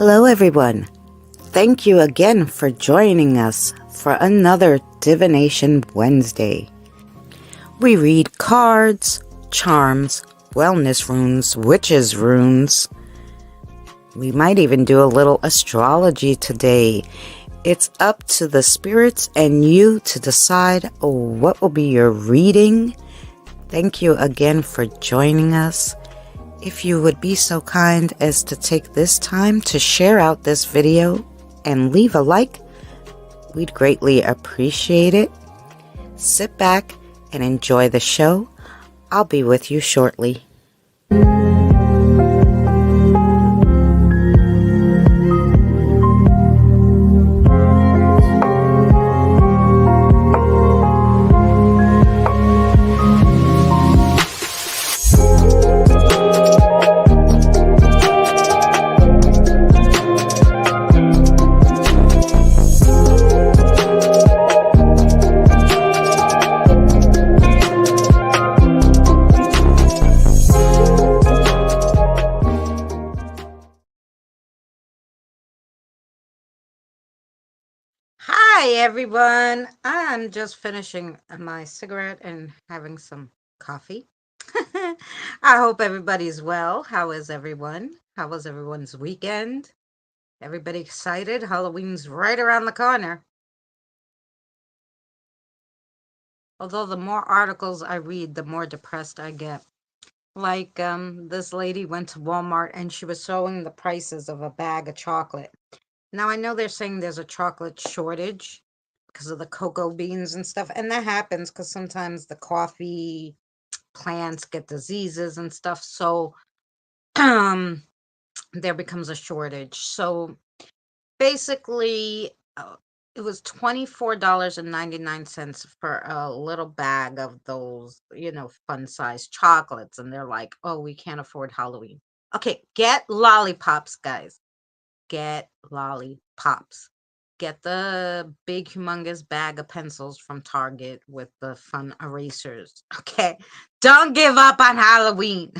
Hello, everyone. Thank you again for joining us for another Divination Wednesday. We read cards, charms, wellness runes, witches runes. We might even do a little astrology today. It's up to the spirits and you to decide what will be your reading. Thank you again for joining us. If you would be so kind as to take this time to share out this video and leave a like, we'd greatly appreciate it. Sit back and enjoy the show. I'll be with you shortly. Hi, everyone. I'm just finishing my cigarette and having some coffee. I hope everybody's well. How is everyone? How was everyone's weekend? Everybody excited? Halloween's right around the corner. Although the more articles I read, the more depressed I get. Like this lady went to Walmart and she was showing the prices of a bag of chocolate. Now I know they're saying there's a chocolate shortage because of the cocoa beans and stuff, and that happens because sometimes the coffee plants get diseases and stuff, so there becomes a shortage. So basically, it was $24.99 for a little bag of those, fun-sized chocolates, and they're like, oh, we can't afford Halloween. Okay, get lollipops, guys. Get lollipops. Get the big humongous bag of pencils from Target with the fun erasers. Okay, don't give up on Halloween.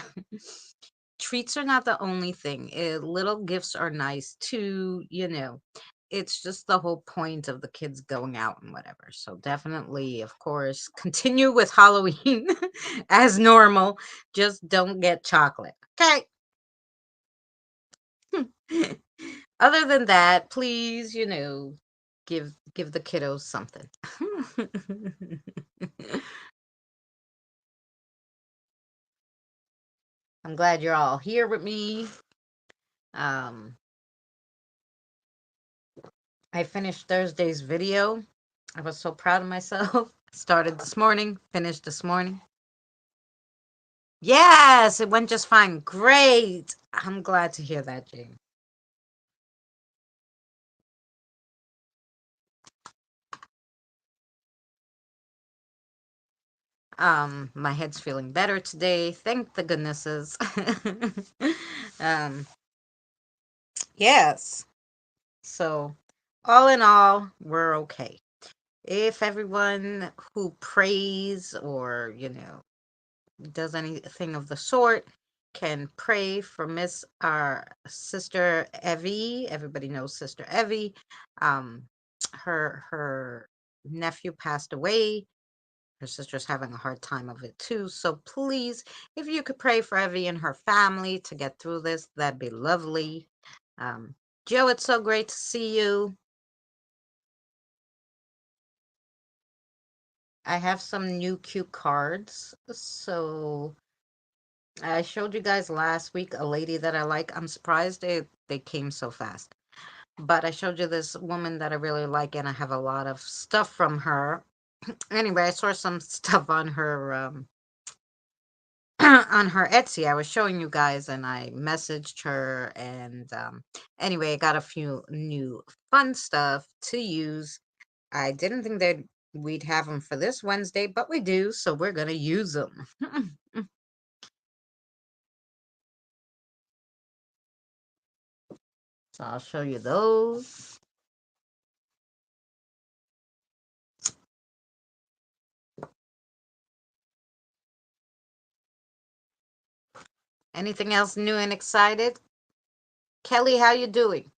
Treats are not the only thing. Little gifts are nice too, it's just the whole point of the kids going out and whatever. So definitely, of course, continue with Halloween as normal. Just don't get chocolate. Okay. Other than that, please, give the kiddos something. I'm glad you're all here with me. Um, I finished Thursday's video. I was so proud of myself. Started this morning, finished this morning. Yes, it went just fine. Great. I'm glad to hear that, Jane. My head's feeling better today. Thank the goodnesses. um, yes. So, all in all, we're okay. If everyone who prays or, does anything of the sort can pray for Miss our sister Evie. Everybody knows Sister Evie. Um, her nephew passed away. Her sister's having a hard time of it too. So please, if you could pray for Evie and her family to get through this, that'd be lovely. Joe, it's so great to see you. I have some new cute cards. So I showed you guys last week a lady that I like. I'm surprised they came so fast. But I showed you this woman that I really like, and I have a lot of stuff from her. Anyway, I saw some stuff on her on her Etsy. I was showing you guys, and I messaged her, and anyway, I got a few new fun stuff to use. I didn't think that we'd have them for this Wednesday, but we do, so we're gonna use them. So I'll show you those. Anything else new and excited? Kelly, how you doing?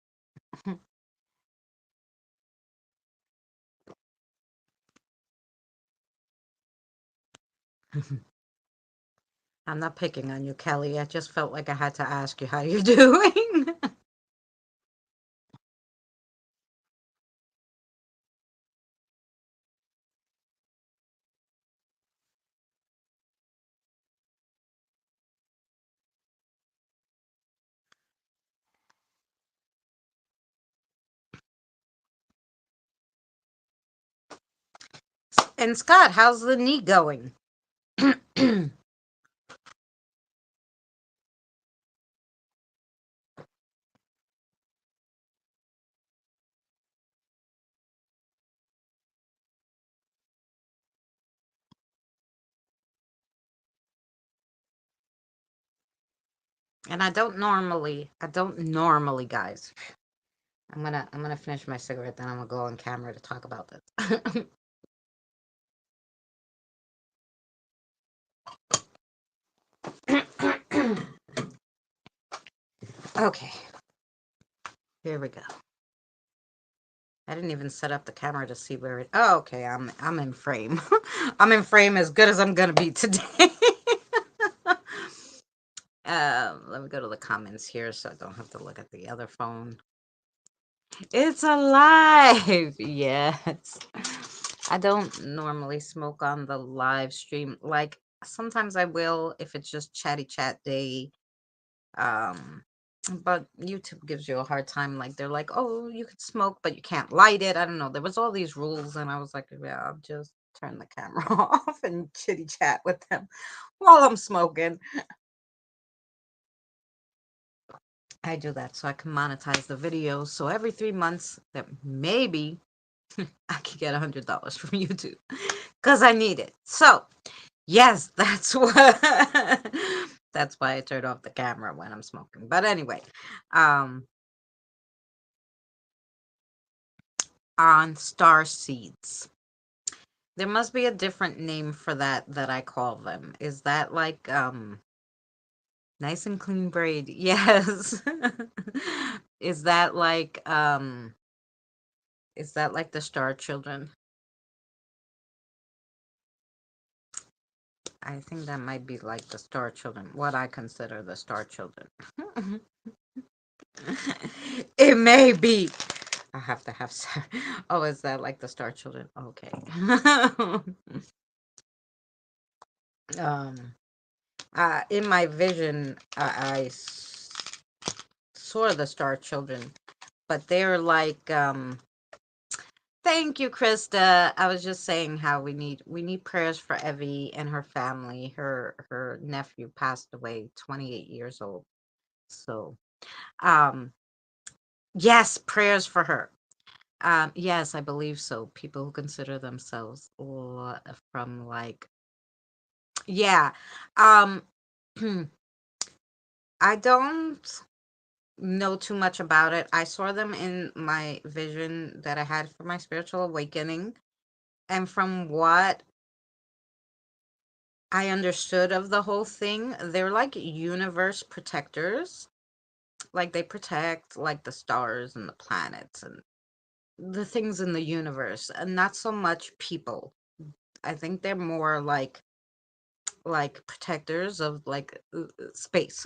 I'm not picking on you, Kelly. I just felt like I had to ask you how you're doing. And Scott, how's the knee going? And I don't normally, guys. I'm gonna finish my cigarette, then I'm gonna go on camera to talk about this. Okay, here we go. I didn't even set up the camera to see where it. Oh, okay. I'm in frame. I'm in frame as good as I'm gonna be today. Let me go to the comments here so I don't have to look at the other phone. It's alive. Yes. I don't normally smoke on the live stream. Like sometimes I will if it's just chatty chat day. Um, but YouTube gives you a hard time. Like they're like, oh, you could smoke, but you can't light it. I don't know. There was all these rules, and I was like, yeah, I'll just turn the camera off and chitty chat with them while I'm smoking. I do that so I can monetize the videos. So every 3 months, that maybe I could get $100 from YouTube because I need it. So yes, that's what. That's why I turned off the camera when I'm smoking. But anyway, um, on star seeds. There must be a different name for that I call them. Is that like nice and clean braid? Yes. Is that like the star children? I think that might be like the star children, what I consider the star children. It may be. I have to have. Oh, is that like the star children? Okay. um, In my vision, saw the star children, but they're like, thank you, Krista. I was just saying how we need prayers for Evie and her family. Her nephew passed away, 28 years old. So, um, yes, prayers for her. Yes, I believe so. People who consider themselves from like, yeah. Um, I don't know too much about it. I saw them in my vision that I had for my spiritual awakening. And from what I understood of the whole thing, they're like universe protectors. Like they protect like the stars and the planets and the things in the universe, and not so much people. I think they're more like protectors of like space.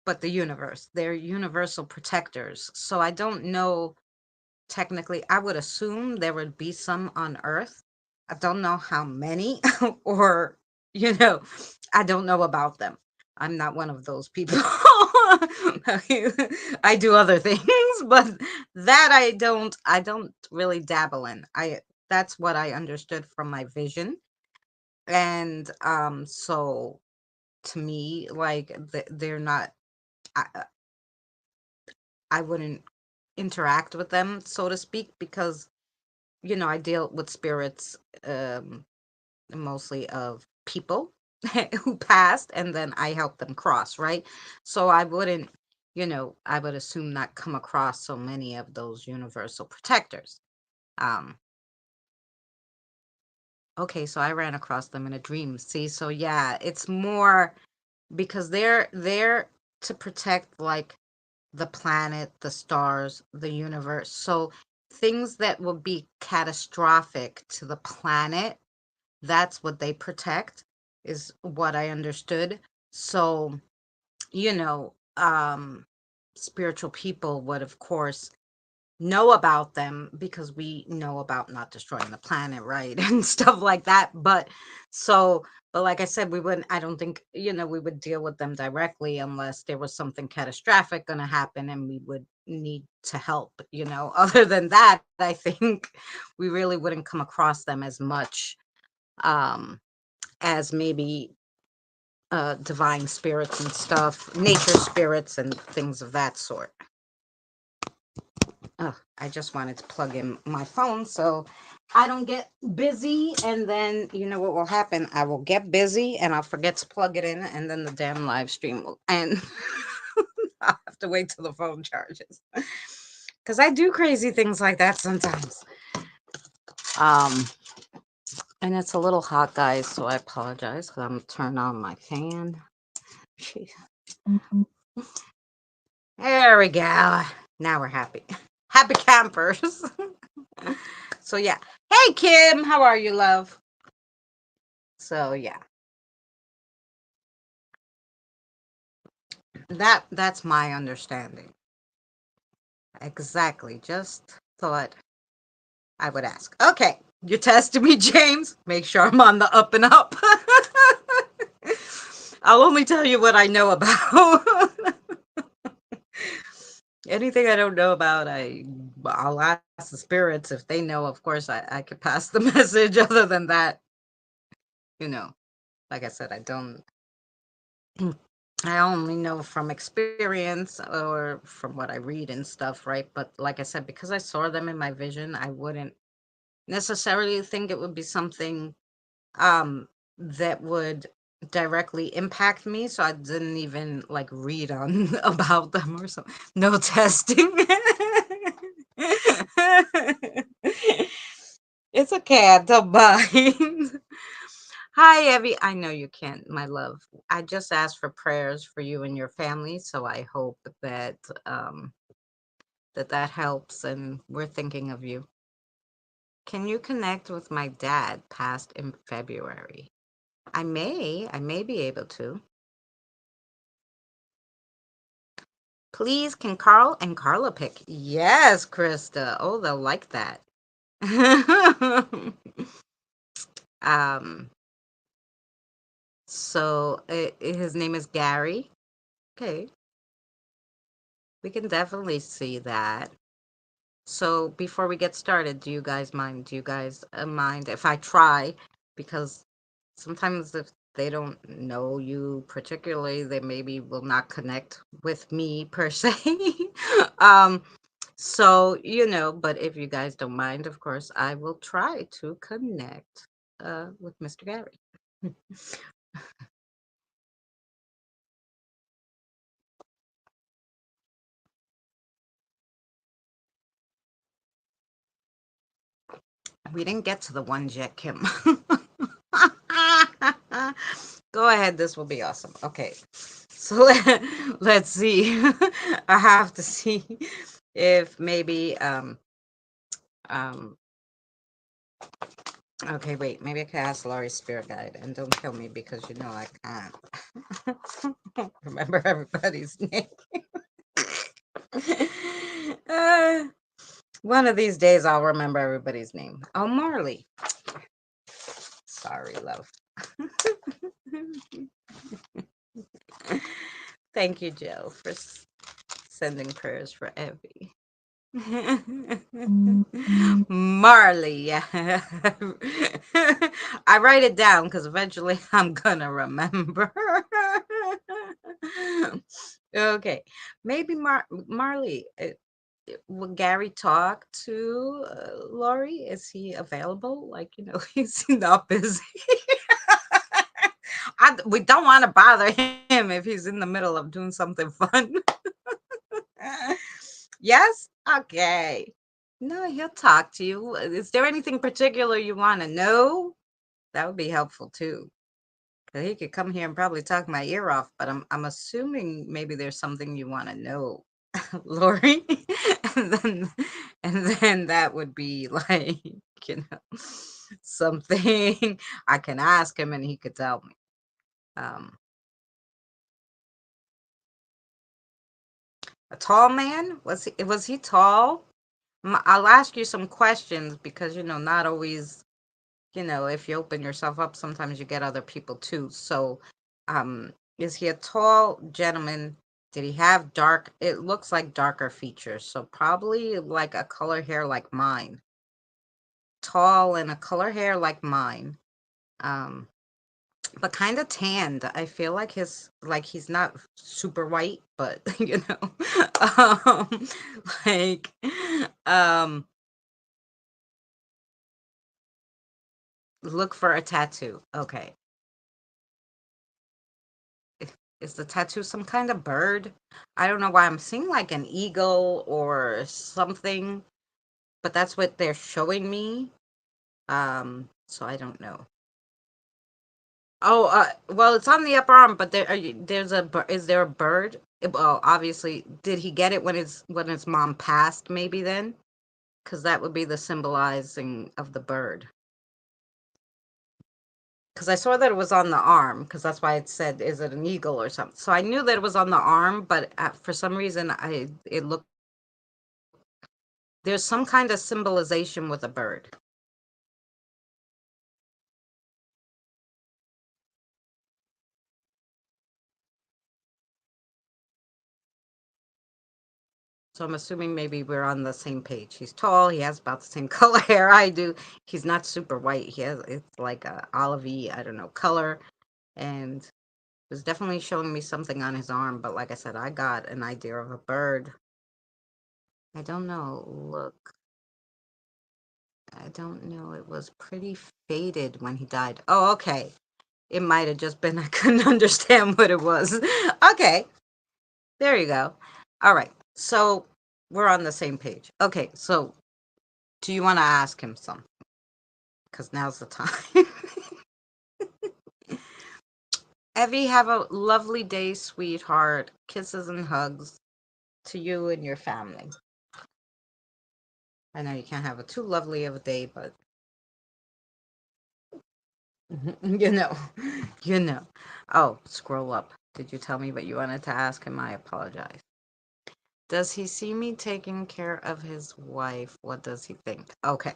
But the universe, they're universal protectors. So I don't know. Technically, I would assume there would be some on Earth. I don't know how many, or, you know, I don't know about them. I'm not one of those people. I do other things, but that I don't really dabble in. That's what I understood from my vision. And so to me, like they're not I, I wouldn't interact with them, so to speak, because I deal with spirits, um, mostly of people who passed, and then I help them cross, right? So I wouldn't, I would assume not come across so many of those universal protectors. Um, okay, so I ran across them in a dream. See, so yeah, it's more because they're there to protect like the planet, the stars, the universe. So things that will be catastrophic to the planet, that's what they protect, is what I understood. So, spiritual people would, of course, know about them because we know about not destroying the planet, right? And stuff like that. But like I said, I don't think, we would deal with them directly unless there was something catastrophic going to happen and we would need to help. Other than that, I think we really wouldn't come across them as much. Um, as maybe divine spirits and stuff, nature spirits and things of that sort. Oh, I just wanted to plug in my phone so I don't get busy, and then you know what will happen? I will get busy and I'll forget to plug it in, and then the damn live stream will end. I'll have to wait till the phone charges. Because I do crazy things like that sometimes. Um, and it's a little hot, guys, so I apologize because I'm gonna turn on my fan. Jeez. There we go. Now we're happy. Happy campers. So yeah. Hey Kim, how are you, love? So yeah. That's my understanding. Exactly. Just thought I would ask. Okay. You're testing me, James. Make sure I'm on the up and up. I'll only tell you what I know about. Anything I don't know about, I'll ask the spirits if they know. Of course, I could pass the message. Other than that, you know, like I said, I don't. I only know from experience or from what I read and stuff, right? But like I said, because I saw them in my vision, I wouldn't necessarily think it would be something that would directly impact me. So I didn't even like read on about them or something. No testing. It's okay, I don't mind. Hi, Evie. I know you can't, my love. I just asked for prayers for you and your family, so I hope that that helps, and we're thinking of you. Can you connect with my dad passed in February? I may be able to. Please, can Carl and Carla pick? Yes, Krista. Oh, they'll like that. um So his name is Gary. Okay, we can definitely see that. So before we get started, do you guys mind? Do you guys mind if I try? Because sometimes if they don't know you particularly, they maybe will not connect with me per se. um, so but if you guys don't mind, of course, I will try to connect with Mr. Gary. We didn't get to the ones yet, Kim. Go ahead, this will be awesome. Okay. So let's see. I have to see if maybe um okay, wait, maybe I can ask Laurie's spirit guide and don't kill me because I can't remember everybody's name. uh, one of these days I'll remember everybody's name. Oh, Marley. Sorry, love. Thank you, Jill, for sending prayers for Evie. Marley, yeah. I write it down because eventually I'm gonna remember. Okay, maybe Marley. Will Gary talk to Laurie? Is he available? Like, he's not busy. We don't want to bother him if he's in the middle of doing something fun. Yes? Okay. No, he'll talk to you. Is there anything particular you want to know? That would be helpful too. 'Cause he could come here and probably talk my ear off, but I'm assuming maybe there's something you want to know, Lori. and then and then that would be like, you know, something I can ask him and he could tell me. Um, a tall man? Was he tall? I'll ask you some questions because not always, if you open yourself up, sometimes you get other people too. So, is he a tall gentleman? Did he have dark? It looks like darker features, so probably like a color hair like mine. Tall and a color hair like mine. Um, but kind of tanned. I feel like he's not super white, but um, like, um, look for a tattoo. Okay. Is the tattoo some kind of bird? I don't know why I'm seeing like an eagle or something, but that's what they're showing me. So I don't know. Oh, well, it's on the upper arm, but is there a bird? Well, obviously, did he get it when his mom passed? Maybe then, because that would be the symbolizing of the bird. Because I saw that it was on the arm, because that's why it said, "Is it an eagle or something?" So I knew that it was on the arm, but for some reason, it looked there's some kind of symbolization with a bird. So I'm assuming maybe we're on the same page. He's tall. He has about the same color hair I do. He's not super white. It's like a olivey, I don't know, color, and it was definitely showing me something on his arm. But like I said, I got an idea of a bird. I don't know. Look, I don't know. It was pretty faded when he died. Oh, okay. It might have just been I couldn't understand what it was. Okay, there you go. All right. So we're on the same page. Okay. So do you want to ask him something? Because now's the time. Evie, have a lovely day, sweetheart. Kisses and hugs to you and your family. I know you can't have a too lovely of a day, but you know, you know. Oh, scroll up. Did you tell me what you wanted to ask him? I apologize. Does he see me taking care of his wife? What does he think? Okay.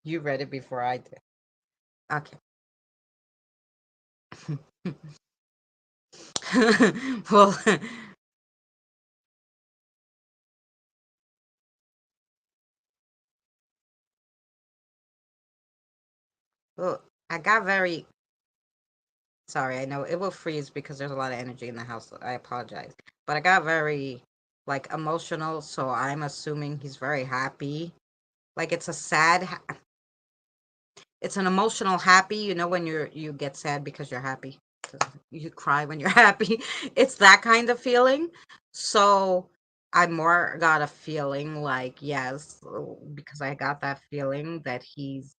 You read it before I did. Okay. Well, well, I got very sorry. I know it will freeze because there's a lot of energy in the house. So I apologize, but I got very like emotional. So I'm assuming he's very happy. Like it's a sad, it's an emotional happy. You know when you get sad because you're happy. 'Cause you cry when you're happy. It's that kind of feeling. So I more got a feeling like yes, because I got that feeling that he's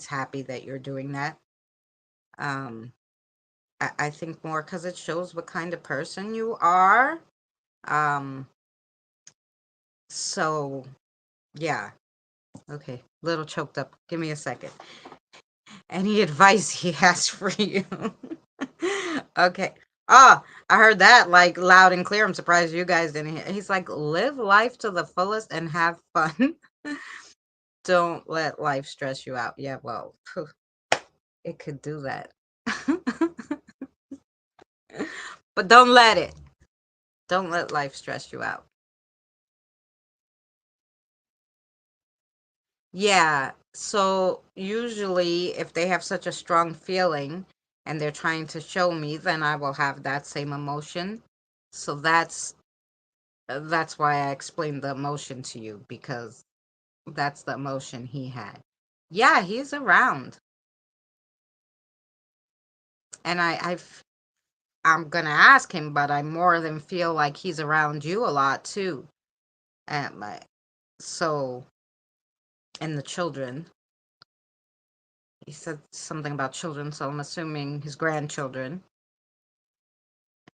happy that you're doing that. Um, I think more because it shows what kind of person you are. Um, so yeah, okay, little choked up. Give me a second. Any advice he has for you? Okay. Oh, I heard that like loud and clear. I'm surprised you guys didn't hear. He's like, live life to the fullest and have fun. Don't let life stress you out. Yeah, well, phew, it could do that. But don't let it. Don't let life stress you out. Yeah. So usually, if they have such a strong feeling and they're trying to show me, then I will have that same emotion. So that's why I explained the emotion to you because that's the emotion he had. Yeah, he's around, and I'm gonna ask him, but I more than feel like he's around you a lot too. And my so and the children. He said something about children, so I'm assuming his grandchildren.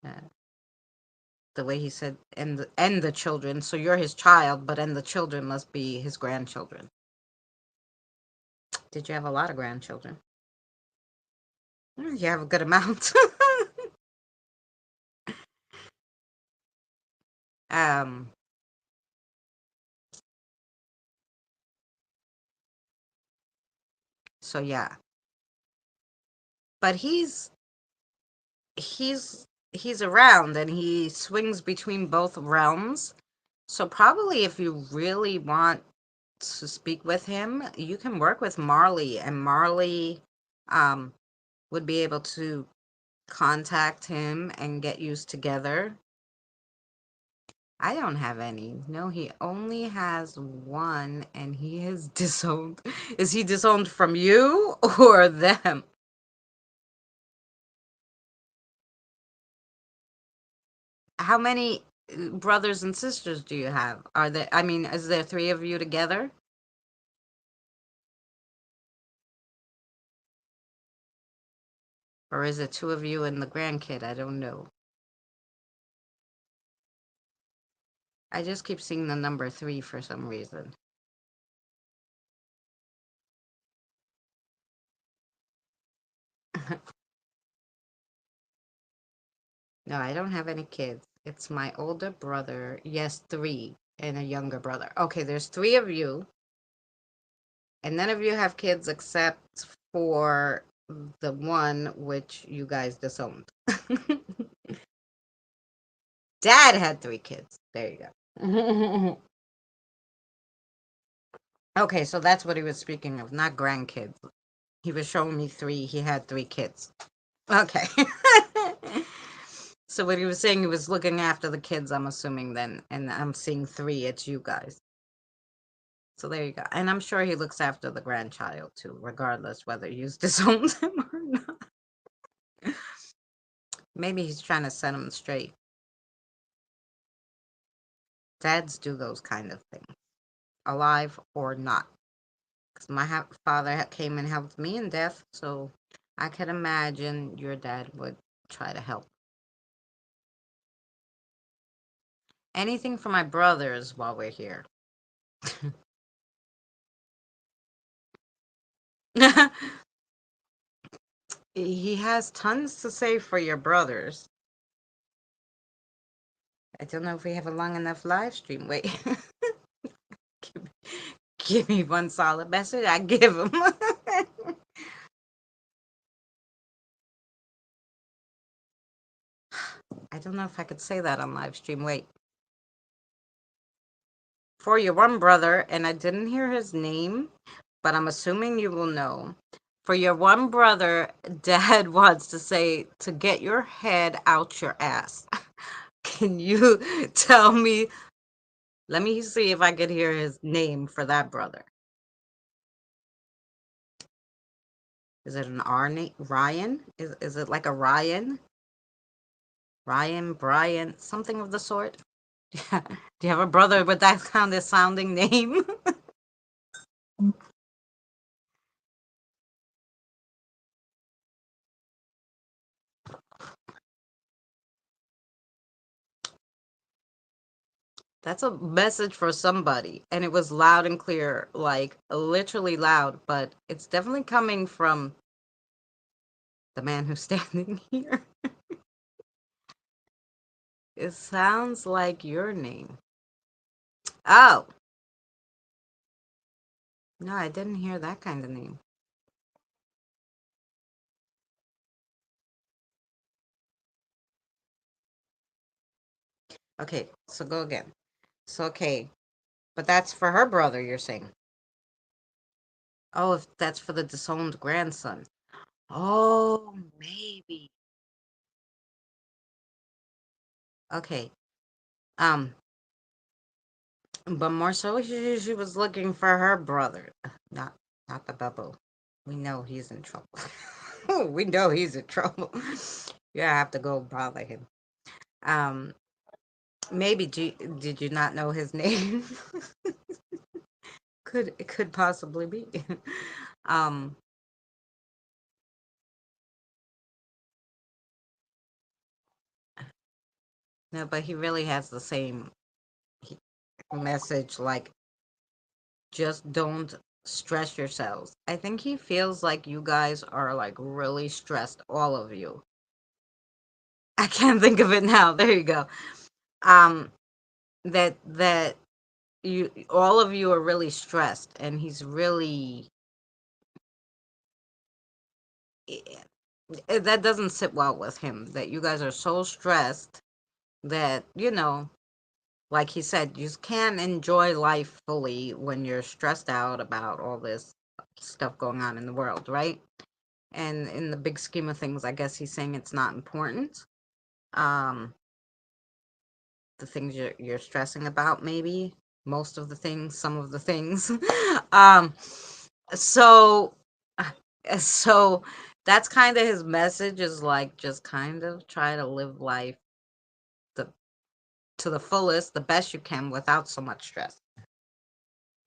Uh, the way he said and the children. So you're his child, but and the children must be his grandchildren. Did you have a lot of grandchildren? You have a good amount. um. So yeah, but he's he's around and he swings between both realms. So probably if you really want to speak with him, you can work with Marley, and Marley um would be able to contact him and get used together. I don't have any. No, he only has one and he is disowned. Is he disowned from you or them? How many brothers and sisters do you have? Are there, I mean, is there three of you together? Or is it two of you and the grandkid? I don't know. I just keep seeing the number three for some reason. No, I don't have any kids. It's my older brother. Yes, three, and a younger brother. Okay, there's three of you, and none of you have kids except for the one which you guys disowned. Dad had three kids. There you go. Okay, so that's what he was speaking of, not grandkids. He was showing me three. He had three kids. Okay. So when he was saying he was looking after the kids, I'm assuming then, and I'm seeing three, it's you guys. So there you go. And I'm sure he looks after the grandchild too, regardless whether you disown him or not. Maybe he's trying to set him straight. Dads do those kind of things, alive or not. Because my father came and helped me in death, so I could imagine your dad would try to help. Anything for my brothers while we're here. He has tons to say for your brothers. I don't know if we have a long enough live stream. Wait. give, give me one solid message. I give him. I don't know if I could say that on live stream. Wait. For your one brother, and I didn't hear his name, but I'm assuming you will know. For your one brother, Dad wants to say to get your head out your ass. Can you tell me? Let me see if I could hear his name for that brother. Is it an R name? Ryan? Is it like a Ryan? Ryan, Brian, something of the sort? Do you have a brother with that kind of sounding name? That's a message for somebody. And it was loud and clear, like literally loud, but it's definitely coming from the man who's standing here. It sounds like your name. Oh, no, I didn't hear that kind of name. Okay, so go again. So, okay, but that's for her brother, you're saying. Oh, if that's for the disowned grandson. Oh, maybe. Okay. Um, but more so, she was looking for her brother, not the bubble. We know he's in trouble. We know he's in trouble. Yeah, I have to go bother him. Um, maybe did you not know his name? Could possibly be. um, no, but he really has the same message. Like, just don't stress yourselves. I think he feels like you guys are like really stressed, all of you. I can't think of it now. There you go. Um, that you all of you are really stressed, and he's really that doesn't sit well with him. That you guys are so stressed that like he said, you can't enjoy life fully when you're stressed out about all this stuff going on in the world, right? And in the big scheme of things, I guess he's saying it's not important. Um, the things you're stressing about, maybe most of the things, some of the things. um, so so that's kind of his message is like just kind of try to live life the to the fullest, the best you can without so much stress.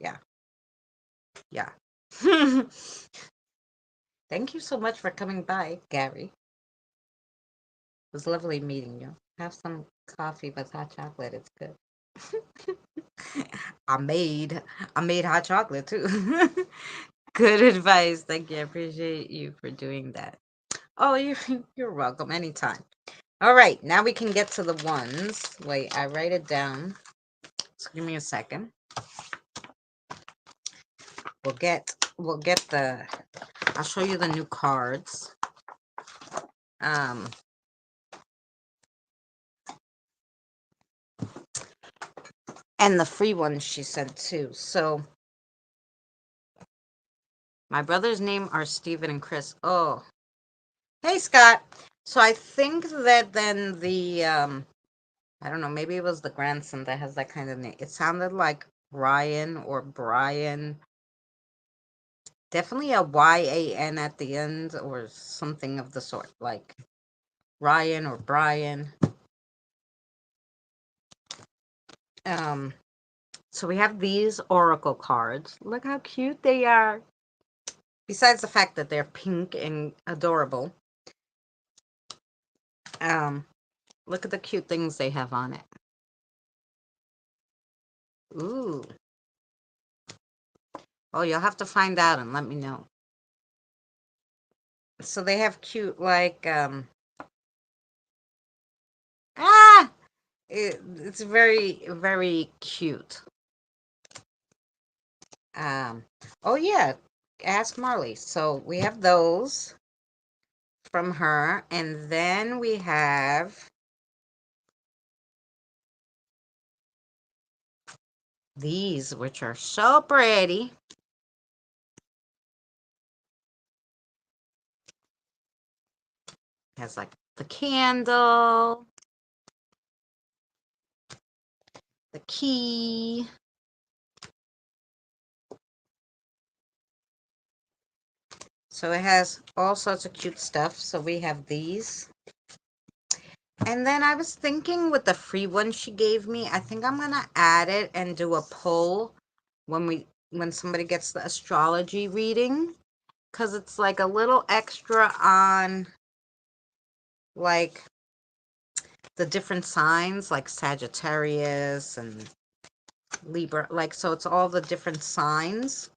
Yeah, yeah. Thank you so much for coming by, Gary. It was lovely meeting you. Have some coffee with hot chocolate. It's good. I made I made hot chocolate too. Good advice. Thank you. I appreciate you for doing that. Oh, you're welcome anytime. All right, now we can get to the ones. Wait, I write it down. So give me a second. We'll get the I'll show you the new cards. Um and the free ones she sent too. So my brother's name are Steven and Chris. Oh, hey Scott. So I think that then the I don't know, maybe it was the grandson that has that kind of name. It sounded like Ryan or Brian. Definitely a YAN at the end or something of the sort, like Ryan or Brian. Um, so we have these oracle cards. Look how cute they are. Besides the fact that they're pink and adorable, um, look at the cute things they have on it. Ooh. Oh, you'll have to find out and let me know. So they have cute like ah it's very very cute. Um oh yeah, ask Marley. So we have those from her, and then we have these, which are so pretty. Has like the candle, the key. So it has all sorts of cute stuff. So we have these. And then I was thinking with the free one she gave me, I think I'm gonna add it and do a poll when somebody gets the astrology reading, because it's like a little extra on like the different signs, like Sagittarius and Libra, like, so it's all the different signs.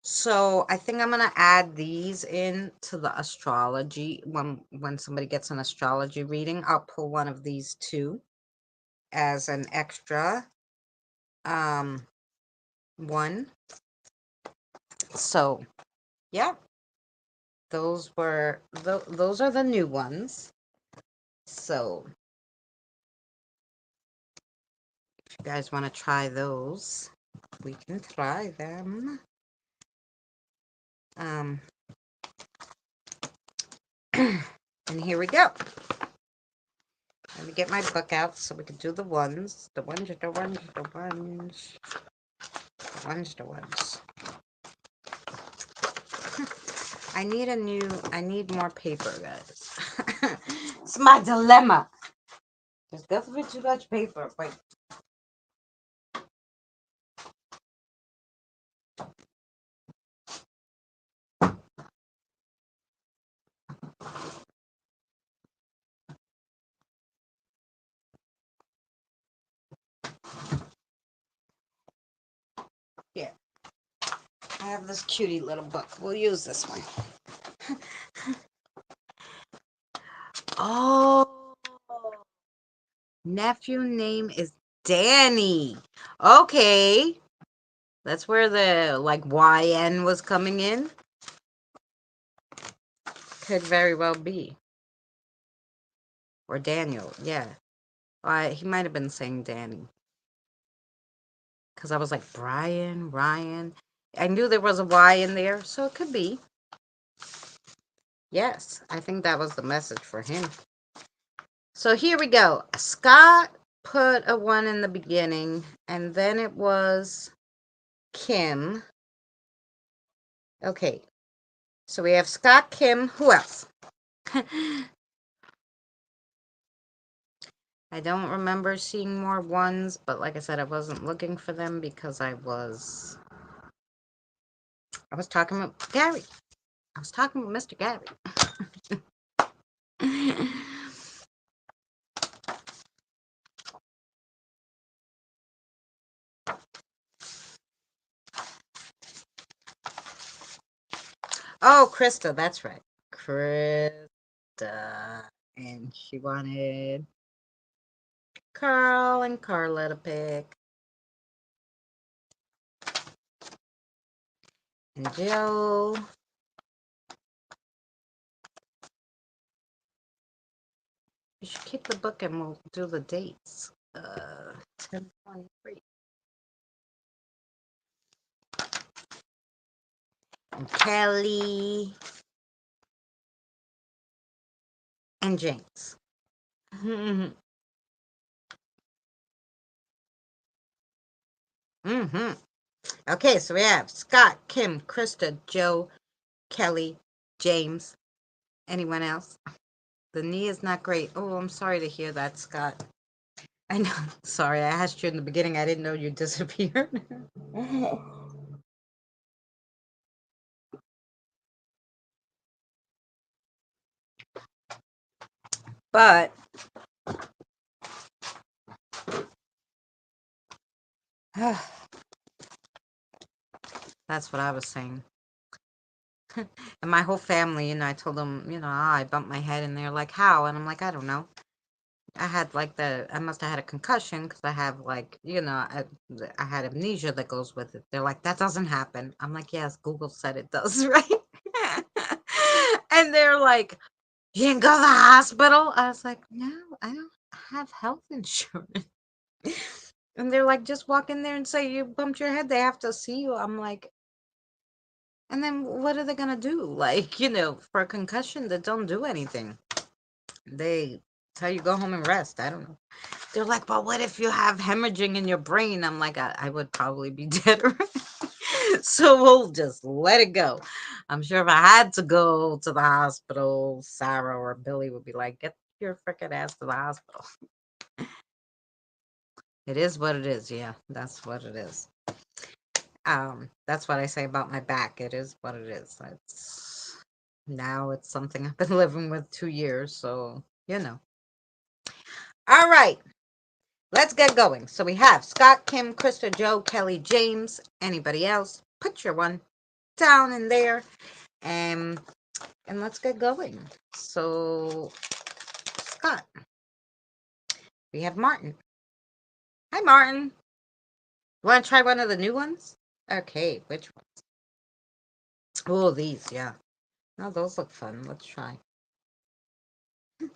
So I think I'm gonna add these in to the astrology when somebody gets an astrology reading. I'll pull one of these too as an extra one. So yeah, those are the new ones. So if you guys want to try those, we can try them. And here we go. Let me get my book out so we can do the ones. The ones. I need more paper, guys. It's my dilemma. There's definitely too much paper. Wait. Yeah. I have this cutie little book. We'll use this one. Oh. Nephew name is Danny. Okay. That's where the like YN was coming in. Could very well be. Or Daniel, yeah. He might have been saying Danny. Because I was like, Brian, Ryan. I knew there was a Y in there, so it could be. Yes, I think that was the message for him. So here we go. Scott put a 1 in the beginning, and then it was Kim. Okay. So we have Scott, Kim. Who else? I don't remember seeing more ones, but like I said, I wasn't looking for them because I was talking with Gary. I was talking with Mr. Gary. Oh, Krista, that's right. Krista. And she wanted Carl and Carla to pick. And Jill. You should keep the book and we'll do the dates. 10/23. And Kelly. And James. Mm-hmm. Okay, so we have Scott, Kim, Krista, Joe, Kelly, James. Anyone else? The knee is not great. Oh, I'm sorry to hear that, Scott. I know. Sorry, I asked you in the beginning. I didn't know you disappeared. But that's what I was saying. And my whole family, I told them, I bumped my head, and they're like, how? And I'm like, I don't know. I had like I must have had a concussion because I have like, I had amnesia that goes with it. They're like, that doesn't happen. I'm like, yes, Google said it does, right? And they're like, you didn't go to the hospital? I was like, no, I don't have health insurance. And they're like, just walk in there and say you bumped your head. They have to see you. I'm like, and then what are they going to do? Like, for a concussion that don't do anything. They tell you go home and rest. I don't know. They're like, but what if you have hemorrhaging in your brain? I'm like, I would probably be dead already. So we'll just let it go. I'm sure if I had to go to the hospital, Sarah or Billy would be like, get your freaking ass to the hospital. It is what it is. Yeah, that's what it is. That's what I say about my back. It is what it is. Now it's something I've been living with 2 years, so All right, let's get going. So we have Scott, Kim, Krista, Joe, Kelly, James. Anybody else? Put your one down in there, and let's get going. So Scott, we have Martin. Hi, Martin. You want to try one of the new ones? Okay, which ones? Oh, these, yeah. No, those look fun. Let's try. We're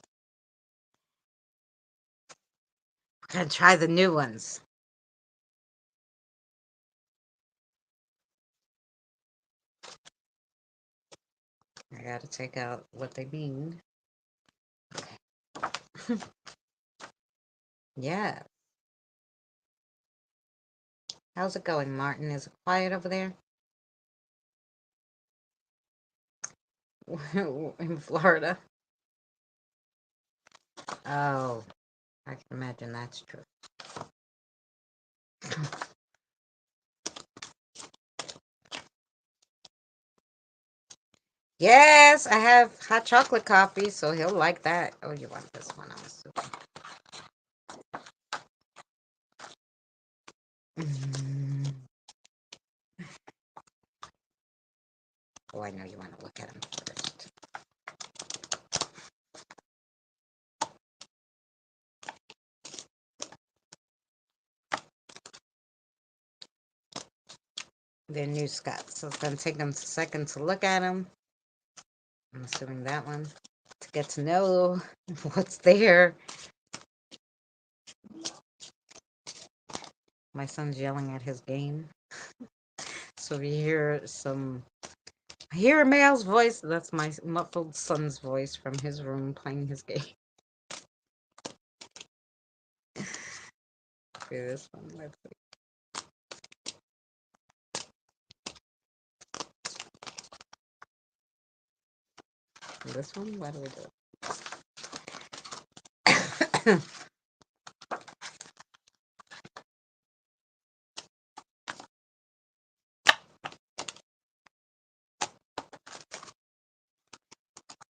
gonna try the new ones. I gotta take out what they mean. Yeah. How's it going, Martin? Is it quiet over there? In Florida? Oh, I can imagine that's true. Yes, I have hot chocolate coffee, so he'll like that. Oh, you want this one? I'm assuming. Oh, I know you want to look at him first. They're new Scots, so it's going to take them a second to look at them. I'm assuming that one. To get to know what's there. My son's yelling at his game. So if you hear I hear a male's voice. That's my muffled son's voice from his room playing his game. Okay, this one, let's see. This one, what do we do?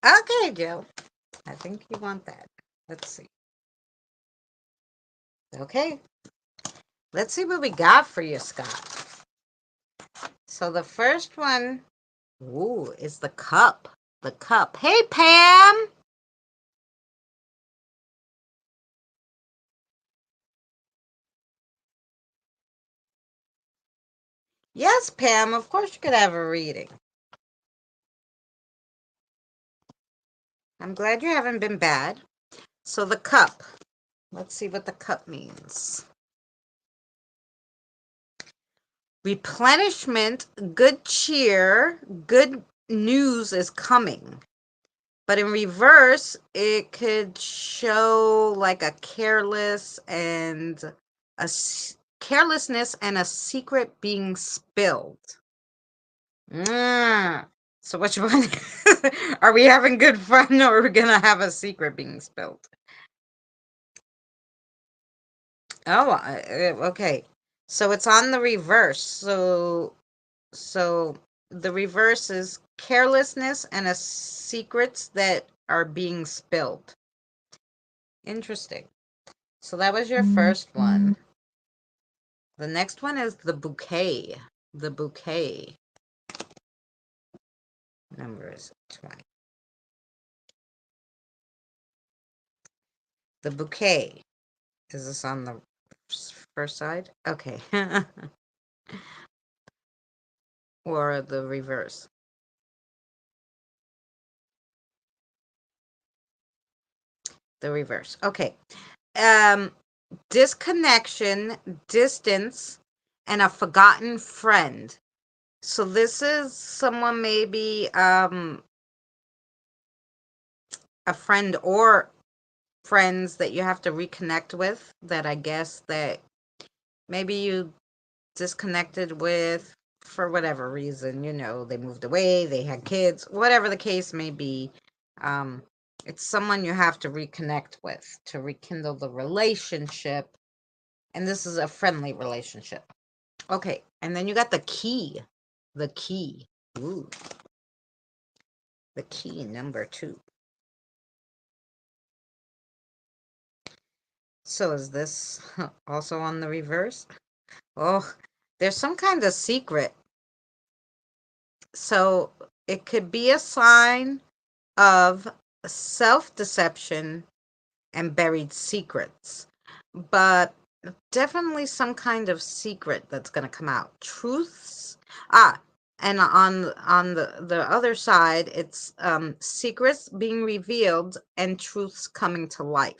Okay, Joe. I think you want that. Let's see. Okay. Let's see what we got for you, Scott. So the first one, ooh, is the cup. The cup. Hey, Pam. Yes, Pam. Of course you could have a reading. I'm glad you haven't been bad. So the cup. Let's see what the cup means. Replenishment, good cheer, good news is coming. But in reverse, it could show like a carelessness and a secret being spilled. So which one? Are we having good fun or are we gonna have a secret being spilled? Oh, okay. So it's on the reverse. So the reverse is carelessness and a secrets that are being spilled. Interesting. So that was your first one. The next one is the bouquet. The bouquet. Number is 20. The bouquet. Is this on the first side? Okay. Or the reverse. The reverse. Okay. disconnection, distance, and a forgotten friend. So this is someone maybe a friend or friends that you have to reconnect with, that I guess that maybe you disconnected with for whatever reason. They moved away, they had kids, whatever the case may be. um it's someone you have to reconnect with to rekindle the relationship, and this is a friendly relationship. Okay, and then you got the key. Ooh, the key number 2. So is this also on the reverse? Oh, there's some kind of secret. So it could be a sign of self-deception and buried secrets, but definitely some kind of secret that's going to come out. Truths. And on the other side, it's secrets being revealed and truths coming to light.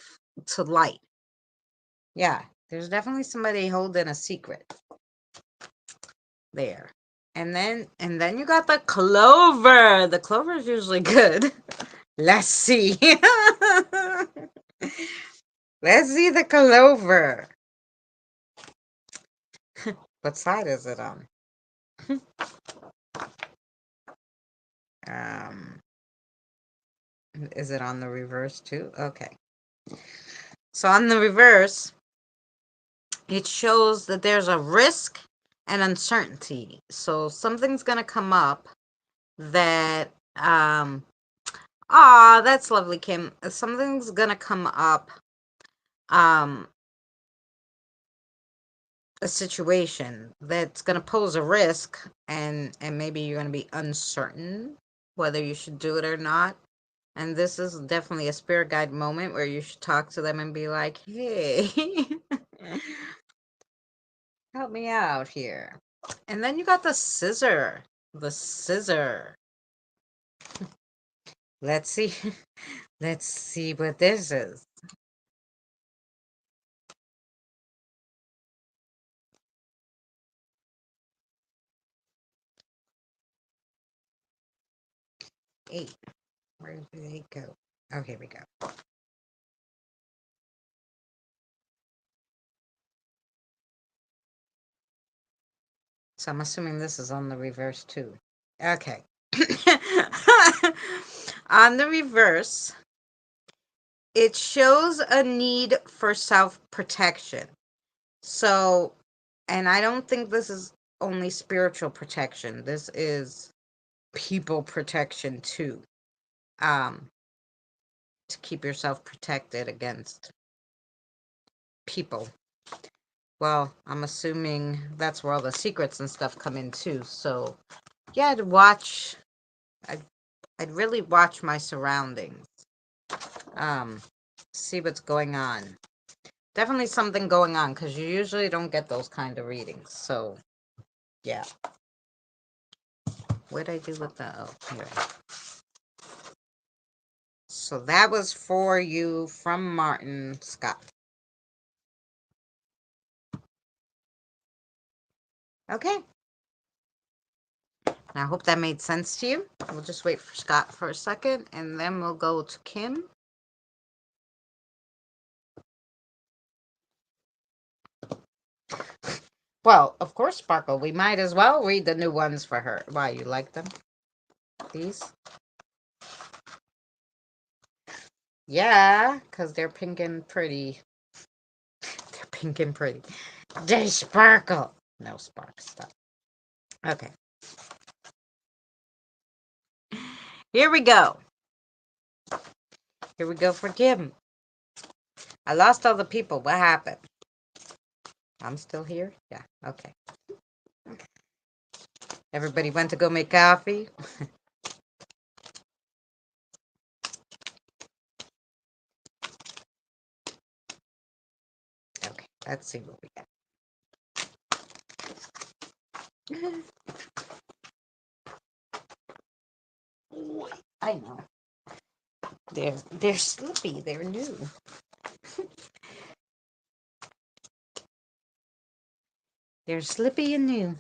Yeah, there's definitely somebody holding a secret there. And then you got the clover. The clover is usually good. Let's see. Let's see the clover. What side is it on? Um, is it on the reverse too? Okay. So on the reverse, it shows that there's a risk and uncertainty. So something's gonna come up that that's lovely, Kim. Something's gonna come up, um a situation that's going to pose a risk, and maybe you're going to be uncertain whether you should do it or not. And this is definitely a spirit guide moment where you should talk to them and be like, hey, help me out here. And then you got the scissor. Let's see. Let's see what this is. Eight. Where do they go? Oh, here we go. So I'm assuming this is on the reverse too. Okay. On the reverse, it shows a need for self protection. So, and I don't think this is only spiritual protection, this is people protection too. Um, to keep yourself protected against people. Well, I'm assuming that's where all the secrets and stuff come in too. So, yeah, I'd, I'd really watch my surroundings. Um, see what's going on. Definitely something going on, because you usually don't get those kind of readings. So, yeah. What did I do with the... Oh, here. So that was for you from Martin Scott. Okay. I hope that made sense to you. We'll just wait for Scott for a second, and then we'll go to Kim. Well, of course, Sparkle. We might as well read the new ones for her. Why, you like them? These? Yeah, because they're pink and pretty. They're pink and pretty. They sparkle. No spark stuff. Okay. Here we go. Here we go for Kim. I lost all the people. What happened? I'm still here? Yeah, okay. Everybody went to go make coffee? Okay, let's see what we got. I know. They're slippy. They're new. They're slippy and new.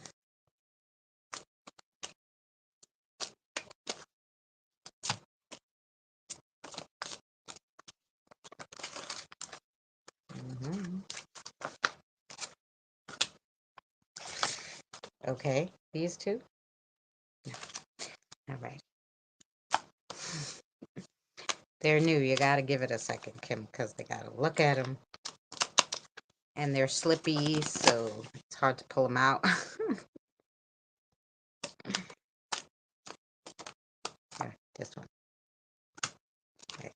Okay, these two. All right. They're new. You got to give it a second, Kim, because they got to look at them. And they're slippy, so it's hard to pull them out. Here, this one. Okay.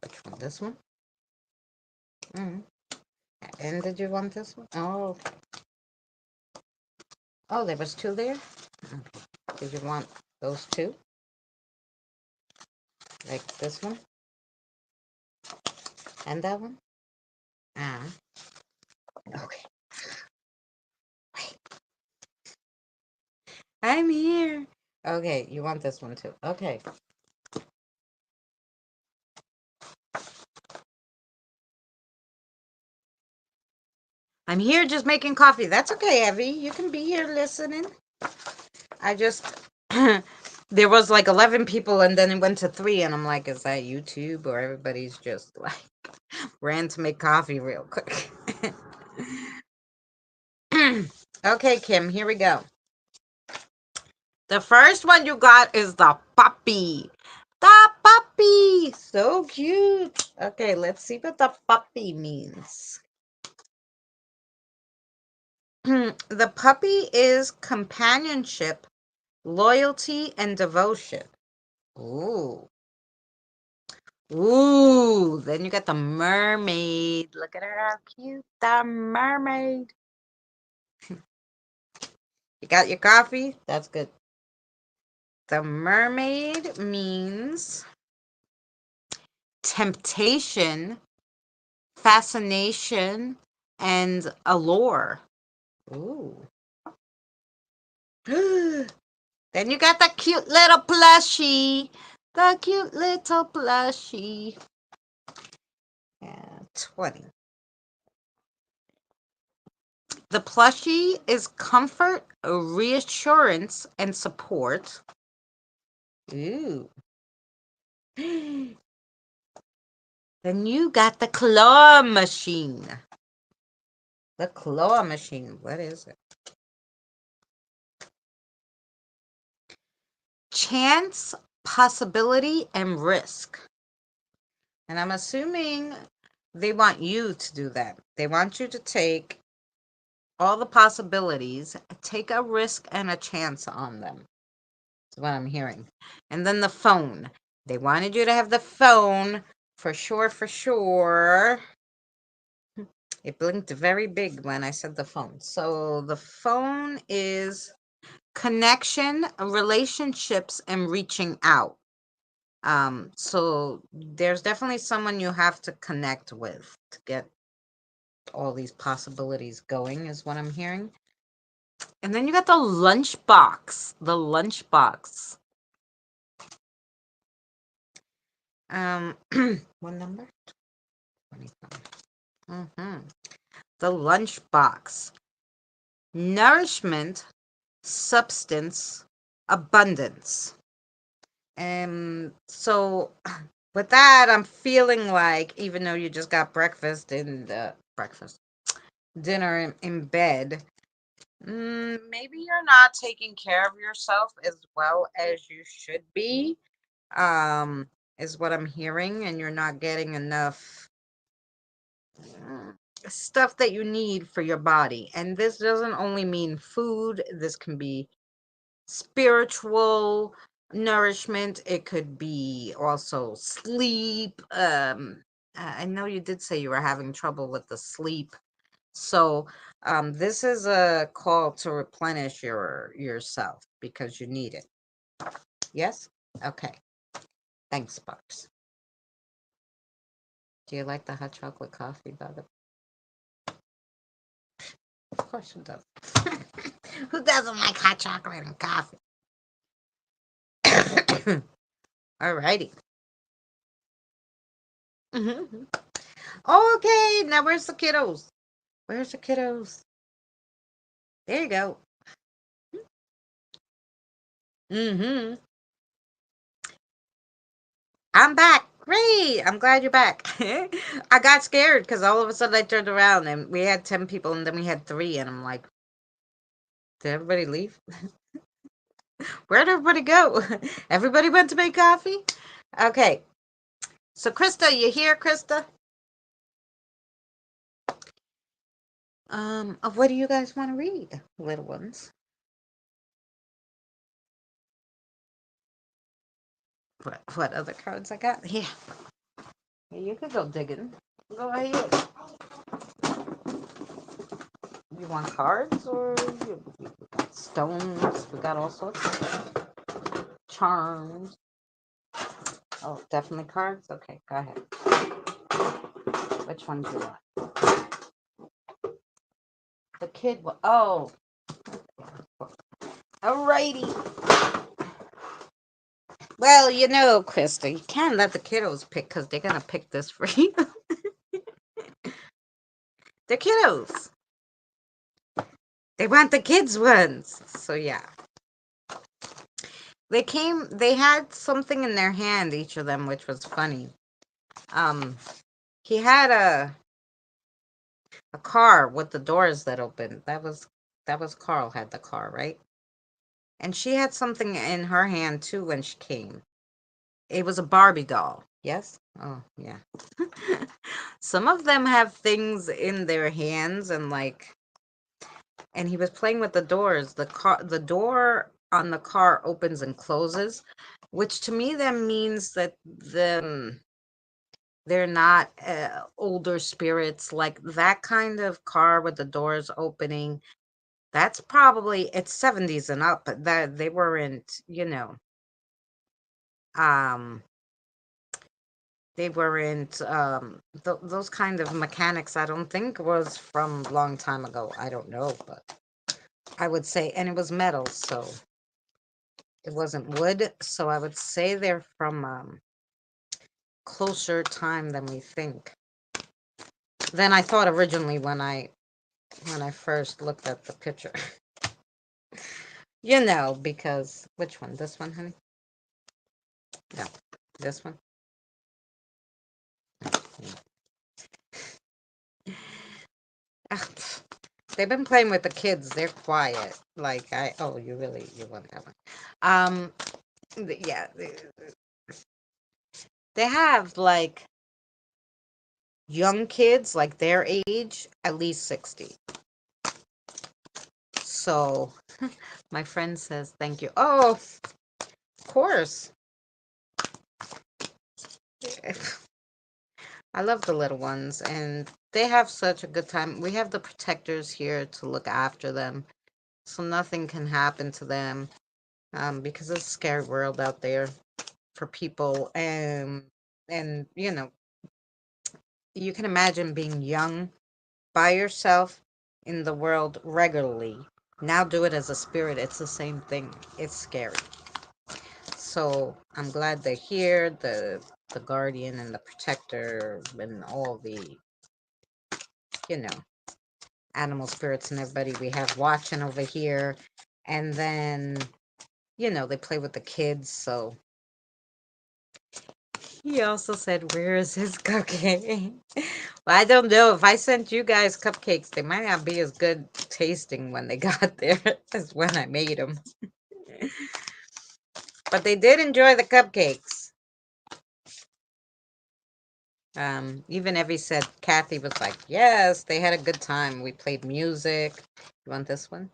Which one? This one? Mm. And did you want this one? Oh, okay. Oh, there was two there? Okay. Did you want those two? Like this one? And that one? Ah. Okay. Wait. I'm here. Okay, you want this one too. Okay. I'm here just making coffee. That's okay, Evie. You can be here listening. I just there was like 11 people and then it went to 3 and I'm like, is that YouTube or everybody's just like ran to make coffee real quick? Okay, Kim, here we go. The first one you got is the puppy. The puppy. So cute. Okay, let's see what the puppy means. The puppy is companionship, loyalty, and devotion. Ooh. Ooh. Then you got the mermaid. Look at her, how cute. The mermaid. You got your coffee? That's good. The mermaid means temptation, fascination, and allure. Ooh. Then you got the cute little plushie. The cute little plushie. Yeah, 20. The plushie is comfort, reassurance, and support. Ooh. Then you got the claw machine. The claw machine. What is it? Chance, possibility, and risk. And I'm assuming they want you to do that. They want you to take all the possibilities, take a risk and a chance on them. That's what I'm hearing. And then the phone. They wanted you to have the phone for sure, for sure. It blinked very big when I said the phone. So the phone is connection, relationships, and reaching out. So there's definitely someone you have to connect with to get all these possibilities going, is what I'm hearing. And then you got the lunchbox. The lunchbox. What number? 25. The lunchbox. Nourishment, substance, abundance. And so with that, I'm feeling like even though you just got breakfast and dinner in bed, maybe you're not taking care of yourself as well as you should be, is what I'm hearing, and you're not getting enough stuff that you need for your body. And this doesn't only mean food, this can be spiritual nourishment, it could be also sleep. I know you did say you were having trouble with the sleep. So this is a call to replenish yourself because you need it. Yes? Okay. Thanks, Sparks. Do you like the hot chocolate coffee, by the Of course who does. Who doesn't like hot chocolate and coffee? Alrighty. Mm-hmm. Okay, now where's the kiddos? Where's the kiddos? There you go. Mm-hmm. I'm back. Great. I'm glad you're back. I got scared because all of a sudden I turned around and we had 10 people and then we had 3 and I'm like, did everybody leave? Where'd everybody go? Everybody went to make coffee? Okay. So Krista, you here, Krista? What do you guys want to read, little ones? What other cards I got? Yeah. You could go digging. Go ahead. You want cards or we got stones? We got all sorts of charms. Oh, definitely cards? Okay, go ahead. Which one do you want? The kid. Oh. Alrighty. Well, Krista, you can't let the kiddos pick because they're going to pick this for you. The kiddos. They want the kids' ones. So, yeah. They had something in their hand, each of them, which was funny. He had a car with the doors that opened. That was Carl had the car, right? And she had something in her hand too when she came. It was a Barbie doll. Yes? Oh, yeah. Some of them have things in their hands and he was playing with the doors. The door on the car opens and closes, which to me then means that they're not older spirits, like that kind of car with the doors opening. That's probably it's 70s and up. That they weren't, um, they weren't those kind of mechanics. I don't think was from a long time ago. I don't know, but I would say, and it was metal, so it wasn't wood. So I would say they're from closer time than we think. Than I thought originally when I first looked at the picture. Because which one? This one, honey? No, this one. Ugh, they've been playing with the kids. They're quiet. Like you want that one? Yeah, they have like young kids, like their age, at least 60. So, my friend says thank you. Oh, of course. I love the little ones, and they have such a good time. We have the protectors here to look after them, so nothing can happen to them. Because it's a scary world out there for people, and you can imagine being young by yourself in the world regularly. Now do it as a spirit. It's the same thing. It's scary. So I'm glad they're here. The guardian and the protector and all the you know animal spirits and everybody we have watching over here. And then they play with the kids. So he also said, where is his cupcake? Well, I don't know. If I sent you guys cupcakes, they might not be as good tasting when they got there as when I made them. But they did enjoy the cupcakes. Even Evie said, Kathy was like, yes, they had a good time. We played music. You want this one?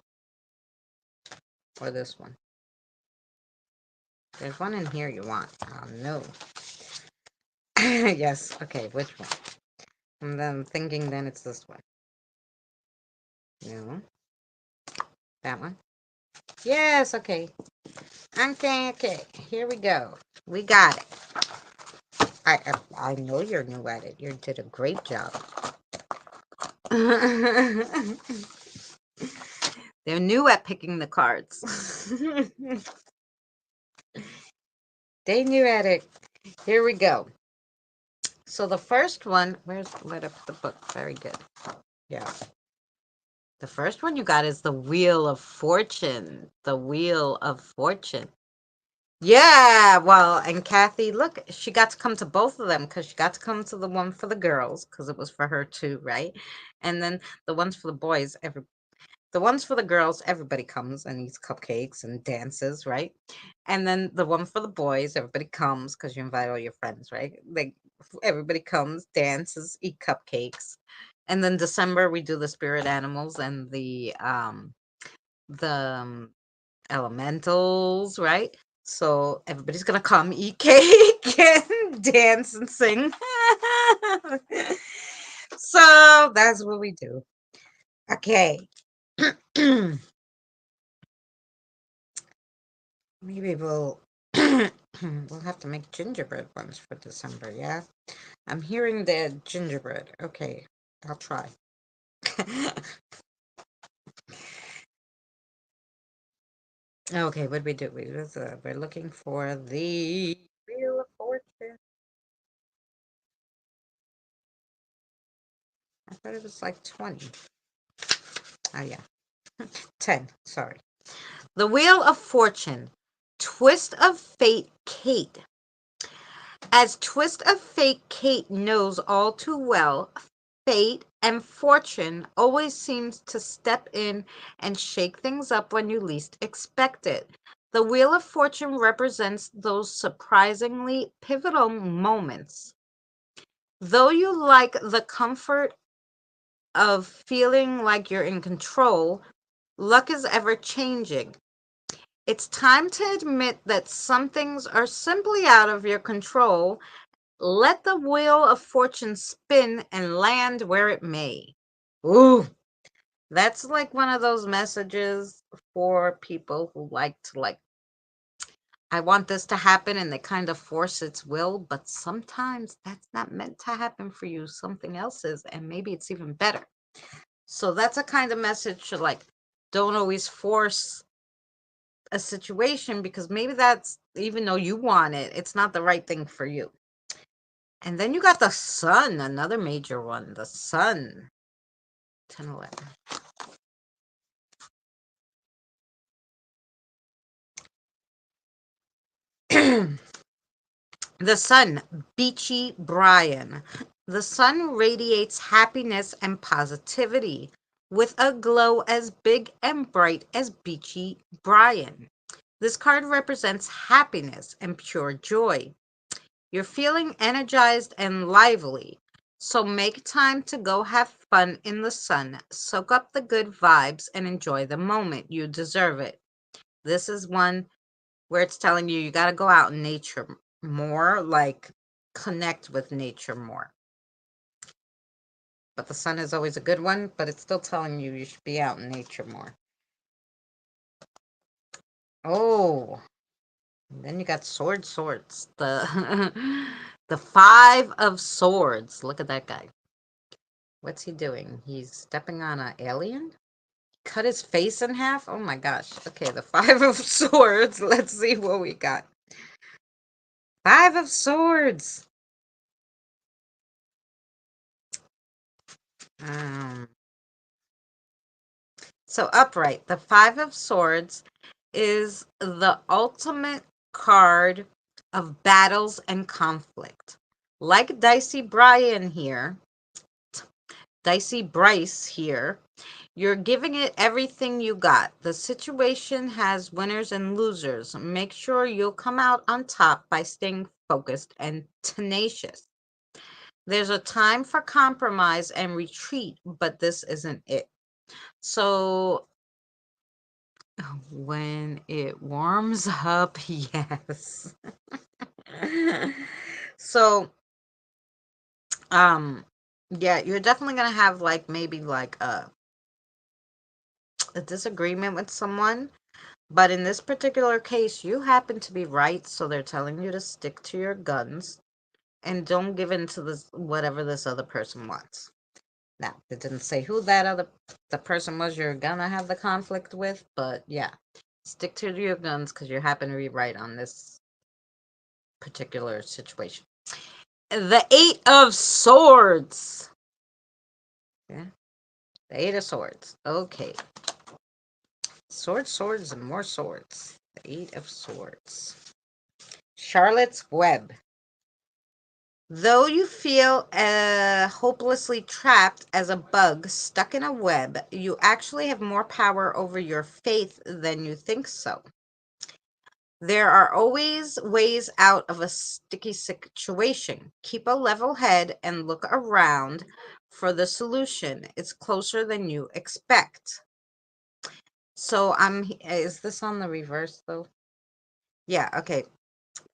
Or this one? There's one in here you want. Oh, no. Yes. Okay, which one? And then I'm thinking then it's this one. No. That one? Yes, okay. Okay. Here we go. We got it. I know you're new at it. You did a great job. They're new at picking the cards. They knew at it. Here we go. So the first one, where's let up the book? Very good. Yeah. The first one you got is the Wheel of Fortune. The Wheel of Fortune. Yeah, well, and Kathy, look, she got to come to both of them because she got to come to the one for the girls because it was for her too, right? And then the ones for the boys, the ones for the girls, everybody comes and eats cupcakes and dances, right? And then the one for the boys, everybody comes because you invite all your friends, right? Everybody comes, dances, eat cupcakes. And then December we do the spirit animals and the elementals, right? So everybody's gonna come eat cake and dance and sing. So that's what we do. Okay. Maybe we'll we'll have to make gingerbread ones for December, yeah? I'm hearing the gingerbread. Okay, I'll try. Okay, what do we do? We're looking for the Wheel of Fortune. I thought it was like 20. Oh, yeah. 10, sorry. The Wheel of Fortune. Twist of Fate Kate. As Twist of Fate Kate knows all too well, fate and fortune always seems to step in and shake things up when you least expect it. The Wheel of Fortune represents those surprisingly pivotal moments. Though you like the comfort of feeling like you're in control, luck is ever changing. It's time to admit that some things are simply out of your control. Let the wheel of fortune spin and land where it may. Ooh, that's like one of those messages for people who like to I want this to happen and they kind of force its will, but sometimes that's not meant to happen for you. Something else is, and maybe it's even better. So that's a kind of message to don't always force a situation because maybe that's, even though you want it, it's not the right thing for you. And then you got the sun, another major one. The sun. 10, 11. The sun, Beachy Brian. The sun radiates happiness and positivity with a glow as big and bright as Beachy Brian. This card represents happiness and pure joy. You're feeling energized and lively. So make time to go have fun in the sun, soak up the good vibes, and enjoy the moment. You deserve it. This is one where it's telling you got to go out in nature more, connect with nature more. But the sun is always a good one, but it's still telling you should be out in nature more. Oh, then you got swords. The 5 of Swords. Look at that guy. What's he doing? He's stepping on an alien? Cut his face in half? Oh my gosh. Okay, the 5 of Swords. Let's see what we got. 5 of Swords. Um, so upright. The 5 of Swords is the ultimate card of battles and conflict. Like Dicey Bryce here, you're giving it everything you got. The situation has winners and losers. Make sure you'll come out on top by staying focused and tenacious. There's a time for compromise and retreat, but this isn't it. So when it warms up, yes. So, yeah, you're definitely gonna have maybe a disagreement with someone. But in this particular case, you happen to be right, so they're telling you to stick to your guns and don't give in to this whatever this other person wants. Now, it didn't say who the person was you're gonna have the conflict with, but yeah, stick to your guns because you happen to be right on this particular situation. The Eight of Swords. Yeah, the Eight of Swords. Okay. Swords, swords, and more swords. The Eight of Swords. Charlotte's Web. Though you feel hopelessly trapped as a bug stuck in a web, you actually have more power over your faith than you think so. There are always ways out of a sticky situation. Keep a level head and look around for the solution. It's closer than you expect. So is this on the reverse though? Yeah, okay.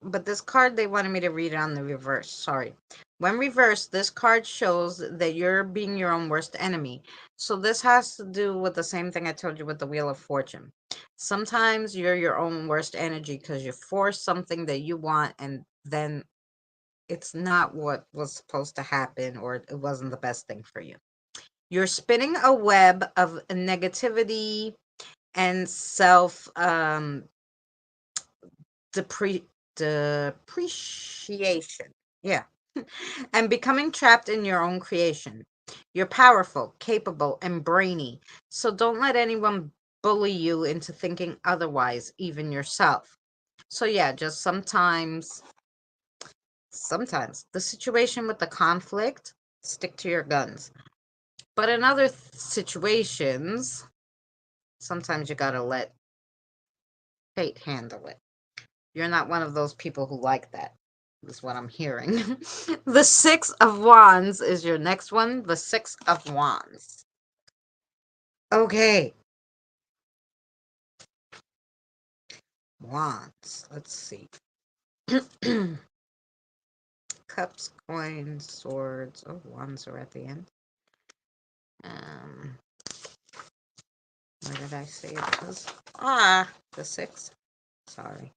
But this card, they wanted me to read it on the reverse. Sorry. When reversed, this card shows that you're being your own worst enemy. So this has to do with the same thing I told you with the Wheel of Fortune. Sometimes you're your own worst energy because you force something that you want and then it's not what was supposed to happen or it wasn't the best thing for you. You're spinning a web of negativity and self depreciation. Yeah. And becoming trapped in your own creation. You're powerful, capable, and brainy. So don't let anyone bully you into thinking otherwise, even yourself. So yeah, just sometimes the situation with the conflict, stick to your guns. But in other situations, sometimes you gotta let fate handle it. You're not one of those people who like that. Is what I'm hearing. The Six of Wands is your next one. The Six of Wands. Okay. Wands. Let's see. Cups, coins, swords. Oh, wands are at the end. Um, where did I say it was? The six. Sorry.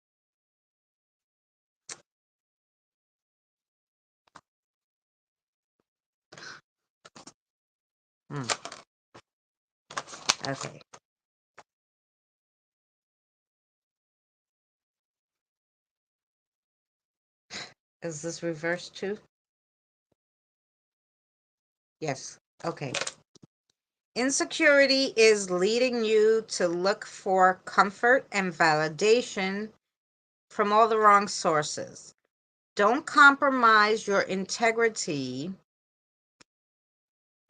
Okay. Is this reversed too? Yes. Okay. Insecurity is leading you to look for comfort and validation from all the wrong sources. Don't compromise your integrity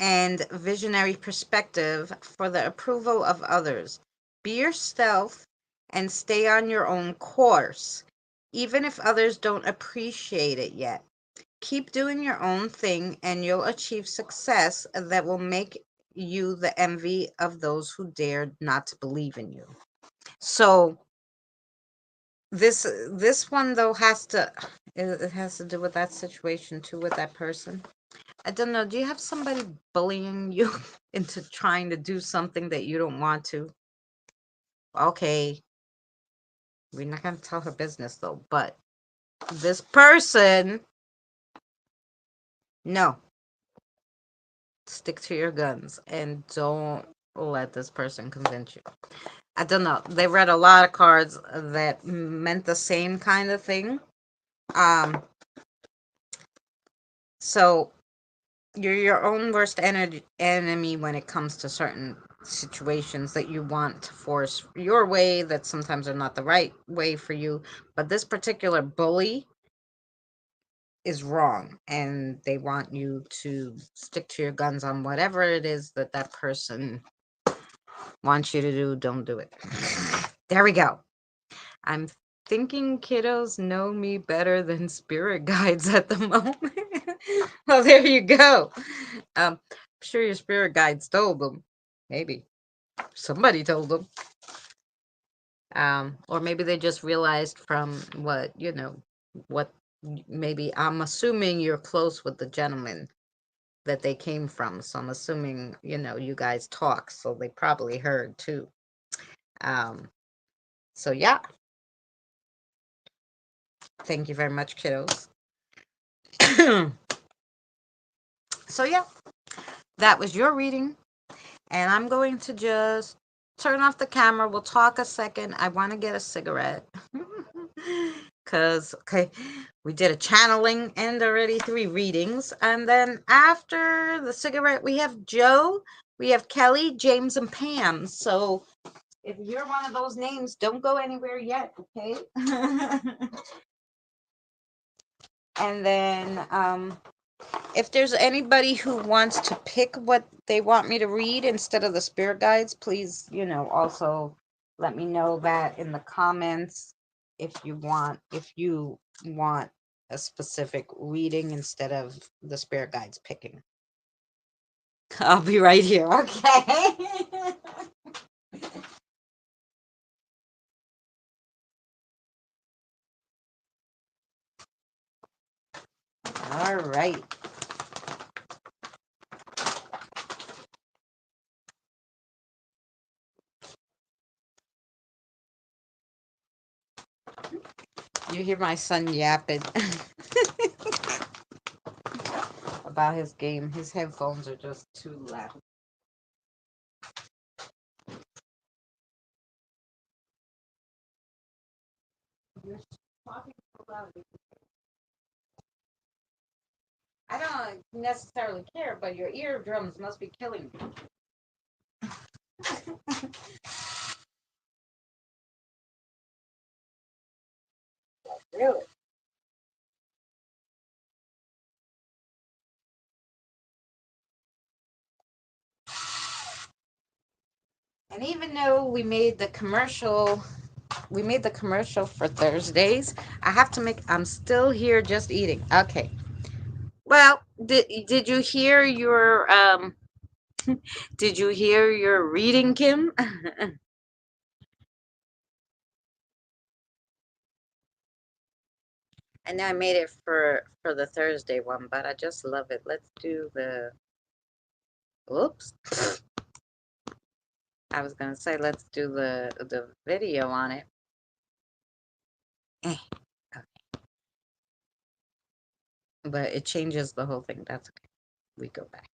and visionary perspective for the approval of others. Be yourself and stay on your own course, even if others don't appreciate it yet. Keep doing your own thing and you'll achieve success that will make you the envy of those who dared not to believe in you. So this one though it has to do with that situation too with that person. I don't know. Do you have somebody bullying you into trying to do something that you don't want to? Okay. We're not going to tell her business though, but this person, no. Stick to your guns and don't let this person convince you. I don't know. They read a lot of cards that meant the same kind of thing. So you're your own worst enemy when it comes to certain situations that you want to force your way that sometimes are not the right way for you. But this particular bully is wrong and they want you to stick to your guns on whatever it is that that person wants you to do. Don't do it. There we go. I'm thinking kiddos know me better than spirit guides at the moment. Well, there you go. I'm sure your spirit guides told them. Maybe somebody told them. Or maybe they just realized from what maybe I'm assuming you're close with the gentleman that they came from. So I'm assuming, you guys talk. So they probably heard too. So yeah. Thank you very much, kiddos. So yeah, that was your reading. And I'm going to just turn off the camera. We'll talk a second. I want to get a cigarette. Because, okay, we did a channeling and already 3 readings. And then after the cigarette, we have Joe, we have Kelly, James, and Pam. So if you're one of those names, don't go anywhere yet, okay? And then if there's anybody who wants to pick what they want me to read instead of the spirit guides, please, also let me know that in the comments if you want a specific reading instead of the spirit guides picking. I'll be right here, okay? All right. You hear my son yapping about his game. His headphones are just too loud. You're talking so loud. I don't necessarily care, but your eardrums must be killing me. Really? And even though we made the commercial for Thursdays, I'm still here just eating. Okay. Well, did you hear your did you hear your reading, Kim? I know I made it for the Thursday one, but I just love it. Let's do the oops. I was gonna say let's do the video on it. Eh, okay. But it changes the whole thing. That's okay. We go back.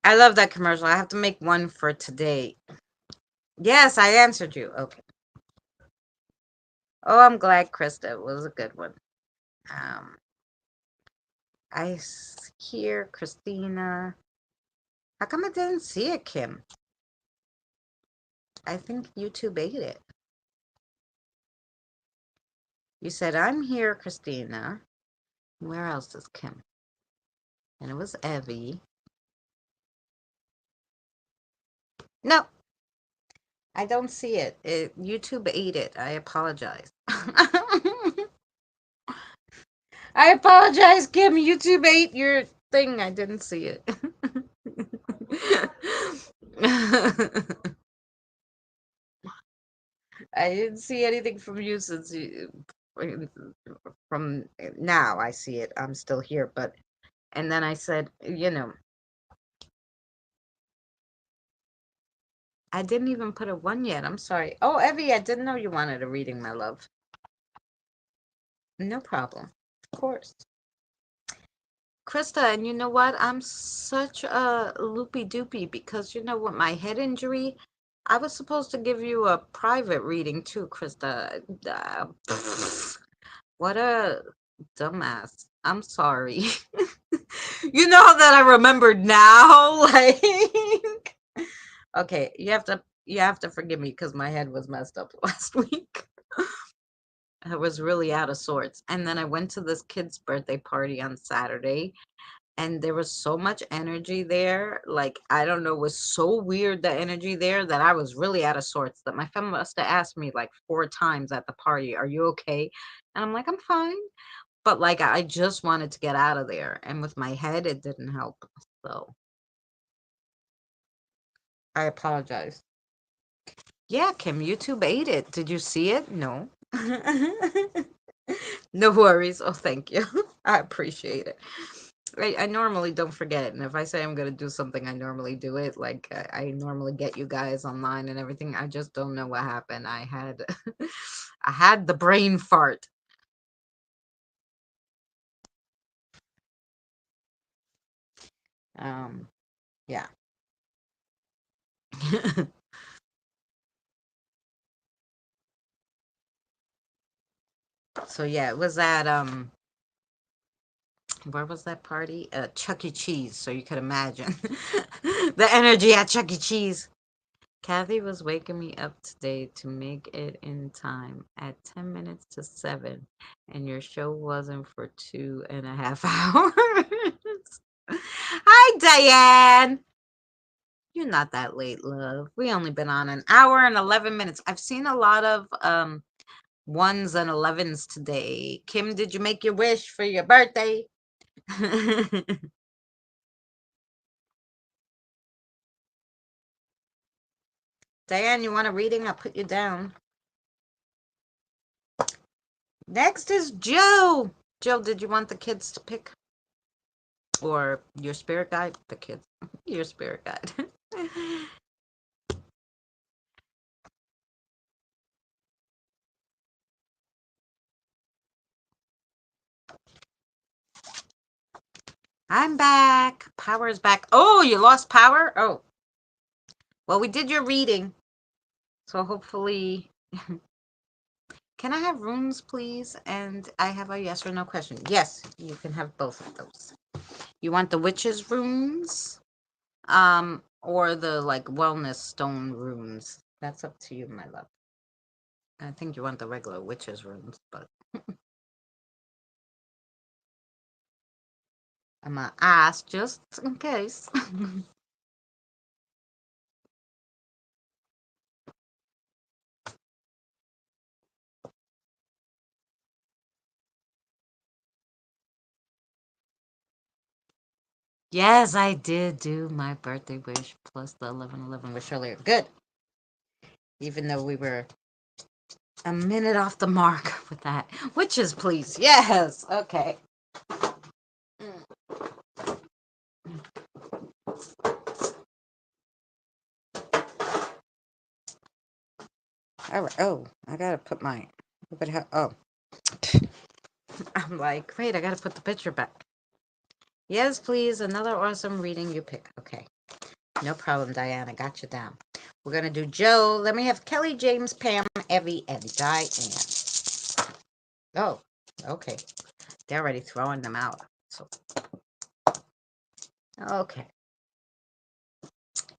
I love that commercial. I have to make one for today. Yes, I answered you. Okay. Oh, I'm glad, Krista. It was a good one. Um, I hear Christina. How come I didn't see it, Kim? I think YouTube ate it. You said, I'm here, Christina. Where else is Kim? And it was Evie. No, I don't see it. YouTube ate it. I apologize. I apologize, Kim. YouTube ate your thing. I didn't see it. I didn't see anything from you since from now I see it. I'm still here, but and then I said, I didn't even put a 1 yet. I'm sorry. Oh, Evie, I didn't know you wanted a reading, my love. No problem. Of course. Krista, and you know what? I'm such a loopy doopy because with my head injury, I was supposed to give you a private reading too, Krista. What a dumbass. I'm sorry. You know that I remembered now, like okay, you have to forgive me because my head was messed up last week. I was really out of sorts. And then I went to this kid's birthday party on Saturday and there was so much energy there. Like, I don't know, it was so weird, the energy there, that I was really out of sorts. That my friend must have asked me like 4 times at the party, "Are you okay?" And I'm like, "I'm fine." But like, I just wanted to get out of there. And with my head, it didn't help. So I apologize. Yeah, Kim, YouTube ate it. Did you see it? No. No worries. Oh, thank you. I appreciate it. I normally don't forget. And if I say I'm going to do something, I normally do it. Like, I normally get you guys online and everything. I just don't know what happened. I had, I had the brain fart. Um, yeah. So yeah, it was at, where was that party? Chuck E. Cheese. So you could imagine the energy at Chuck E. Cheese. Kathy was waking me up today to make it in time at 10 minutes to 7, and your show wasn't for 2.5 hours. Hi, Diane. You're not that late, love. We only been on an hour and 11 minutes. I've seen a lot of ones and 11s today. Kim, did you make your wish for your birthday? Diane, you want a reading? I'll put you down. Next is Joe. Joe, did you want the kids to pick? Or your spirit guide? The kids. Your spirit guide. I'm back. Power is back. Oh, you lost power? Oh. Well, we did your reading. So hopefully. Can I have runes, please? And I have a yes or no question. Yes, you can have both of those. You want the witches runes? Or the like wellness stone runes. That's up to you, my love. I think you want the regular witches runes, but I'm gonna ask just in case. Yes, I did do my birthday wish plus the 11/11 wish earlier. Good. Even though we were a minute off the mark with that. Witches, please. Yes. Okay. All right. Oh, I gotta put my. Oh, I'm like, wait, I gotta put the picture back. Yes, please. Another awesome reading you pick. Okay. No problem, Diane. I got you down. We're gonna do Joe. Let me have Kelly, James, Pam, Evie, and Diane. Oh, okay. They're already throwing them out. So, okay.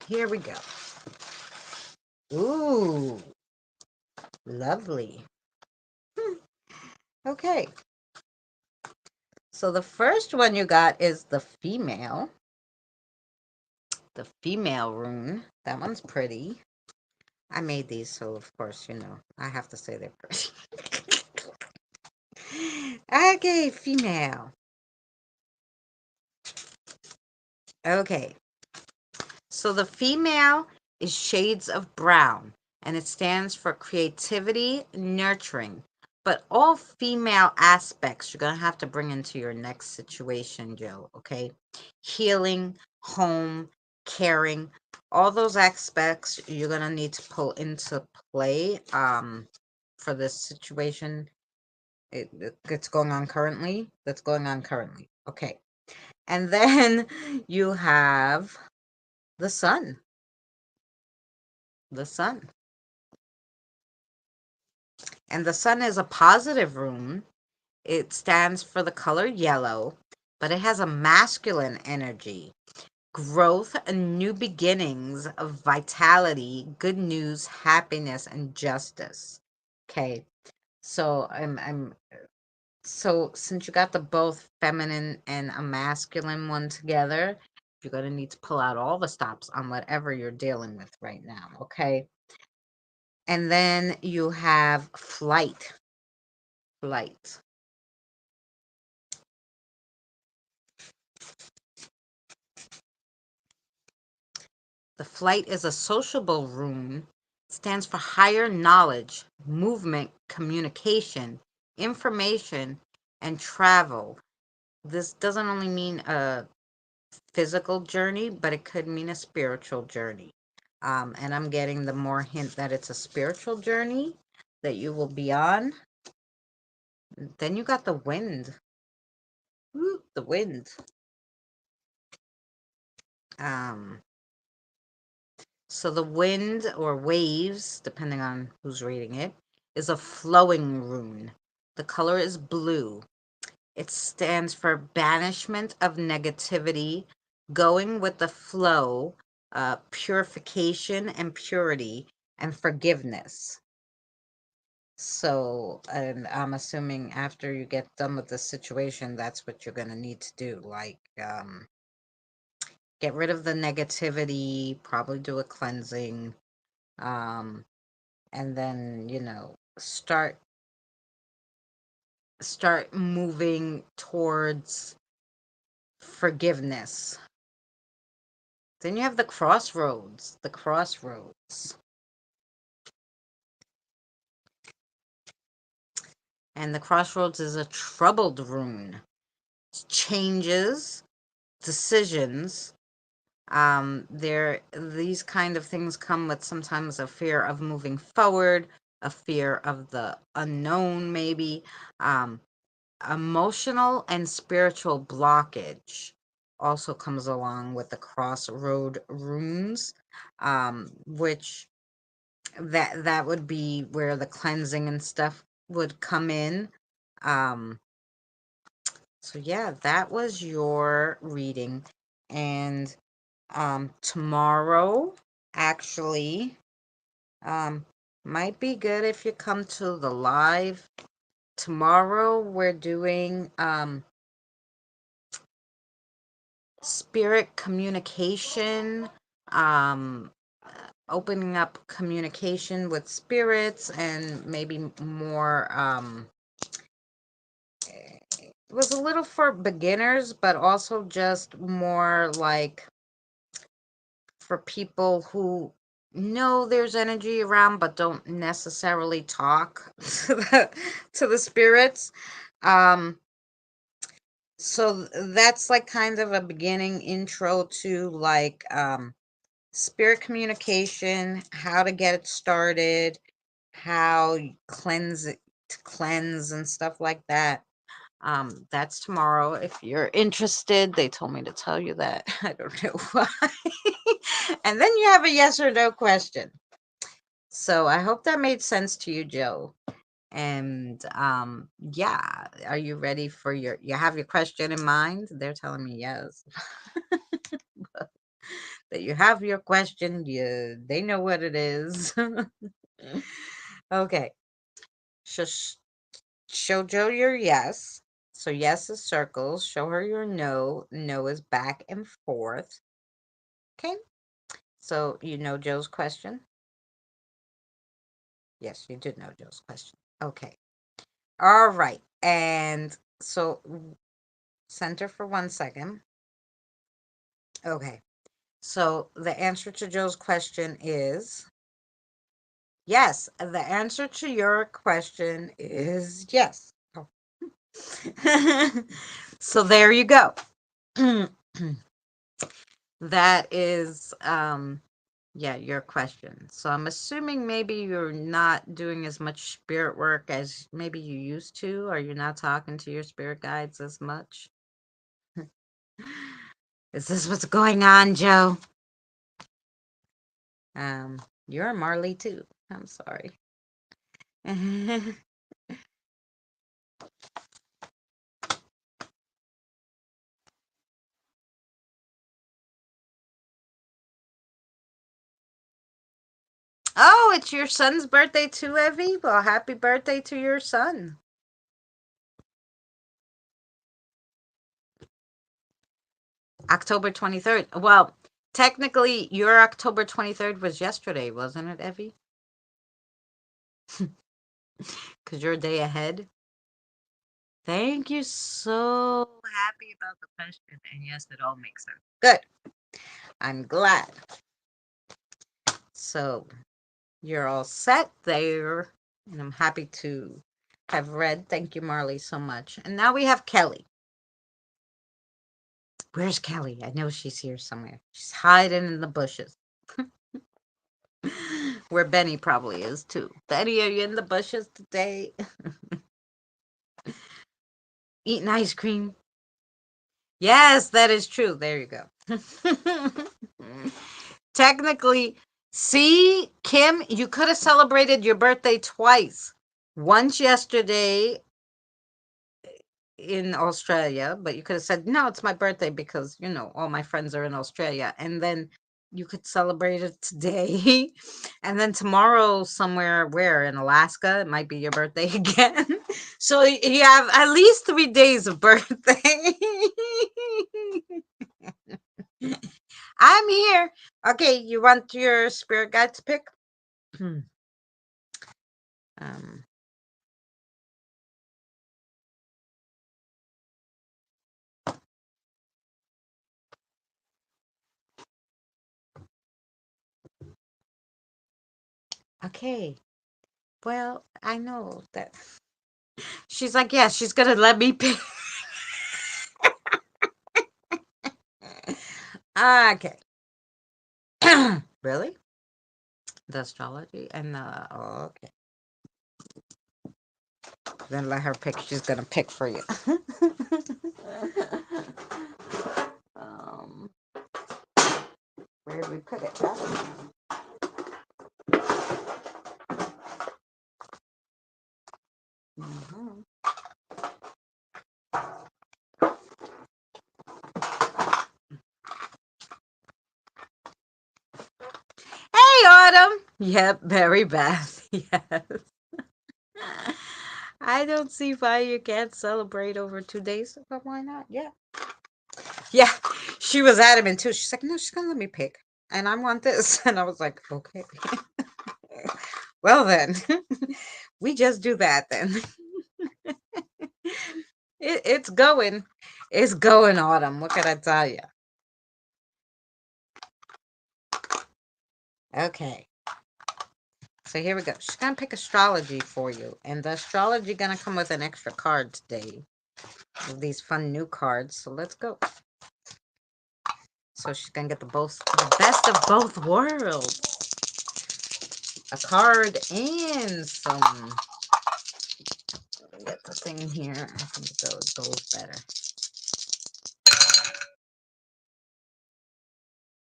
Here we go. Ooh, lovely. Okay. So the first one you got is the female. The female rune. That one's pretty. I made these, so of course, I have to say they're pretty. Okay, female. Okay. So the female is shades of brown, and it stands for creativity, nurturing. But all female aspects you're going to have to bring into your next situation, Joe, okay? Healing, home, caring, all those aspects you're going to need to pull into play for this situation it's going on currently. That's going on currently. Okay. And then you have the sun. The sun. And the sun is a positive rune. It stands for the color yellow, but it has a masculine energy. Growth and new beginnings of vitality, good news, happiness, and justice. Okay. So I'm So since you got the both feminine and a masculine one together, you're going to need to pull out all the stops on whatever you're dealing with right now, okay? And then you have flight. Flight. The flight is a sociable rune, stands for higher knowledge, movement, communication, information, and travel. This doesn't only mean a physical journey, but it could mean a spiritual journey. And I'm getting the more hint that it's a spiritual journey that you will be on. Then you got the wind. Woo, the wind. Um, so the wind or waves, depending on who's reading it, is a flowing rune. The color is blue. It stands for banishment of negativity, going with the flow, purification and purity, and forgiveness. So, and I'm assuming after you get done with the situation, that's what you're going to need to do. Like, get rid of the negativity, probably do a cleansing, um, and then, start moving towards forgiveness. Then you have the crossroads. The crossroads. And the crossroads is a troubled rune. Changes, decisions. These kind of things come with sometimes a fear of moving forward, a fear of the unknown, maybe. Um, Emotional and spiritual blockage also comes along with the crossroad runes, which that would be where the cleansing and stuff would come in. Um, so yeah, that was your reading. And tomorrow actually might be good if you come to the live. Tomorrow we're doing spirit communication, um, opening up communication with spirits, and maybe more. It was a little for beginners, but also just more like for people who know there's energy around but don't necessarily talk to the spirits. Um, so that's like kind of a beginning intro to like spirit communication, how to get it started, how you cleanse it, to cleanse and stuff like that. That's tomorrow. If you're interested, they told me to tell you that. I don't know why. And then you have a yes or no question. So I hope that made sense to you, Joe. And yeah, are you ready for you have your question in mind? They're telling me yes. That you have your question, they know what it is. Okay. Show Joe your yes. So yes is circles. Show her your no. No is back and forth. Okay. So you know Joe's question? Yes, you did know Joe's question. Okay. All right. And so center for 1 second. Okay. So the answer to Joe's question is yes. The answer to your question is yes. Oh. So there you go. That is yeah, your question. So I'm assuming maybe you're not doing as much spirit work as maybe you used to, or you're not talking to your spirit guides as much. Is this what's going on, Joe? You're a Marley too. I'm sorry. Oh, it's your son's birthday too, Evie? Well, happy birthday to your son. October 23rd. Well, technically, your October 23rd was yesterday, wasn't it, Evie? Because you're a day ahead. Thank you. So happy about the question. And yes, it all makes sense. Good. I'm glad. So you're all set there. And I'm happy to have read. Thank you, Marley, so much. And now we have Kelly. Where's Kelly? I know she's here somewhere. She's hiding in the bushes. Where Benny probably is too. Benny, are you in the bushes today? Eating ice cream. Yes, that is true. There you go. Technically, see, Kim, you could have celebrated your birthday twice. Once yesterday in Australia, but you could have said, no, it's my birthday because, all my friends are in Australia. And then you could celebrate it today. And then tomorrow, somewhere where in Alaska, it might be your birthday again. So you have at least 3 days of birthday. I'm here. Okay, you want your spirit guide to pick? um, okay. Well, I know that. She's like, yeah, she's gonna let me pick. Okay. Really? The astrology and okay. Then let her pick. She's gonna pick for you. um, where did we put it? Mm-hmm. Hey, Autumn. Yep, very bad. Yes. I don't see why you can't celebrate over 2 days, but why not? Yeah. Yeah. She was adamant too. She's like, no, she's gonna let me pick. And I want this. And I was like, okay. Well then. We just do that then. It's going. It's going, Autumn. What can I tell you? Okay. So here we go. She's gonna pick astrology for you. And the astrology gonna come with an extra card today. These fun new cards. So let's go. So she's gonna get the best of both worlds. A card and some. Get the thing here. I think those better.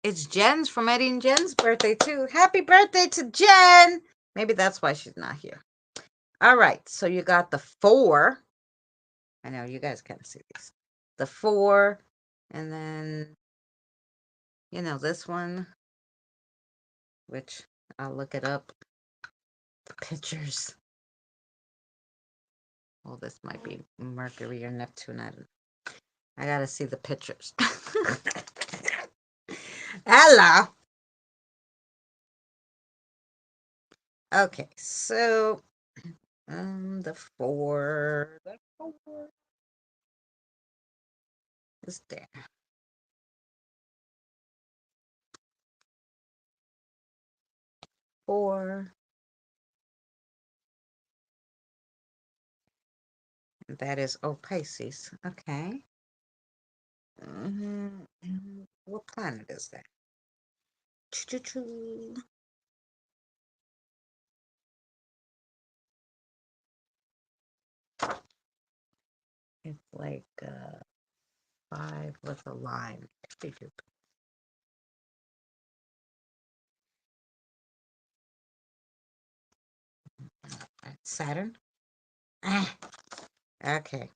It's Jen's from Eddie and Jen's birthday too. Happy birthday to Jen. Maybe that's why she's not here. All right. So you got the 4. I know you guys can't see these. The 4, and then this one, which I'll look it up. The pictures. Well, this might be Mercury or Neptune. I gotta see the pictures. Hello. Okay, so the 4 is there. 4. That is Pisces. Okay. What planet is that? It's like 5 with a line. Saturn? Ah, okay.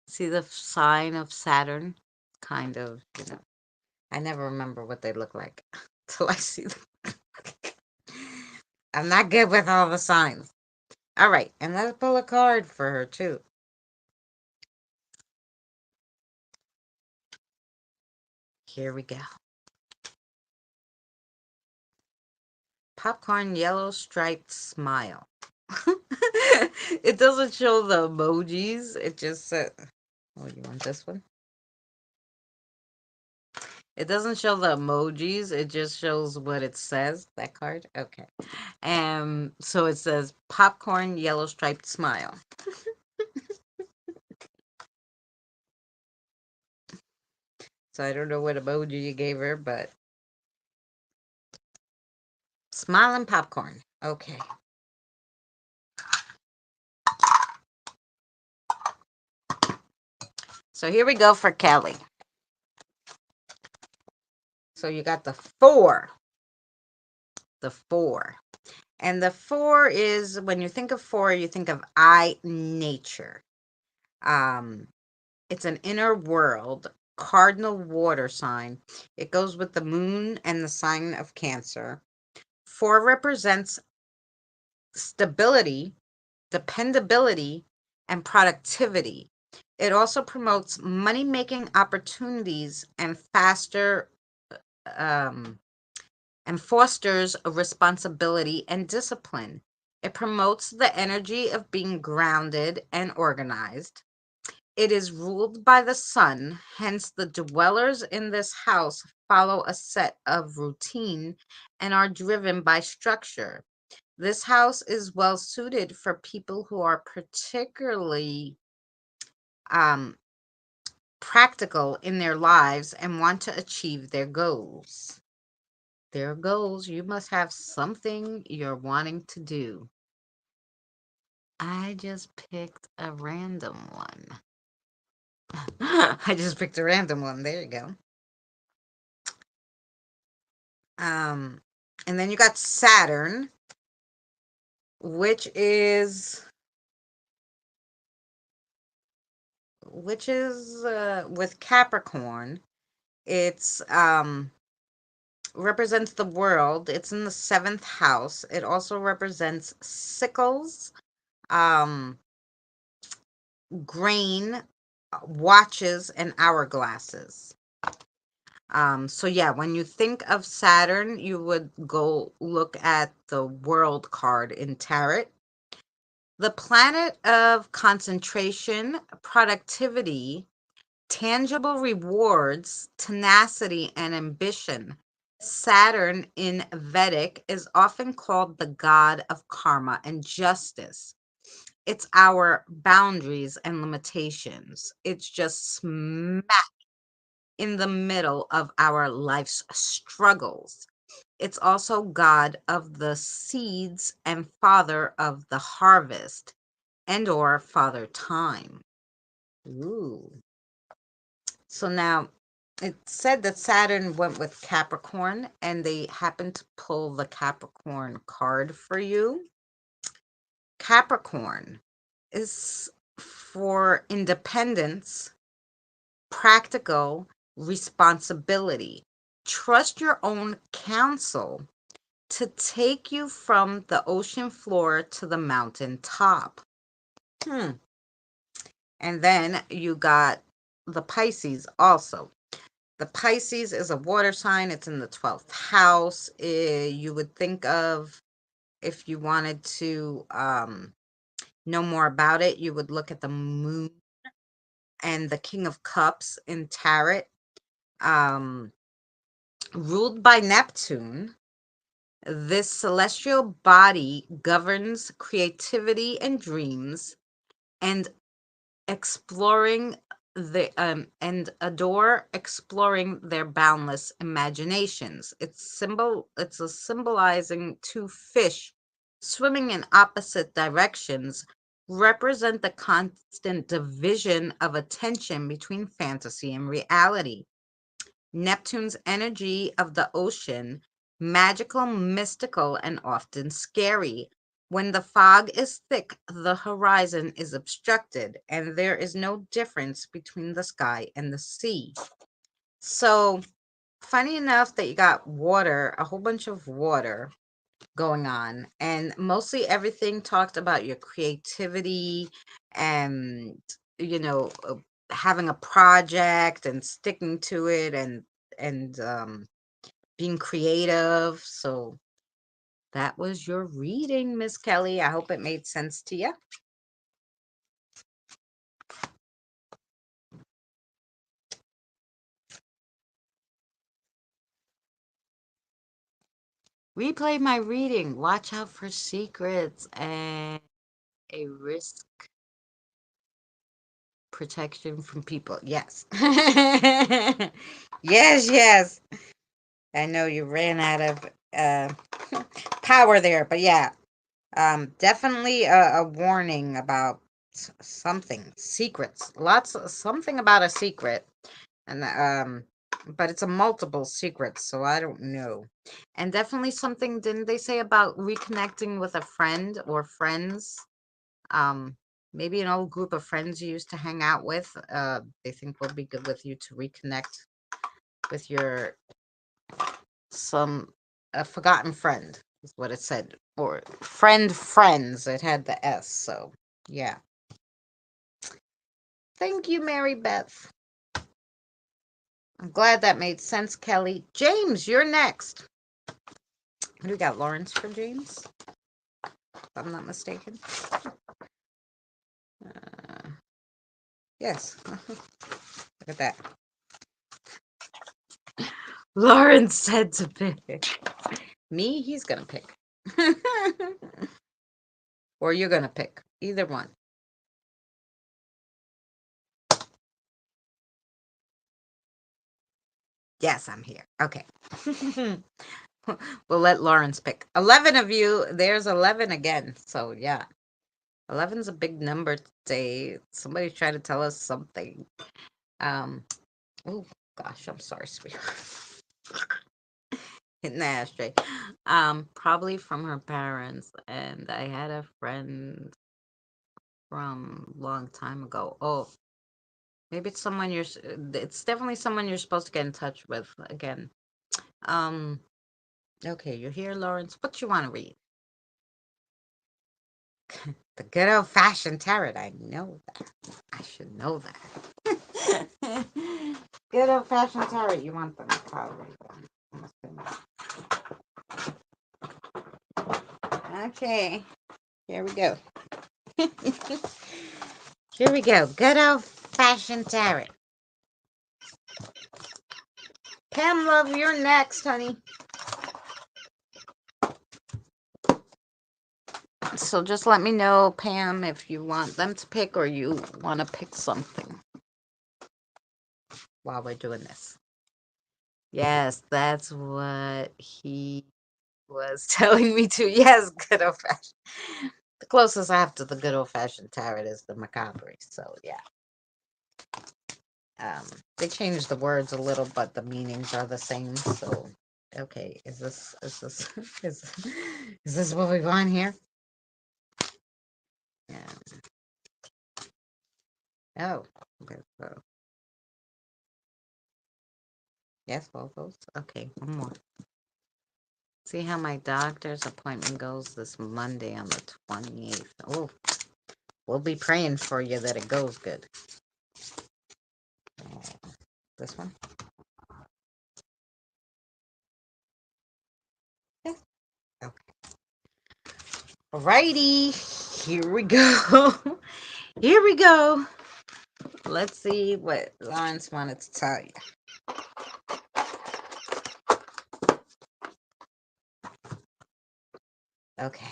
See the sign of Saturn? Kind of, I never remember what they look like till I see them. I'm not good with all the signs. All right, and let's pull a card for her too. Here we go. Popcorn yellow striped smile. It doesn't show the emojis. It just said, oh, you want this one? It doesn't show the emojis. It just shows what it says, that card. Okay. So it says popcorn yellow striped smile. So I don't know what emoji you gave her, but smiling popcorn. Okay. So here we go for Kelly. So you got the 4. The 4. And the 4 is, when you think of 4, you think of I, nature. It's an inner world, cardinal water sign. It goes with the moon and the sign of Cancer. 4 represents stability, dependability, and productivity. It also promotes money-making opportunities and um, fosters a responsibility and discipline. It promotes the energy of being grounded and organized. It is ruled by the sun, hence the dwellers in this house follow a set of routine and are driven by structure. This house is well suited for people who are particularly um, practical in their lives and want to achieve their goals. Their goals, you must have something you're wanting to do. I just picked a random one. I just picked a random one. There you go. And then you got Saturn, which is with Capricorn. It's represents the world. It's in the 7th house. It also represents sickles, um, grain, watches, and hourglasses. So yeah, when you think of Saturn, you would go look at the world card in tarot. The planet of concentration, productivity, tangible rewards, tenacity, and ambition. Saturn in Vedic is often called the god of karma and justice. It's our boundaries and limitations. It's just smack in the middle of our life's struggles. It's also god of the seeds and father of the harvest and or father time. Ooh. So now it said that Saturn went with Capricorn and they happened to pull the Capricorn card for you. Capricorn is for independence, practical responsibility. Trust your own counsel to take you from the ocean floor to the mountain top. And then you got the Pisces also. The Pisces is a water sign. It's in the 12th house. You would think of, if you wanted to know more about it, you would look at the moon and the King of Cups in tarot. Ruled by Neptune, this celestial body governs creativity and dreams and exploring and adore exploring their boundless imaginations. It's a symbolizing 2 fish swimming in opposite directions represent the constant division of attention between fantasy and reality. Neptune's energy of the ocean, magical, mystical, and often scary. When the fog is thick, the horizon is obstructed, and there is no difference between the sky and the sea. So, funny enough that you got water, a whole bunch of water going on, and mostly everything talked about your creativity and, you know, having a project and sticking to it, and being creative. So that was your reading, Miss Kelly. I hope it made sense to you. Replay my reading. Watch out for secrets and a risk protection from people. Yes. Yes, yes. I know you ran out of power there, but yeah. Definitely a warning about something. Secrets. Something about a secret. And but it's a multiple secret, so I don't know. And definitely something, didn't they say about reconnecting with a friend or friends? Um, maybe an old group of friends you used to hang out with. They think will be good with you to reconnect with your some a forgotten friend is what it said, or friends. It had the S. So yeah. Thank you, Mary Beth. I'm glad that made sense, Kelly. James, you're next. What do we got? Lawrence for James, if I'm not mistaken. Yes. Look at that. Lawrence said to pick. Me, he's gonna pick. Or you're gonna pick. Either one. Yes, I'm here. Okay. We'll let Lawrence pick. 11 of you. There's 11 again. So, yeah. 11's a big number today. Somebody try to tell us something. Oh, gosh. I'm sorry, sweetheart. Hitting the ashtray. Probably from her parents. And I had a friend from a long time ago. Oh, maybe it's someone it's definitely someone you're supposed to get in touch with again. Um, okay, you're here, Lawrence. What you want to read? The good old fashioned tarot. I know that. I should know that. Good old fashioned tarot. You want the macabre. Okay, here we go. Here we go. Good old fashioned tarot. Pam Love, you're next, honey. So just let me know, Pam, if you want them to pick or you want to pick something while we're doing this. Yes, that's what he was telling me to. Yes, good old fashioned. The closest I have to the good old fashioned tarot is the macabre. So yeah. They changed the words a little, but the meanings are the same. So okay, is this is this what we want here? Yeah. Oh, okay. So yes, both those. Okay, one more. See how my doctor's appointment goes this Monday on the 28th. Oh, we'll be praying for you that it goes good. This one? Yeah. Okay. Alrighty. Here we go. Here we go. Let's see what Lawrence wanted to tell you. Okay.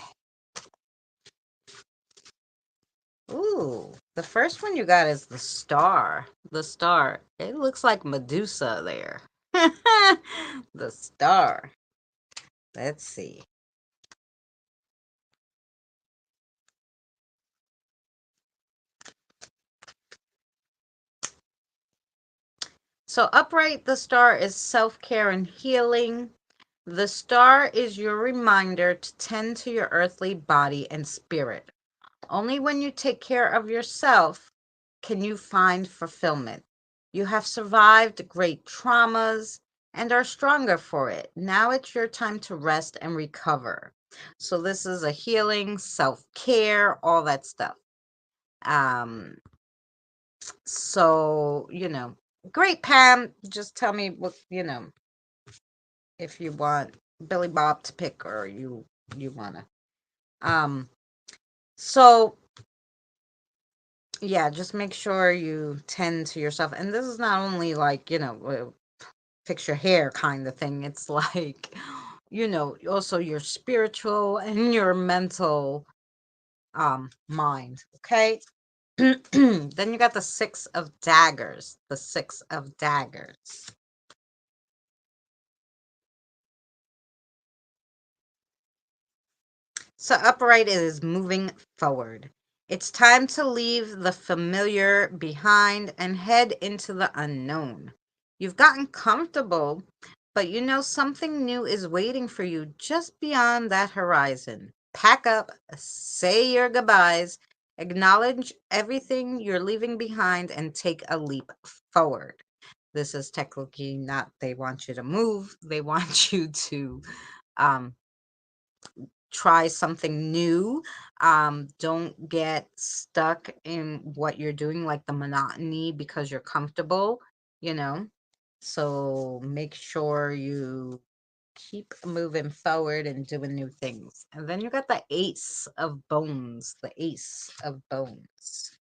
Ooh, the first one you got is the star. The star. It looks like Medusa there. The star. Let's see. So upright, the star is self-care and healing. The star is your reminder to tend to your earthly body and spirit. Only when you take care of yourself can you find fulfillment. You have survived great traumas and are stronger for it. Now it's your time to rest and recover. So this is a healing, self-care, all that stuff. So, Great, Pam. Just tell me what, if you want Billy Bob to pick or you wanna. Um, so yeah, just make sure you tend to yourself. And this is not only like, fix your hair kind of thing. It's like, also your spiritual and your mental mind. Okay. Then you got the Six of Daggers. The Six of Daggers. So upright is moving forward. It's time to leave the familiar behind and head into the unknown. You've gotten comfortable, but you know something new is waiting for you just beyond that horizon. Pack up, say your goodbyes, acknowledge everything you're leaving behind, and take a leap forward. This is technically not they want you to move, they want you to um try something new. Don't get stuck in what you're doing, like the monotony, because you're comfortable, you know. So make sure you keep moving forward and doing new things. And then you got the Ace of Bones, the Ace of Bones.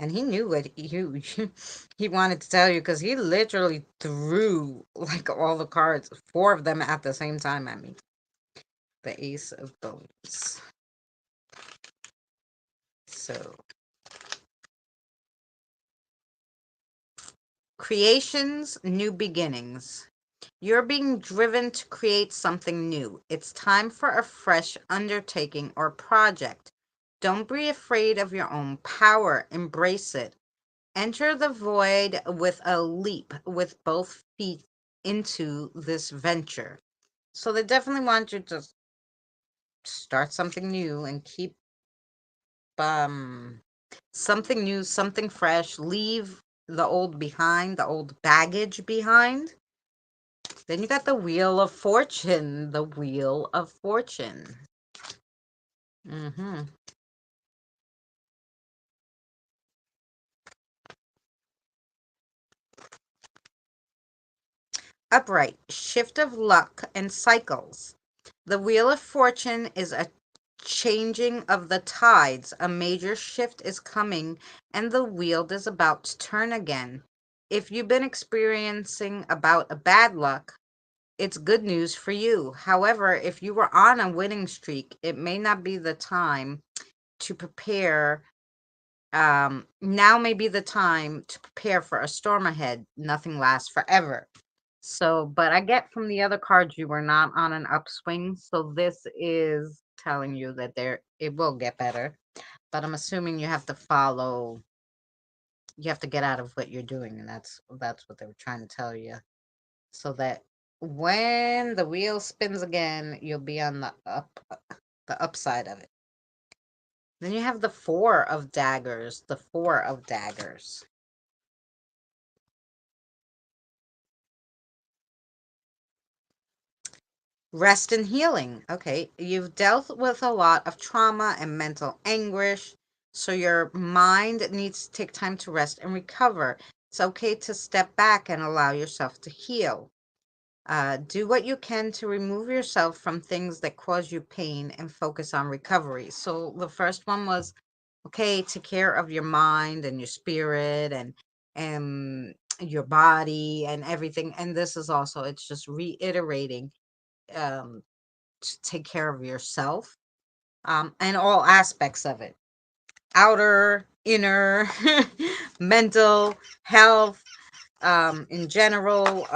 And he knew what he wanted to tell you because he literally threw like all the cards, four of them at the same time at me. The Ace of Bones. So, creations, new beginnings. You're being driven to create something new. It's time for a fresh undertaking or project. Don't be afraid of your own power. Embrace it. Enter the void with a leap with both feet into this venture. So they definitely want you to start something new and keep um something new, something fresh, leave the old behind, the old baggage behind. Then you got the Wheel of Fortune, the Wheel of Fortune. Hmm. Upright, shift of luck and cycles. The Wheel of Fortune is a changing of the tides. A major shift is coming, and the wheel is about to turn again. If you've been experiencing about a bad luck, it's good news for you. However, if you were on a winning streak, it may not be the time to prepare. Now may be the time to prepare for a storm ahead. Nothing lasts forever. So, but I get from the other cards you were not on an upswing. So this is telling you that it will get better. But I'm assuming you have to get out of what you're doing, and that's what they were trying to tell you. So that when the wheel spins again, you'll be on the upside of it. Then you have the Four of Daggers, the Four of Daggers. Rest and healing. Okay, you've dealt with a lot of trauma and mental anguish, so your mind needs to take time to rest and recover. It's okay to step back and allow yourself to heal. Do what you can to remove yourself from things that cause you pain and focus on recovery. So the first one was okay, take care of your mind and your spirit and your body and everything. And this is also it's just reiterating um to take care of yourself and all aspects of it, outer, inner, mental health, in general,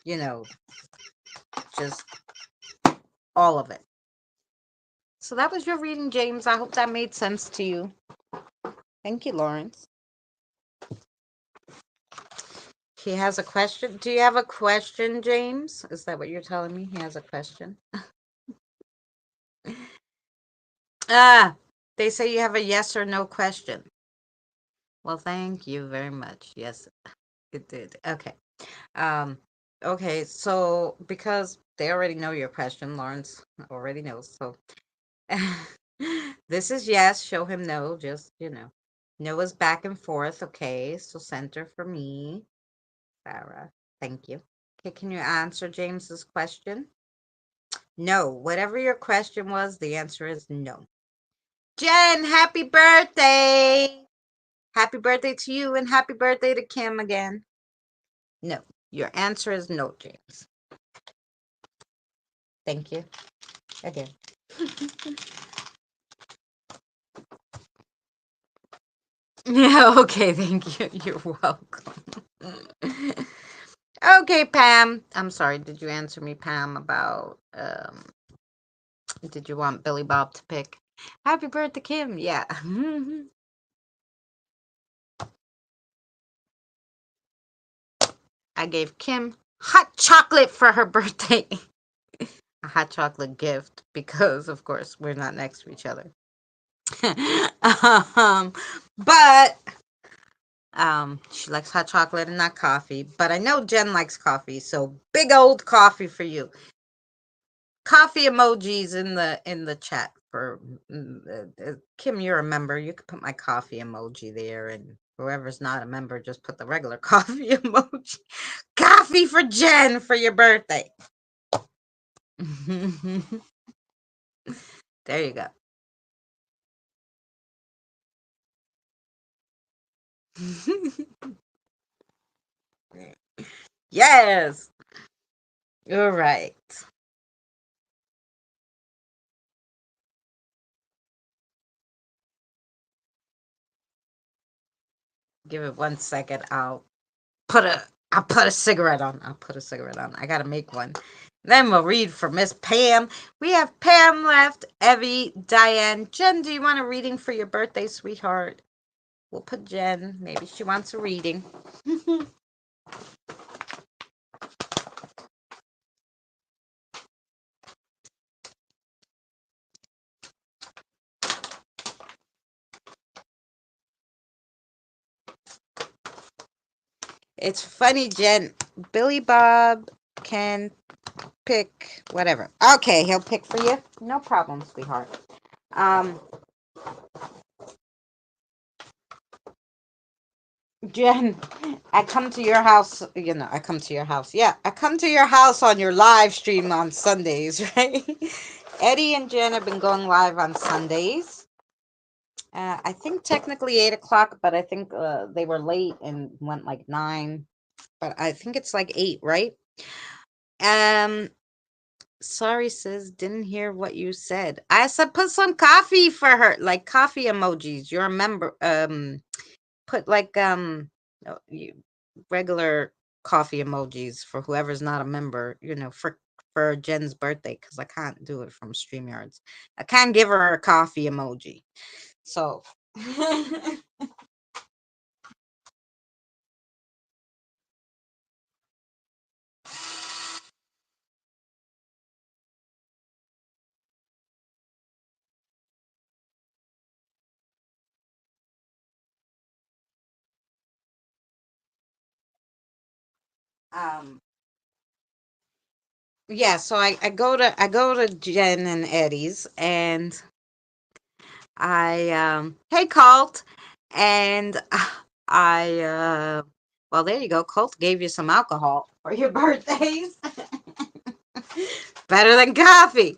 you know just all of it. So that was your reading, James. I hope that made sense to you. Thank you, Lawrence. He has a question. Do you have a question, James? Is that what you're telling me? He has a question. Ah, they say you have a yes or no question. Well, thank you very much. Yes, it did. Okay. Um, okay, so because they already know your question, Lawrence already knows. So This is yes. Show him no. Just, no is back and forth. Okay. So center for me, Sarah. Thank you. Okay. Can you answer James's question? No. Whatever your question was, the answer is no. Jen, happy birthday. Happy birthday to you and happy birthday to Kim again. No. Your answer is no, James. Thank you. Again. Yeah, okay, thank you. You're welcome. Okay, Pam. I'm sorry, did you answer me, Pam, about did you want Billy Bob to pick? Happy birthday, Kim. Yeah. I gave Kim hot chocolate for her birthday. A hot chocolate gift because of course we're not next to each other. um, but she likes hot chocolate and not coffee. But I know Jen likes coffee, so big old coffee for you. Coffee emojis in the chat for Kim. You're a member. You could put my coffee emoji there, and whoever's not a member, just put the regular coffee emoji. Coffee for Jen for your birthday. There you go. Yes. All right. Give it 1 second. I'll put a cigarette on. I'll put a cigarette on. I gotta make one. Then we'll read for Miss Pam. We have Pam left, Evie, Diane. Jen, do you want a reading for your birthday, sweetheart? We'll put Jen. Maybe she wants a reading. It's funny, Jen. Billy Bob can pick whatever. Okay, he'll pick for you. No problem, sweetheart. Um, Jen, I come to your house, I come to your house. Yeah, I come to your house on your live stream on Sundays, right? Eddie and Jen have been going live on Sundays. I think technically 8 o'clock, but I think they were late and went like 9. But I think it's like 8, right? Um, sorry, sis, didn't hear what you said. I said put some coffee for her, like coffee emojis. You're a member. Put like regular coffee emojis for whoever's not a member, for Jen's birthday, because I can't do it from StreamYards. I can't give her a coffee emoji. So um yeah, so I go to Jen and Eddie's and I hey Colt, and I well, there you go. Colt gave you some alcohol for your birthdays. Better than coffee.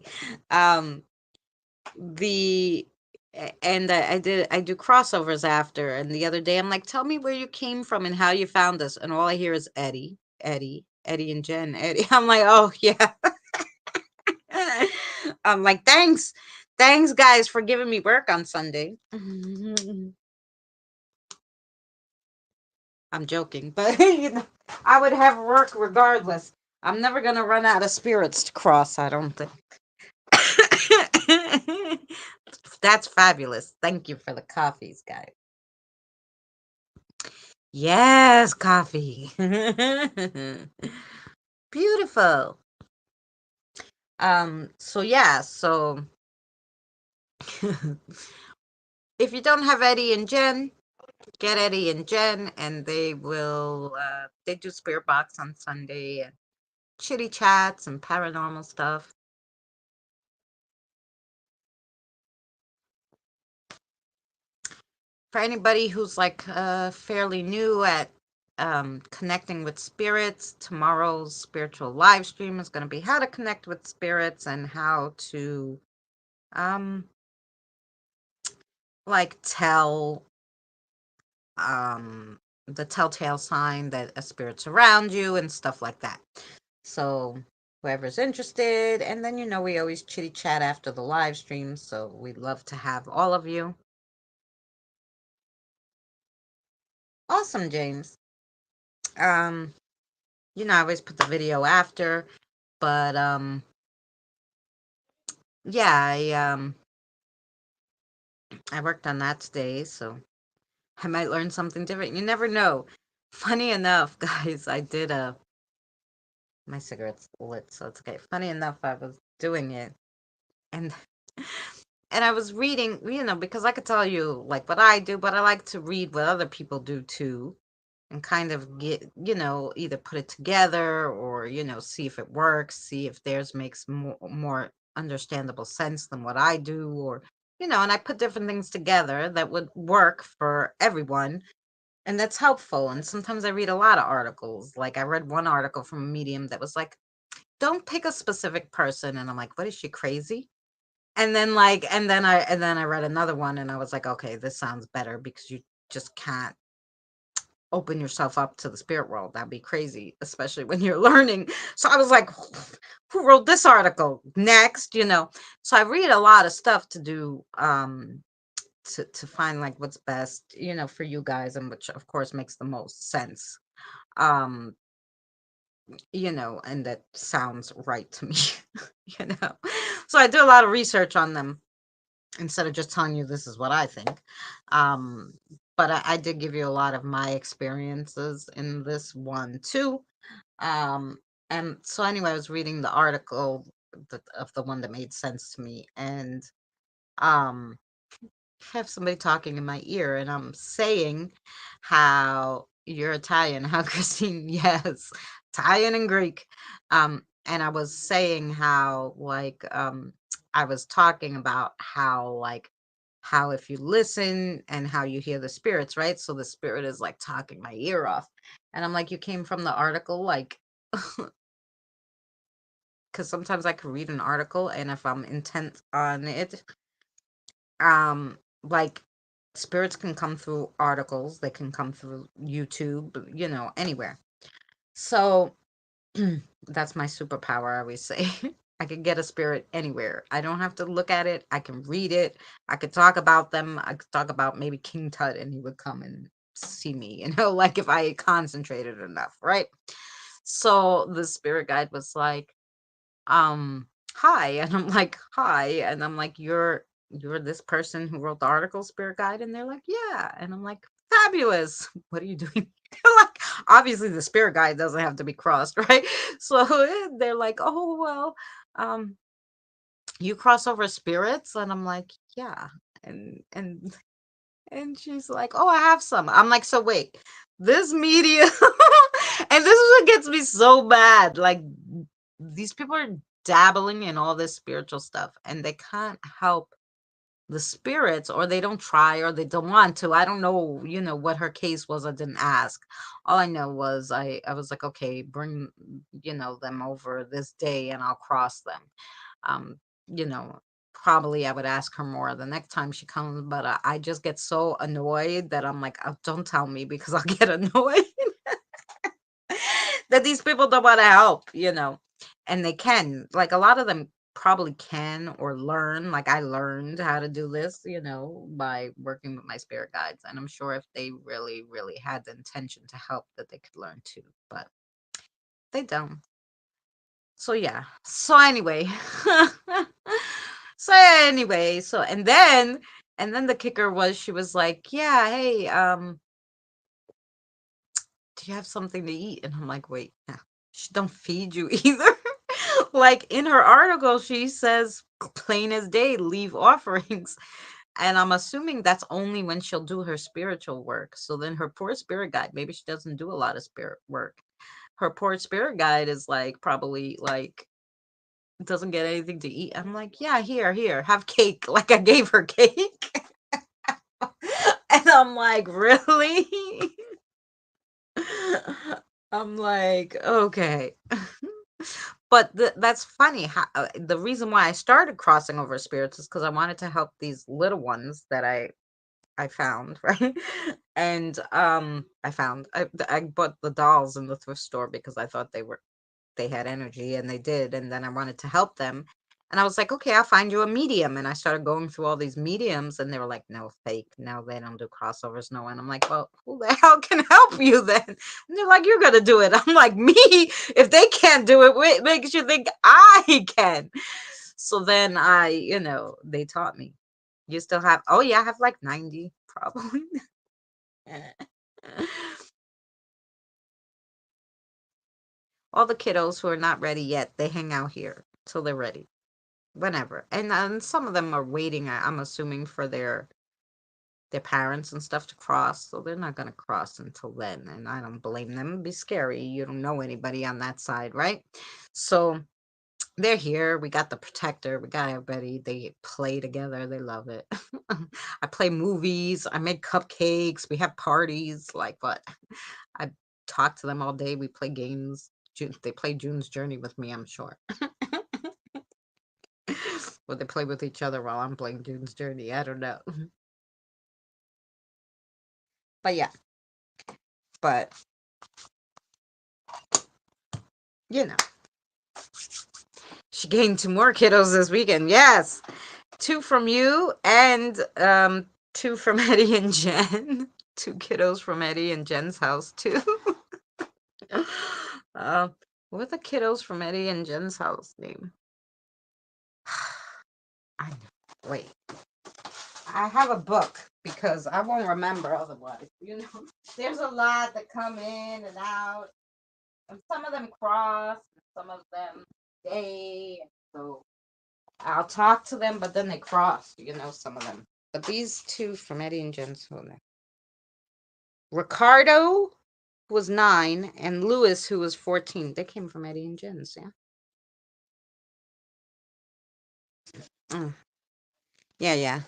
Um the and I do crossovers after, and the other day I'm like, tell me where you came from and how you found us, and all I hear is Eddie, Eddie, Eddie and Jen, Eddie. I'm like, oh yeah. I'm like, thanks guys for giving me work on Sunday. I'm joking, but I would have work regardless. I'm never gonna run out of spirits to cross, I don't think. That's fabulous. Thank you for the coffees, guys. Yes, coffee. Beautiful. So yeah, so if you don't have Eddie and Jen, get Eddie and Jen, and they do Spirit Box on Sunday and chitty chats and paranormal stuff. For anybody who's like fairly new at connecting with spirits, tomorrow's spiritual live stream is going to be how to connect with spirits and how to um like tell um the telltale sign that a spirit's around you and stuff like that. So whoever's interested, and then we always chitty chat after the live stream, so we'd love to have all of you. Awesome, James. um I always put the video after, but yeah, I worked on that today, so I might learn something different. You never know. Funny enough, guys, I did my cigarette's lit, so it's okay. Funny enough, I was doing it, and and I was reading, because I could tell you like what I do, but I like to read what other people do too, and kind of get, either put it together or, see if it works, see if theirs makes more understandable sense than what I do, or, and I put different things together that would work for everyone. And that's helpful. And sometimes I read a lot of articles. Like I read one article from a medium that was like, don't pick a specific person. And I'm like, what, is she crazy? And then and then I read another one and I was like, okay, this sounds better because you just can't open yourself up to the spirit world. That'd be crazy, especially when you're learning. So I was like, who wrote this article? Next. So I read a lot of stuff to do to find like what's best, for you guys, and which of course makes the most sense. Um, and that sounds right to me, you know. So I do a lot of research on them instead of just telling you this is what I think. Um, but I did give you a lot of my experiences in this one too. Um, and so anyway, I was reading the article of the one that made sense to me, and um, have somebody talking in my ear, and I'm saying how you're Italian, how Christine, yes, Italian and Greek. And I was saying how I was talking about how if you listen and how you hear the spirits, right? So the spirit is like talking my ear off. And I'm like, you came from the article, like, because sometimes I could read an article and if I'm intent on it, like spirits can come through articles, they can come through YouTube, anywhere. So that's my superpower, I always say. I can get a spirit anywhere. I don't have to look at it. I can read it. I could talk about them. I could talk about maybe King Tut and he would come and see me, like if I concentrated enough, right? So the spirit guide was like, hi. And I'm like, hi. And I'm like, you're this person who wrote the article, spirit guide. And they're like, yeah. And I'm like, fabulous. What are you doing? Like, obviously the spirit guide doesn't have to be crossed, right? So they're like, oh well, um you cross over spirits. And I'm like, yeah. And she's like, oh, I have some. I'm like, so wait, this media and this is what gets me so bad. Like these people are dabbling in all this spiritual stuff and they can't help the spirits, or they don't try, or they don't want to. I don't know, what her case was. I didn't ask. All I know was I was like, okay, bring, them over this day and I'll cross them. Um, you know, Probably I would ask her more the next time she comes, but I just get so annoyed that I'm like, oh, don't tell me because I'll get annoyed that these people don't want to help, and they can. Like a lot of them probably can or learn. Like I learned how to do this, by working with my spirit guides. And I'm sure if they really, really had the intention to help, that they could learn too, but they don't. So yeah. So anyway. And then the kicker was she was like, yeah, hey, do you have something to eat? And I'm like, wait, nah, she don't feed you either. Like in her article, she says plain as day, leave offerings. And I'm assuming that's only when she'll do her spiritual work. So then her poor spirit guide, maybe she doesn't do a lot of spirit work. Her poor spirit guide is like probably like doesn't get anything to eat. I'm like, yeah, here, have cake. Like I gave her cake. I'm like, really? I'm like, okay. But that's funny. The reason why I started crossing over spirits is because I wanted to help these little ones that I found, right? And I bought the dolls in the thrift store because I thought they had energy, and they did, and then I wanted to help them. And I was like, okay, I'll find you a medium. And I started going through all these mediums, and they were like, no, fake. No, they don't do crossovers. No. And I'm like, well, who the hell can help you then? And they're like, you're going to do it. I'm like, me? If they can't do it, what makes you think I can? So then they taught me. You still have, oh yeah, I have like 90 probably. All the kiddos who are not ready yet, they hang out here till they're ready, whenever. And some of them are waiting, I'm assuming, for their parents and stuff to cross, so they're not going to cross until then, and I don't blame them. It'd be scary. You don't know anybody on that side, right? So they're here. We got the protector. We got everybody. They play together. They love it. I play movies. I make cupcakes. We have parties. Like what? I talk to them all day. We play games. They play June's Journey with me, I'm sure. Or they play with each other while I'm playing June's Journey. I don't know. But yeah. But, you know. She gained 2 more kiddos this weekend. Yes. 2 from you and 2 from Eddie and Jen. 2 kiddos from Eddie and Jen's house too. What are the kiddos from Eddie and Jen's house name? I wait. I have a book because I won't remember otherwise. There's a lot that come in and out, and some of them cross, and some of them stay. So I'll talk to them, but then they cross. Some of them. But these 2 from Eddie and Jen's home. Ricardo, who was 9, and Louis, who was 14. They came from Eddie and Jen's, yeah. Mm. Yeah, yeah.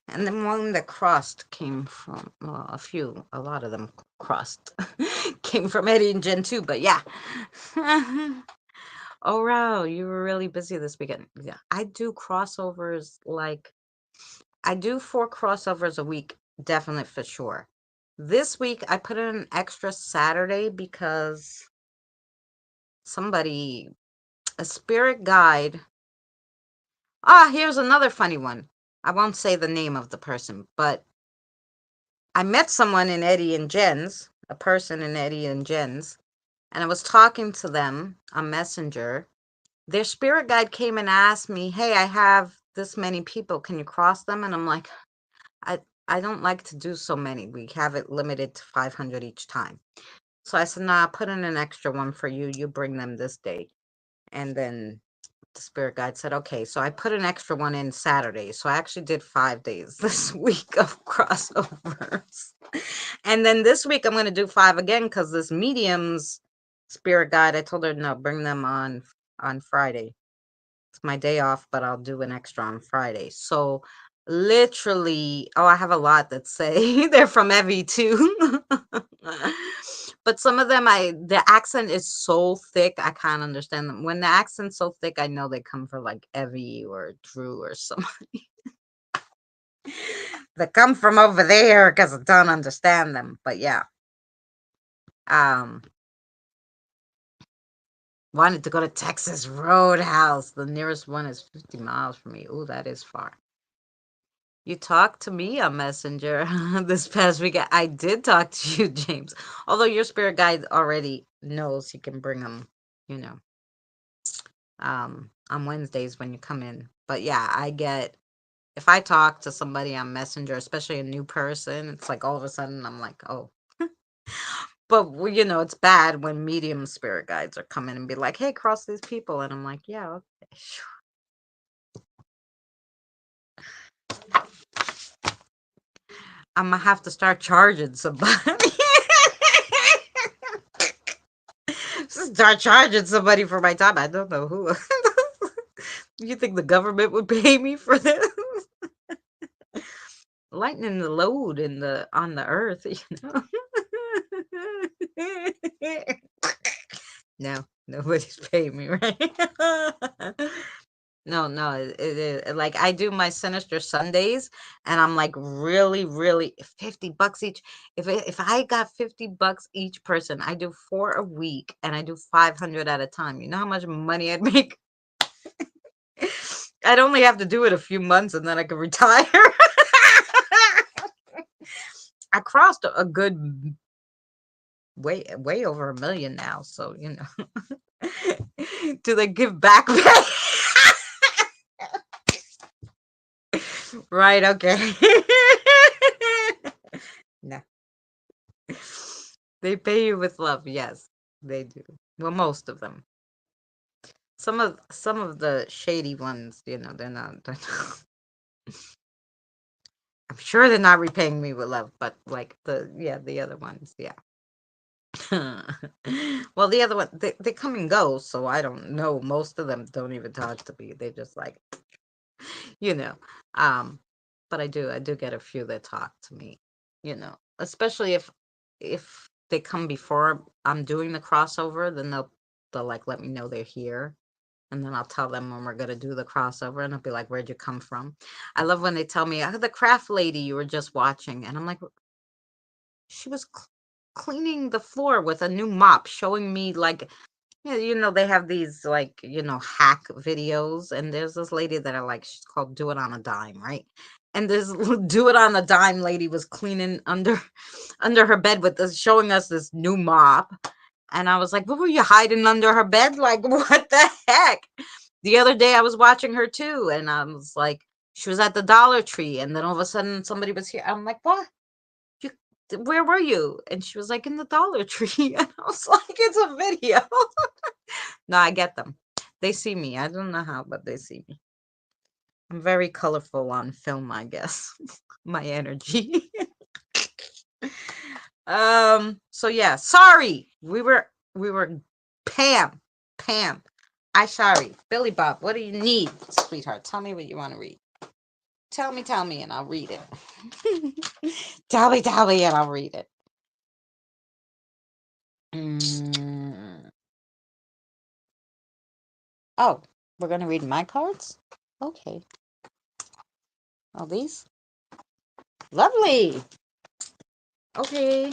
And the one that crossed came from, well, a lot of them crossed. Came from Eddie and Jen too, but yeah. Oh, wow, you were really busy this weekend. Yeah, I do crossovers I do 4 crossovers a week, definitely for sure. This week I put in an extra Saturday because a spirit guide. Here's another funny one. I won't say the name of the person, but I met someone in Eddie and Jen's, a person in Eddie and Jen's, and I was talking to them on Messenger. Their spirit guide came and asked me, hey, I have this many people. Can you cross them? And I'm like, I don't like to do so many. We have it limited to 500 each time. So I said, nah, put in an extra one for you. You bring them this day. And then the spirit guide said, okay. So I put an extra one in Saturday. So I actually did 5 days this week of crossovers. And then this week I'm going to do 5 again because this medium's spirit guide, I told her, no, bring them on Friday. It's my day off, but I'll do an extra on Friday. So literally, I have a lot that say they're from Evie too. But some of them, the accent is so thick, I can't understand them. When the accent's so thick, I know they come from like Evie or Drew or somebody. They come from over there because I don't understand them. But yeah. Wanted to go to Texas Roadhouse. The nearest one is 50 miles from me. Ooh, that is far. You talked to me on Messenger this past week. I did talk to you, James. Although your spirit guide already knows he can bring them, you know, on Wednesdays when you come in. But yeah, if I talk to somebody on Messenger, especially a new person, it's like all of a sudden I'm like, oh. But, it's bad when medium spirit guides are coming and be like, hey, cross these people. And I'm like, yeah, okay, sure. I'm going to have to start charging somebody. Start charging somebody for my time. I don't know who. You think the government would pay me for this? lightening the load on the earth, you know. No, nobody's paying me, right? No, no, it is like I do my Sinister Sundays, and I'm like really, really $50 each. If I got $50 each person, I do 4 a week, and I do 500 at a time. You know how much money I'd make? I'd only have to do it a few months, and then I could retire. I crossed a good way over 1,000,000 now, so you know. Do they give back pay? Right, okay. No. They pay you with love, yes, they do. Well, most of them. Some of the shady ones, you know, they're not I'm sure they're not repaying me with love, but like the other ones, yeah. Well, the other one, they come and go, so I don't know. Most of them don't even talk to me. They just like, you know. Um, but I do get a few that talk to me, you know. Especially if they come before I'm doing the crossover, then they'll like let me know they're here. And then I'll tell them when we're gonna do the crossover, and I'll be like, "Where'd you come from?" I love when they tell me, "Oh, the craft lady you were just watching," and I'm like, she was cleaning the floor with a new mop, showing me like, yeah, you know, they have these like, you know, hack videos, and there's this lady that I like. She's called Do It on a Dime, right? And this Do It on a Dime lady was cleaning under under her bed with this, showing us this new mop, and I was like, "What were you hiding under her bed? Like, what the heck?" The other day I was watching her too, and I was like, she was at the Dollar Tree, and then all of a sudden somebody was here. I'm like, "What? You, where were you?" And she was like, "In the Dollar Tree." And I was like, "It's a video." No, I get them. They see me. I don't know how, but they see me. I'm very colorful on film, I guess. My energy. So yeah, sorry. We were Pam. Pam. I sorry. Billy Bob, what do you need, sweetheart? Tell me what you want to read. Tell me, and I'll read it. Tell me, and I'll read it. Mm. Oh, we're gonna read my cards? Okay. Oh, these? Lovely. Okay. I'm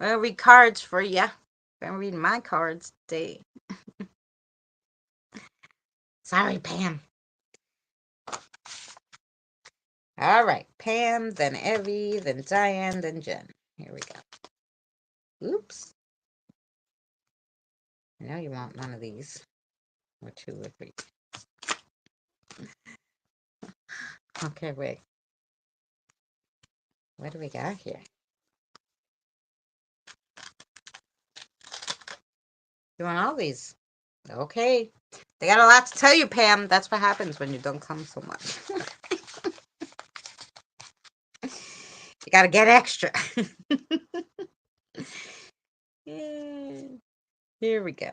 gonna read cards for ya. I'm gonna read my cards today. Sorry, Pam. All right. Pam, then Evie, then Diane, then Jen. Here we go. Oops. I know you want one of these. Or two or three. Okay, wait. What do we got here? You want all these? Okay. They got a lot to tell you, Pam. That's what happens when you don't come so much. You gotta get extra. Here we go.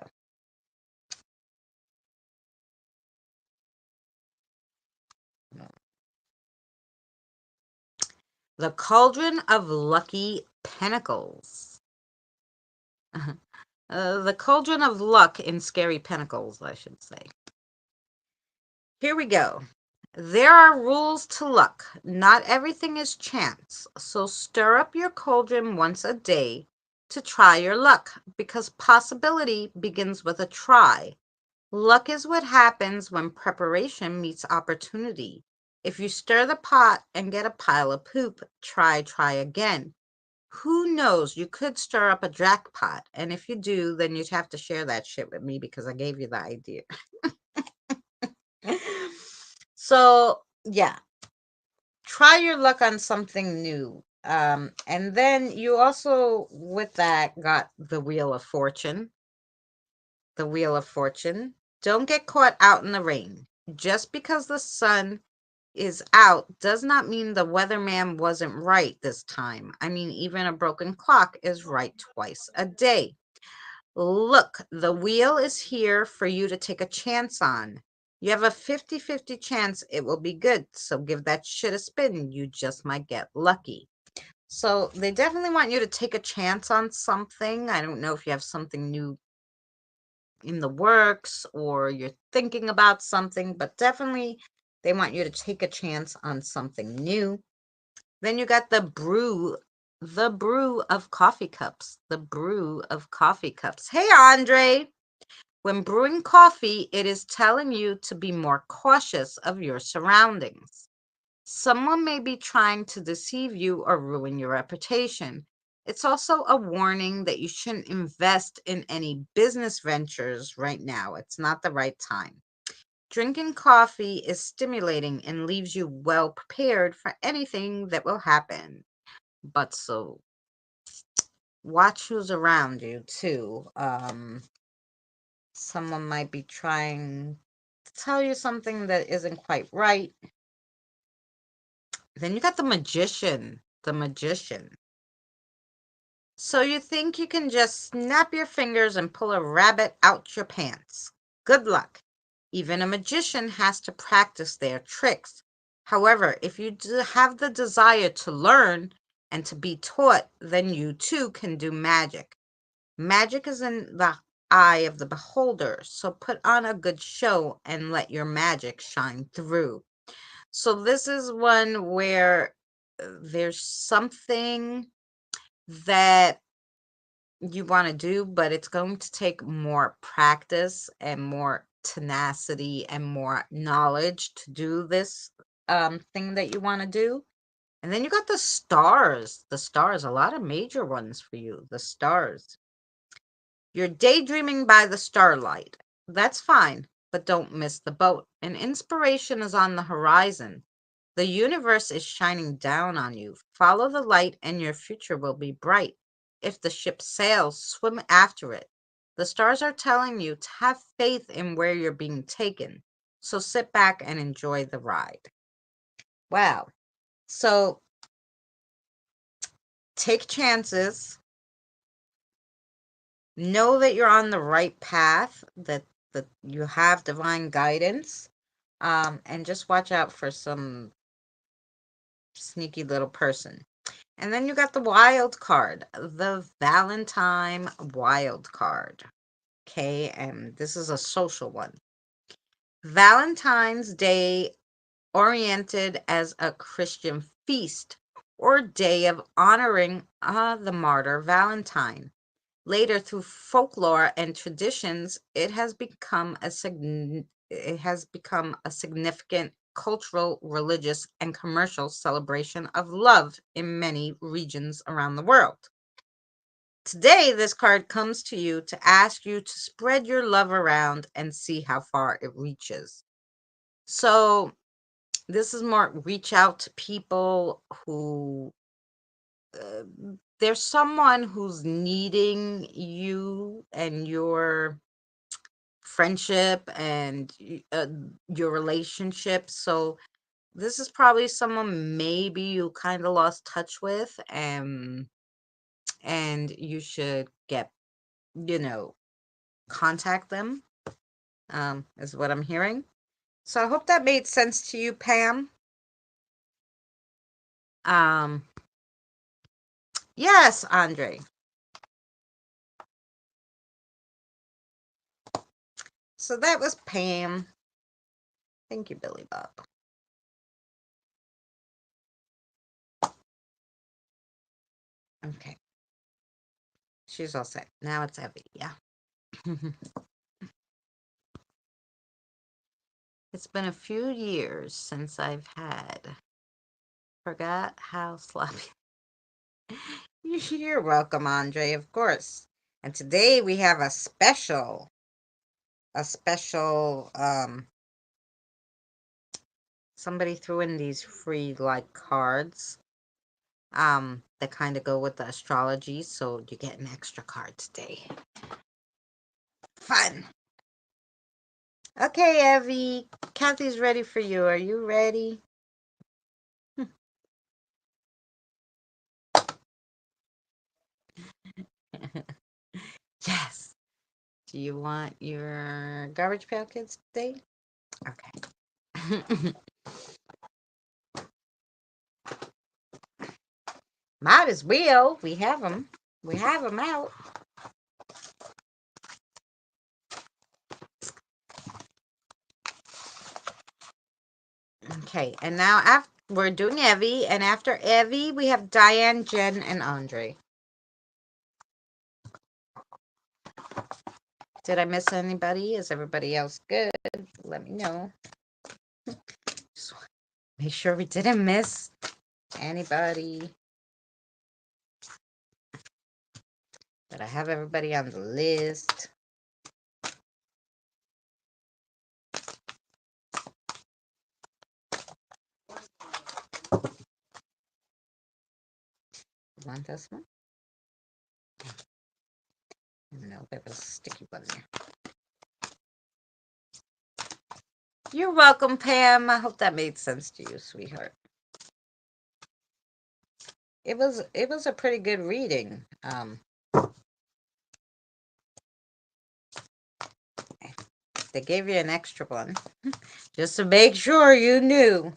The Cauldron of Lucky Pentacles. The Cauldron of Luck in Scary Pentacles, I should say. Here we go. There are rules to luck. Not everything is chance. So stir up your cauldron once a day to try your luck, because possibility begins with a try. Luck is what happens when preparation meets opportunity. If you stir the pot and get a pile of poop, try again. Who knows? You could stir up a jackpot. And if you do, then you'd have to share that shit with me because I gave you the idea. So, yeah, try your luck on something new. And then you also, with that, got the Wheel of Fortune. The Wheel of Fortune. Don't get caught out in the rain. Just because the sun is out does not mean the weatherman wasn't right this time. I mean, even a broken clock is right twice a day. Look, the wheel is here for you to take a chance on. You have a 50-50 chance it will be good, so give that shit a spin. You just might get lucky. So they definitely want you to take a chance on something. I don't know if you have something new in the works or you're thinking about something, but definitely they want you to take a chance on something new. Then you got the brew of coffee cups, the brew of coffee cups. Hey, Andre, when brewing coffee, it is telling you to be more cautious of your surroundings. Someone may be trying to deceive you or ruin your reputation. It's also a warning that you shouldn't invest in any business ventures right now. It's not the right time. Drinking coffee is stimulating and leaves you well prepared for anything that will happen. But so watch who's around you too. Someone might be trying to tell you something that isn't quite right. Then you got the magician. The magician. So you think you can just snap your fingers and pull a rabbit out your pants. Good luck. Even a magician has to practice their tricks. However, if you have the desire to learn and to be taught, then you too can do magic. Magic is in the eye of the beholder, so put on a good show and let your magic shine through. So this is one where there's something that you want to do, but it's going to take more practice and more tenacity and more knowledge to do this thing that you want to do. And then you got the stars. The stars, a lot of major ones for you. The stars. You're daydreaming by the starlight. That's fine, but don't miss the boat. An inspiration is on the horizon. The universe is shining down on you. Follow the light, and your future will be bright. If the ship sails, swim after it. The stars are telling you to have faith in where you're being taken. So sit back and enjoy the ride. Wow. So take chances. Know that you're on the right path, that you have divine guidance. And just watch out for some sneaky little person. And then you got the wild card, the Valentine wild card. Okay, and this is a social one. Valentine's Day oriented as a Christian feast or day of honoring the martyr Valentine. Later, through folklore and traditions, it has become a significant cultural, religious, and commercial celebration of love in many regions around the world. Today, this card comes to you to ask you to spread your love around and see how far it reaches. So, this is more reach out to people who uh, there's someone who's needing you and your friendship and your relationship. So this is probably someone maybe you kind of lost touch with, and you should get, you know, contact them, is what I'm hearing. So I hope that made sense to you, Pam. Um, yes, Andre. So that was Pam. Thank you, Billy Bob. Okay. She's all set. Now it's Evie. Yeah. It's been a few years since I've had. Forgot how sloppy. You're welcome, Andre, of course. And today we have a special, somebody threw in these free like cards, that kind of go with the astrology, so you get an extra card today. Fun. Okay, Evie. Kathy's ready for you. Are you ready? Yes. Do you want your Garbage Pail Kids today? Okay. Might as well. We have them. We have them out. Okay, and now after we're doing Evie, and after Evie, we have Diane, Jen, and Andre. Did I miss anybody? Is everybody else good? Let me know. Just make sure we didn't miss anybody. That I have everybody on the list. You want this one? No, there was a sticky one there. You're welcome, Pam. I hope that made sense to you, sweetheart. It was a pretty good reading. They gave you an extra one just to make sure you knew.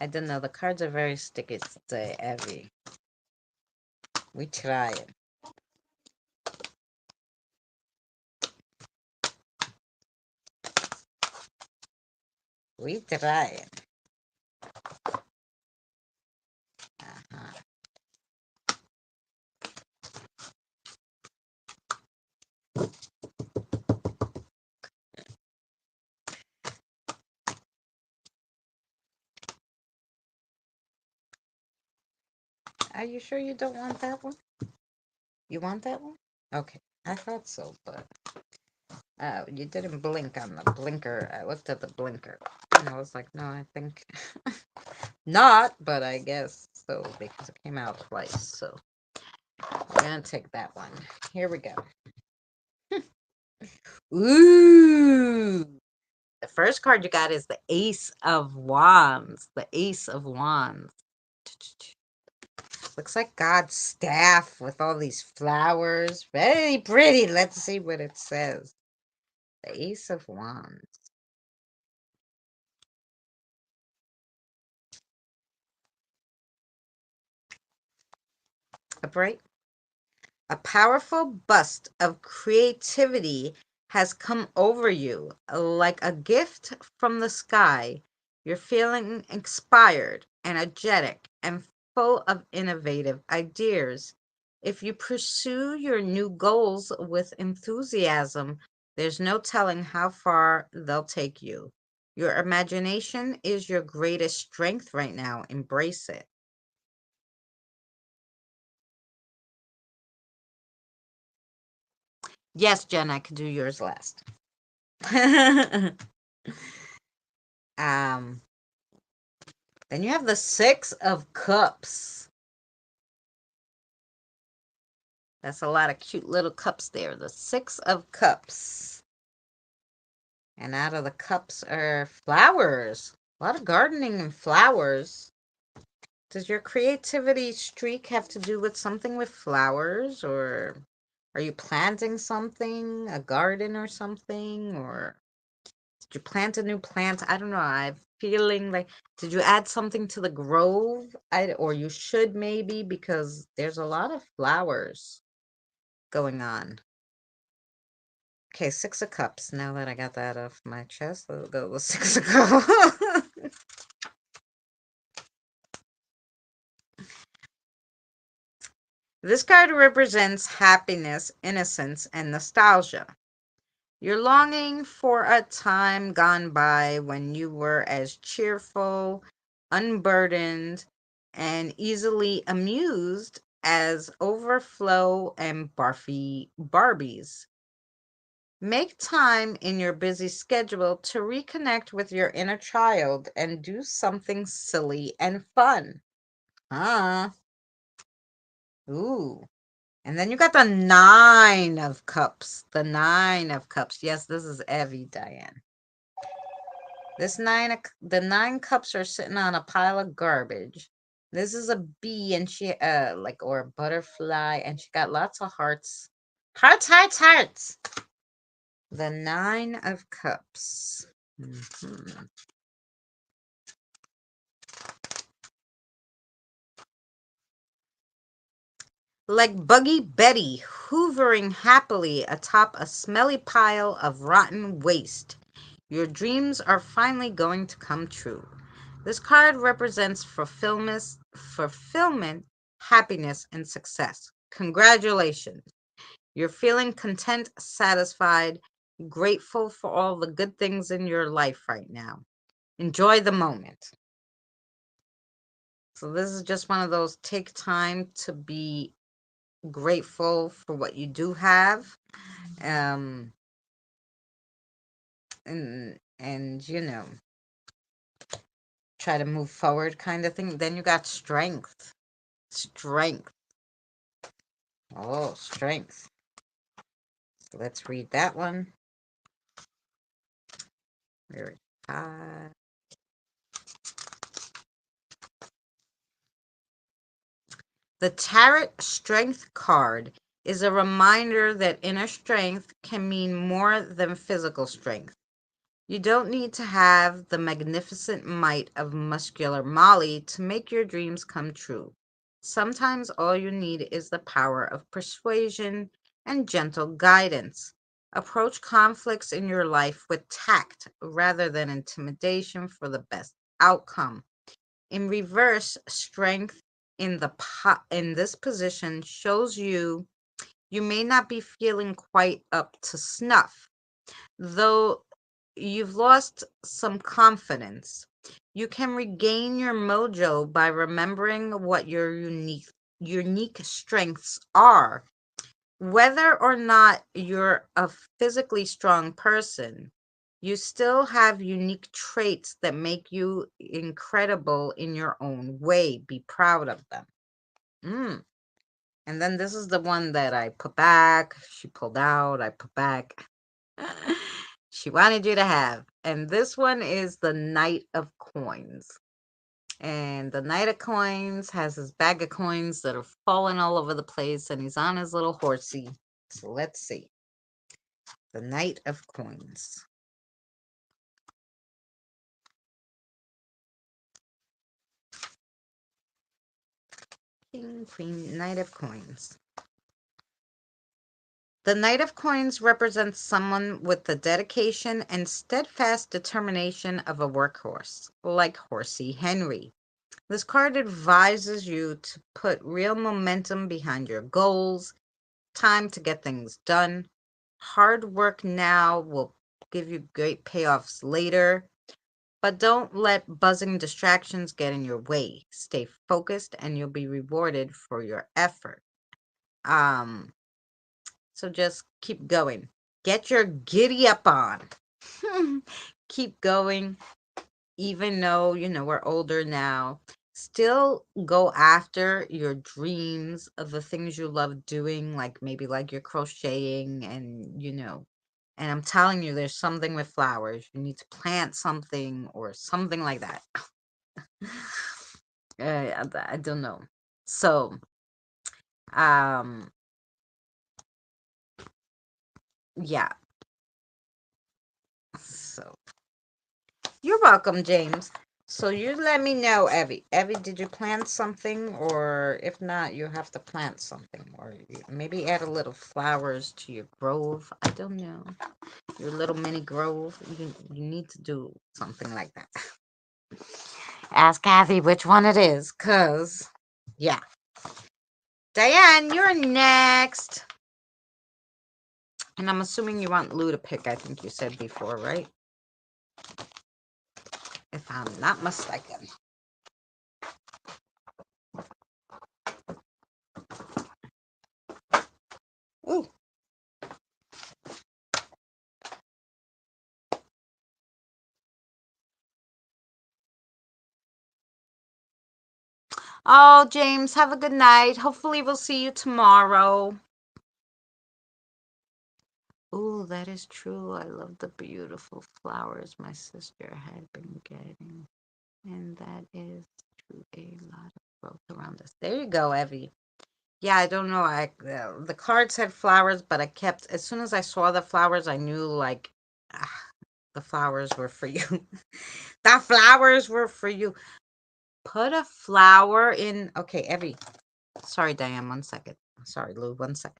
I don't know. The cards are very sticky today, Evie. We try it. We try it. Uh-huh. Are you sure you don't want that one? You want that one? Okay. I thought so, but you didn't blink on the blinker. I looked at the blinker and I was like, no, I think not, but I guess so because it came out twice. So we're gonna take that one. Here we go. Ooh. The first card you got is the Ace of Wands. The Ace of Wands. Looks like God's staff with all these flowers. Very pretty. Let's see what it says. The Ace of Wands. Upright. A powerful bust of creativity has come over you like a gift from the sky. You're feeling inspired, energetic, and full of innovative ideas. If you pursue your new goals with enthusiasm, there's no telling how far they'll take you. Your imagination is your greatest strength right now. Embrace it. Yes, Jen, I could do yours last. um, then you have the Six of Cups. That's a lot of cute little cups there. The Six of Cups. And out of the cups are flowers. A lot of gardening and flowers. Does your creativity streak have to do with something with flowers? Or are you planting something? A garden or something? Or did you plant a new plant? I don't know. I'm feeling like, did you add something to the grove? Or you should maybe, because there's a lot of flowers going on. Okay, Six of Cups. Now that I got that off my chest, let's go with Six of Cups. This card represents happiness, innocence, and nostalgia. You're longing for a time gone by when you were as cheerful, unburdened, and easily amused as Overflow and Barbies. Make time in your busy schedule to reconnect with your inner child and do something silly and fun. Ah, ooh. And then you got the Nine of Cups. The Nine of Cups. Yes, this is Evie, Diane. The 9 cups are sitting on a pile of garbage. This is a bee, and she or a butterfly, and she got lots of hearts Hearts, hearts, hearts. The Nine of Cups. Mhm. Like Buggy Betty hoovering happily atop a smelly pile of rotten waste, your dreams are finally going to come true. This card represents fulfillment, happiness, and success. Congratulations. You're feeling content, satisfied, grateful for all the good things in your life right now. Enjoy the moment. So, this is just one of those take time to be grateful for what you do have. Um, and try to move forward kind of thing. Then you got strength. Strength. Oh, strength. So let's read that one. Very high. The Tarot Strength card is a reminder that inner strength can mean more than physical strength. You don't need to have the magnificent might of muscular Molly to make your dreams come true. Sometimes all you need is the power of persuasion and gentle guidance. Approach conflicts in your life with tact rather than intimidation for the best outcome. In reverse, strength in this position shows you may not be feeling quite up to snuff, though you've lost some confidence. You can regain your mojo by remembering what your unique strengths are. Whether or not you're a physically strong person, you still have unique traits that make you incredible in your own way. Be proud of them. Mm. And then this is the one that I put back. She pulled out. I put back. She wanted you to have. And this one is the Knight of Coins. And the Knight of Coins has his bag of coins that are falling all over the place, and he's on his little horsey. So let's see. The Knight of Coins. King, Queen, Knight of Coins. The Knight of Coins represents someone with the dedication and steadfast determination of a workhorse, like Horsey Henry. This card advises you to put real momentum behind your goals. Time to get things done. Hard work now will give you great payoffs later, but don't let buzzing distractions get in your way. Stay focused and you'll be rewarded for your effort. Um, so just keep going. Get your giddy up on. Keep going, even though, we're older now. Still go after your dreams of the things you love doing, like maybe like your crocheting and I'm telling you, there's something with flowers. You need to plant something or something like that. I don't know. So, um, yeah. So, you're welcome, James. So you let me know, Evie. Evie, did you plant something? Or if not, you have to plant something. Or maybe add a little flowers to your grove. I don't know. Your little mini grove. You need to do something like that. Ask Kathy which one it is, because, yeah. Diane, you're next. And I'm assuming you want Lou to pick, I think you said before, right? If I'm not mistaken. Ooh. Oh, James, have a good night. Hopefully we'll see you tomorrow. Oh, that is true. I love the beautiful flowers my sister had been getting. And that is true. A lot of growth around us. There you go, Evie. Yeah, I don't know. The cards had flowers, but I kept as soon as I saw the flowers, I knew like ah, the flowers were for you. The flowers were for you. Put a flower in. Okay, Sorry, Diane. 1 second. Sorry, Lou. 1 second.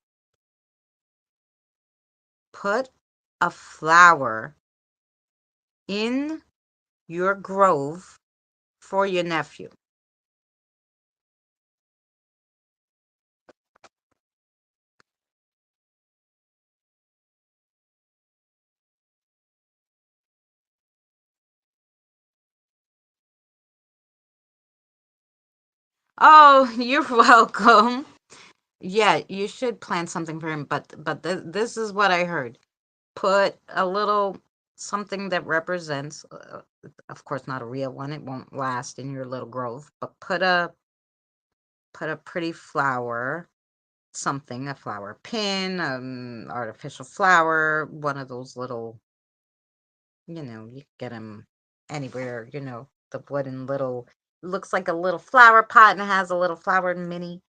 Put a flower in your grove for your nephew. Oh, you're welcome. Yeah, you should plan something for him, but this is what I heard. Put a little something that represents, of course, not a real one. It won't last in your little grove, but put a pretty flower, something, a flower pin, artificial flower, one of those little, you can get them anywhere, the wooden little, looks like a little flower pot and it has a little flower mini,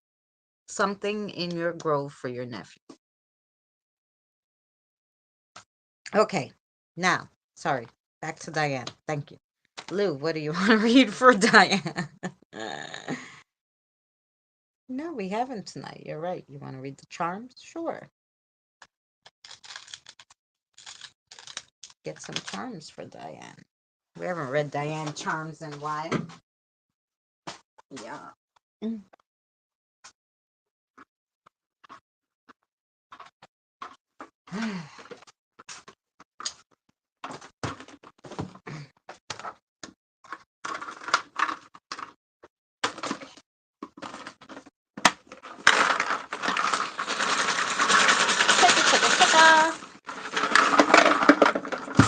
something in your grove for your nephew. Okay, now, sorry, back to Diane. Thank you. Lou, what do you want to read for Diane? No, we haven't tonight. You're right. You want to read the charms? Sure. Get some charms for Diane. We haven't read Diane charms in a while. Yeah.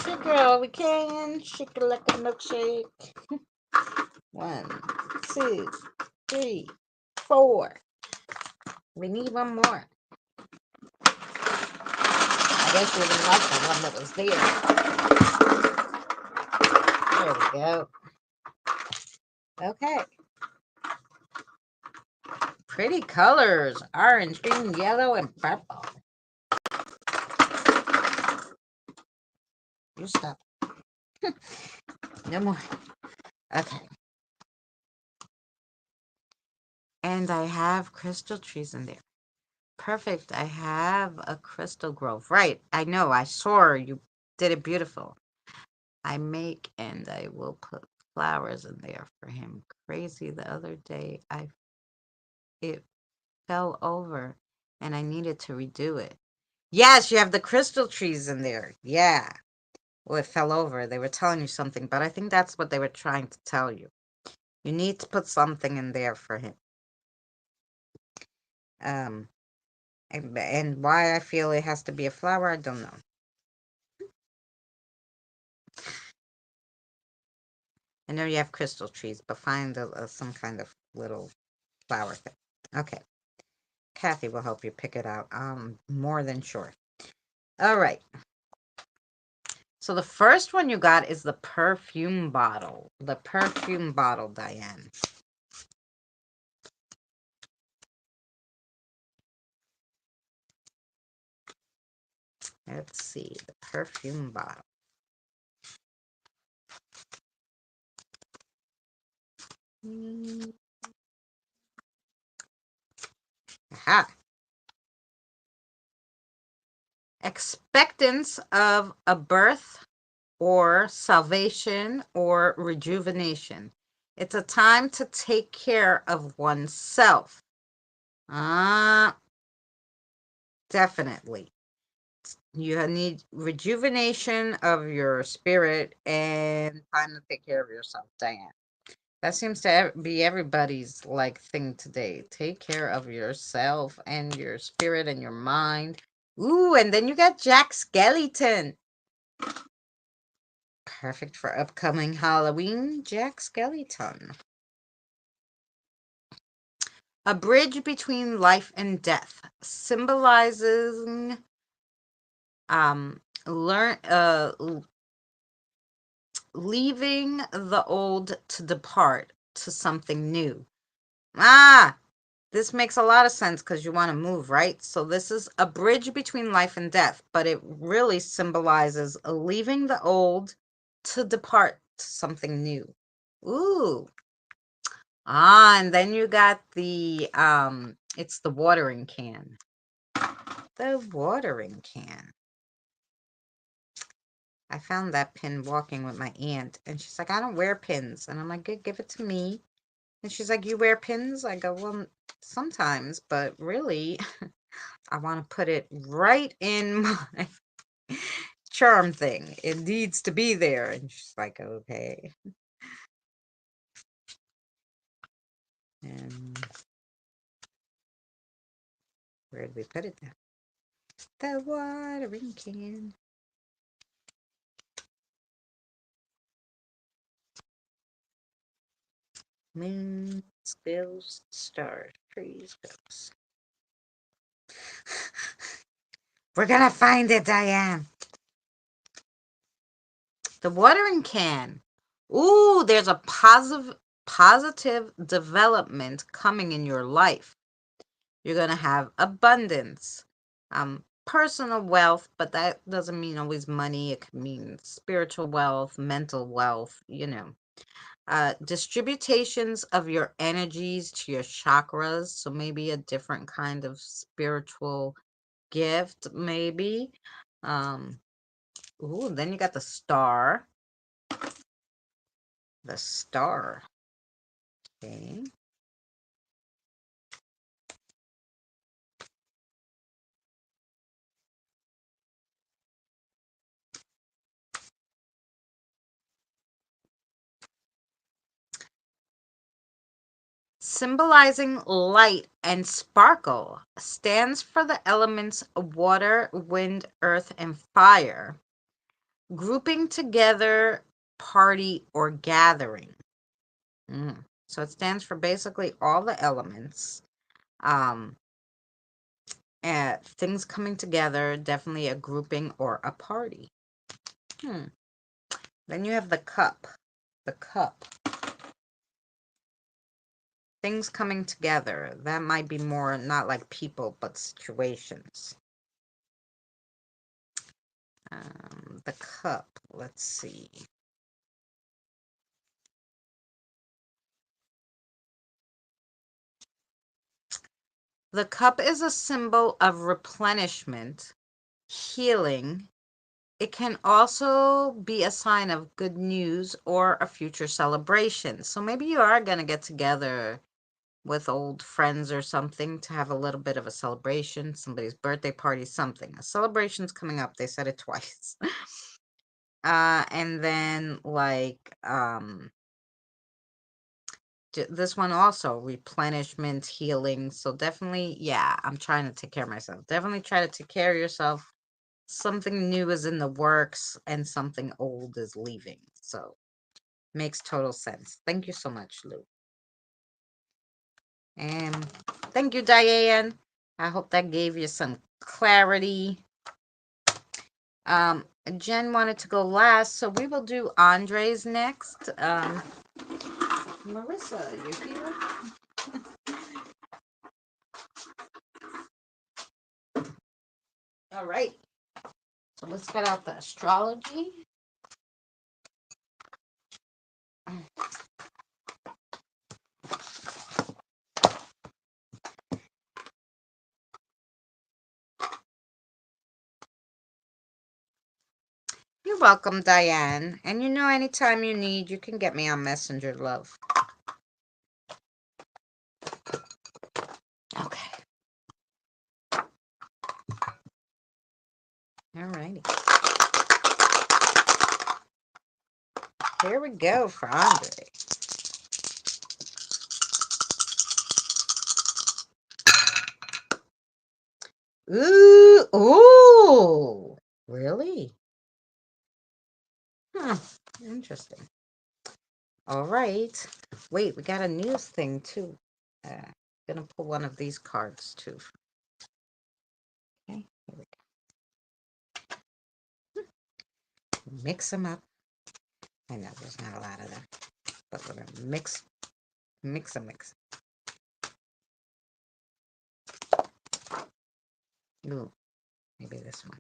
Sugar all we can. Shake it like a milkshake. 1, 2, 3, 4. We need one more. I guess you didn't like the one that was there. There we go. Okay. Pretty colors. Orange, green, yellow, and purple. You stop. No more. Okay. And I have crystal trees in there. Perfect. I have a crystal grove. Right. I know. I saw you did it beautiful. I make and I will put flowers in there for him. Crazy. The other day it fell over and I needed to redo it. Yes, you have the crystal trees in there. Yeah. Well, it fell over. They were telling you something, but I think that's what they were trying to tell you. You need to put something in there for him. Um, and why I feel it has to be a flower, I don't know. I know you have crystal trees, but find some kind of little flower thing. Okay. Kathy will help you pick it out. More than sure. All right. So the first one you got is the perfume bottle. The perfume bottle, Diane. Let's see. The perfume bottle. Aha. Expectance of a birth or salvation or rejuvenation. It's a time to take care of oneself. Definitely. You need rejuvenation of your spirit and time to take care of yourself, Diane. That seems to be everybody's like thing today. Take care of yourself and your spirit and your mind. Ooh, and then you got Jack Skellington. Perfect for upcoming Halloween, Jack Skellington. A bridge between life and death, symbolizing learn leaving the old to depart to something new. This makes a lot of sense because you want to move, right? So this is a bridge between life and death, but it really symbolizes leaving the old to depart to something new. Ooh. And then you got the it's the watering can. The watering can. I found that pin walking with my aunt, and she's like, I don't wear pins. And I'm like, good, give it to me. And she's like, you wear pins? I go, well, sometimes, but really, I want to put it right in my charm thing. It needs to be there. And she's like, okay. And where did we put it now? The watering can. Moon spills stars, trees goes. We're gonna find it, Diane. The watering can. Ooh, there's a positive development coming in your life. You're gonna have abundance, personal wealth, but that doesn't mean always money. It could mean spiritual wealth, mental wealth, distributations of your energies to your chakras. So maybe a different kind of spiritual gift, maybe. Ooh, then you got the star. The star. Okay. Symbolizing light and sparkle, stands for the elements of water, wind, earth, and fire, grouping together, party, or gathering. So it stands for basically all the elements. Um, things coming together, definitely a grouping or a party. Then you have the cup. The cup. Things coming together. That might be more not like people, but situations. The cup. Let's see. The cup is a symbol of replenishment, healing. It can also be a sign of good news or a future celebration. So maybe you are going to get together with old friends or something to have a little bit of a celebration, somebody's birthday party, something. A celebration's coming up. They said it twice. And then this one also replenishment, healing. So definitely, yeah, I'm trying to take care of myself. Definitely try to take care of yourself. Something new is in the works and something old is leaving. So makes total sense. Thank you so much, Lou. And thank you, Diane. I hope that gave you some clarity. Jen wanted to go last, so we will do Andre's next. Marissa, you here? All right. So let's get out the astrology. You're welcome, Diane. And anytime you need, you can get me on Messenger, love. Okay. All righty. Here we go for Andre. Ooh, ooh, really? Interesting. All right. Wait, we got a news thing too. Gonna pull one of these cards too. Okay, here we go. Mix them up. I know there's not a lot of them, but we're gonna mix them. Ooh, maybe this one.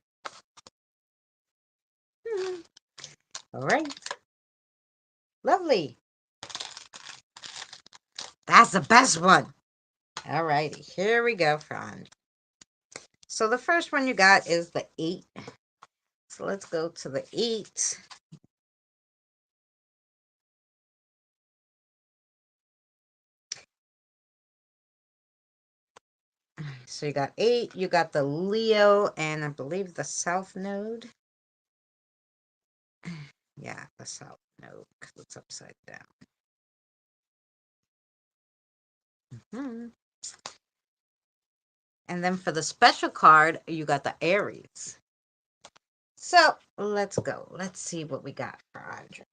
All right. Lovely. That's the best one. All righty. Here we go, Fran. So the first one you got is the 8. So let's go to the 8. So you got 8, you got the Leo, and I believe the South Node. Yeah, the South Node, because it's upside down. And then for the special card, you got the Aries. So let's go. Let's see what we got for Andre.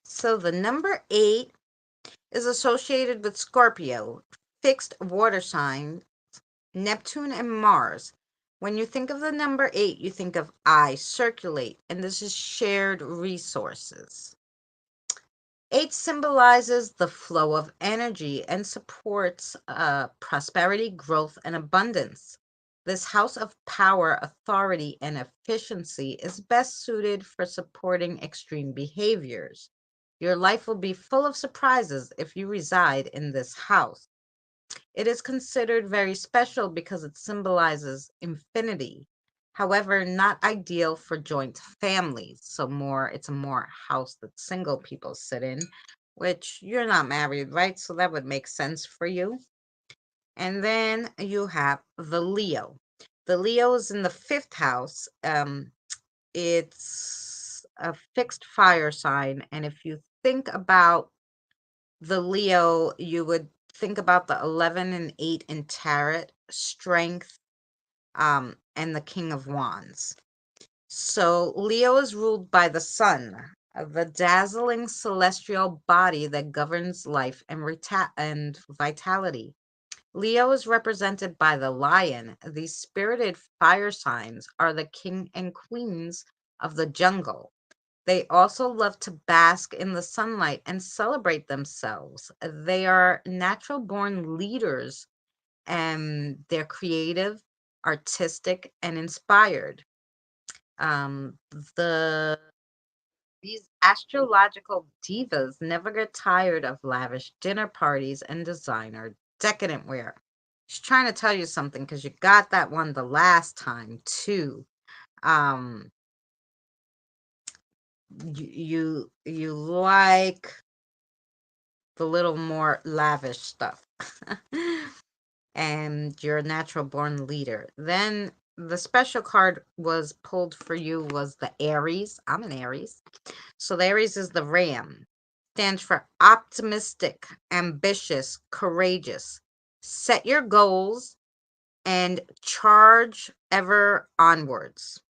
So the number 8 is associated with Scorpio, fixed water sign, Neptune, and Mars. When you think of the number 8, you think of I, circulate, and this is shared resources. 8 symbolizes the flow of energy and supports prosperity, growth, and abundance. This house of power, authority, and efficiency is best suited for supporting extreme behaviors. Your life will be full of surprises if you reside in this house. It is considered very special because it symbolizes infinity. However, not ideal for joint families. So it's a more house that single people sit in, which you're not married, right? So that would make sense for you. And then you have the Leo. The Leo is in the 5th house. It's a fixed fire sign. And if you think about the Leo, you would think about the 11 and 8 in tarot, strength, and the King of Wands. So Leo is ruled by the sun, the dazzling celestial body that governs life and vitality. Leo is represented by the lion. These spirited fire signs are the king and queens of the jungle. They also love to bask in the sunlight and celebrate themselves. They are natural born leaders, and they're creative, artistic, and inspired. Um, the These astrological divas never get tired of lavish dinner parties and designer decadent wear. She's trying to tell you something because you got that one the last time too. Um, you like the little more lavish stuff. And you're a natural born leader. Then the special card was pulled for you was the Aries. I'm an Aries. So the Aries is the ram. Stands for optimistic, ambitious, courageous. Set your goals and charge ever onwards.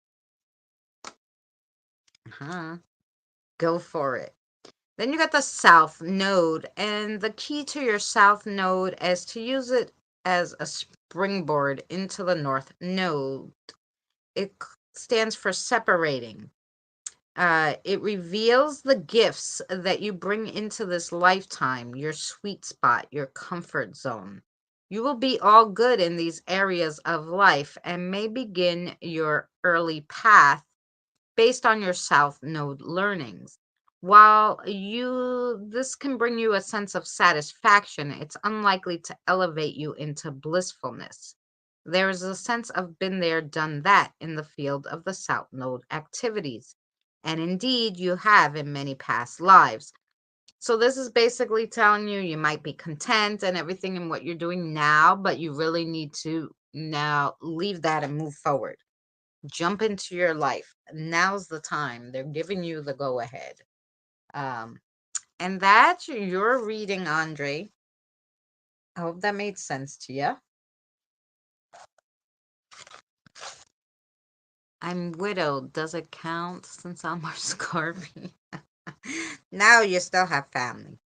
Go for it. Then you got the South Node, and the key to your South Node is to use it as a springboard into the North Node. It stands for separating. It reveals the gifts that you bring into this lifetime, your sweet spot, your comfort zone. You will be all good in these areas of life and may begin your early path based on your South Node learnings. While this can bring you a sense of satisfaction, it's unlikely to elevate you into blissfulness. There is a sense of been there, done that in the field of the South Node activities. And indeed, you have in many past lives. So this is basically telling you might be content and everything in what you're doing now, but you really need to now leave that and move forward. Jump into your life. Now's the time. They're giving you the go ahead. And that's your reading, Andre. I hope that made sense to you. I'm widowed. Does it count since I'm a Scorpio? Now you still have family.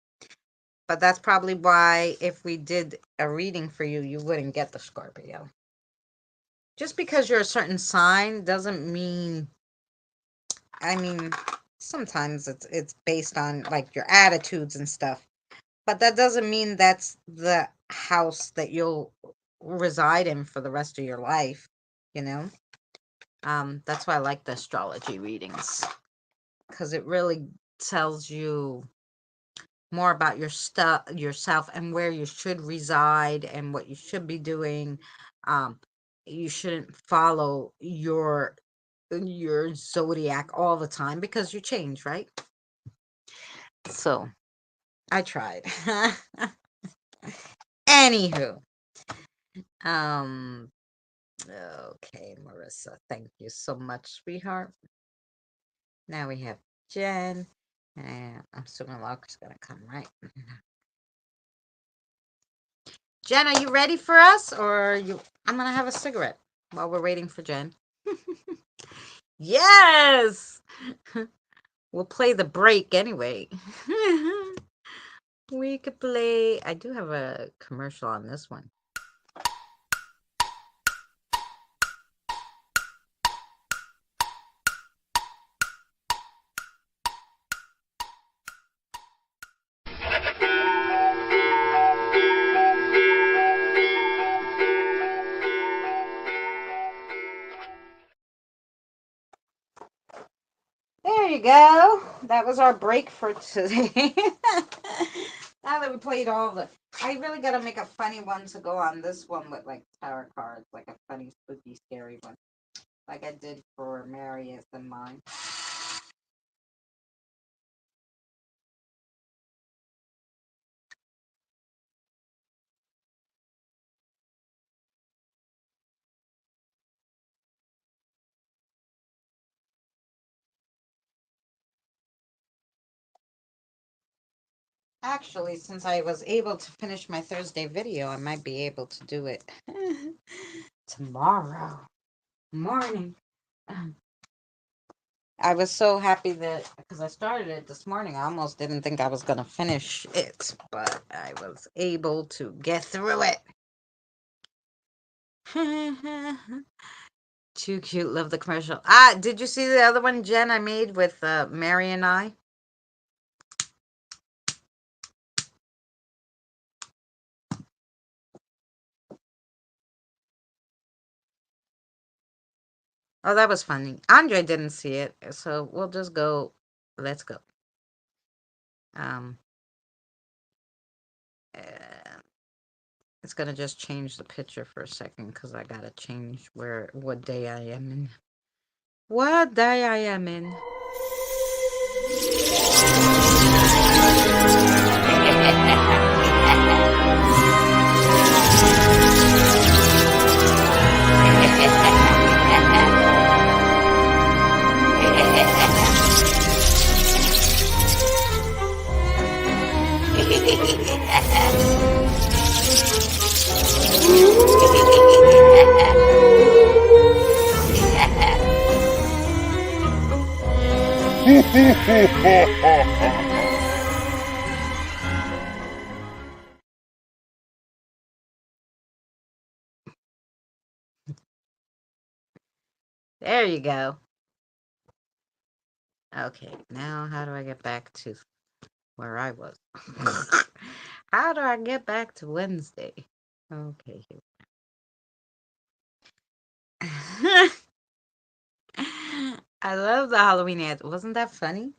But that's probably why if we did a reading for you, you wouldn't get the Scorpio. Just because you're a certain sign doesn't mean, I mean, sometimes it's based on like your attitudes and stuff. But that doesn't mean that's the house that you'll reside in for the rest of your life, you know? That's why I like the astrology readings, because it really tells you more about yourself and where you should reside and what you should be doing. You shouldn't follow your zodiac all the time because you change, right? So I tried. Anywho, um, okay, Marissa, thank you so much, sweetheart. Now we have Jen, and I'm assuming Locke's gonna come, right? Jen, are you ready for us, or are you? I'm gonna have a cigarette while we're waiting for Jen. Yes, we'll play the break anyway. We could play. I do have a commercial on this one. There you go. That was our break for today. Now that we played all the, I really gotta make a funny one to go on this one with like tarot cards, like a funny, spooky, scary one, like I did for Marius and mine. Actually, since I was able to finish my Thursday video, I might be able to do it tomorrow morning. I was so happy that because I started it this morning, I almost didn't think I was going to finish it, but I was able to get through it. Too cute. Love the commercial. Did you see the other one, Jen, I made with Mary and I? Oh, that was funny. Andre didn't see it, so we'll just go. Let's go. Um, it's gonna just change the picture for a second because I gotta change what day I am in. What day I am in? There you go. Okay, now how do I get back to where I was? How do I get back to Wednesday? Okay. I love the Halloween ads. Wasn't that funny?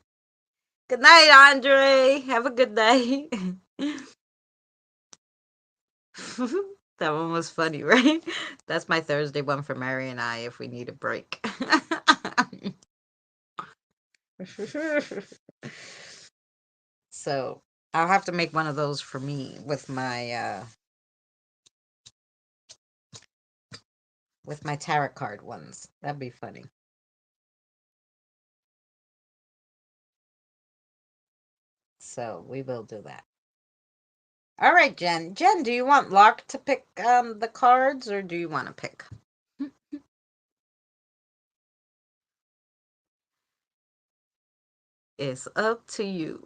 Good night, Andre. Have a good night. That one was funny, right? That's my Thursday one for Mary and I if we need a break. So I'll have to make one of those for me with my tarot card ones. That'd be funny. So we will do that. All right, Jen. Jen, do you want Lark to pick the cards or do you want to pick? It's up to you.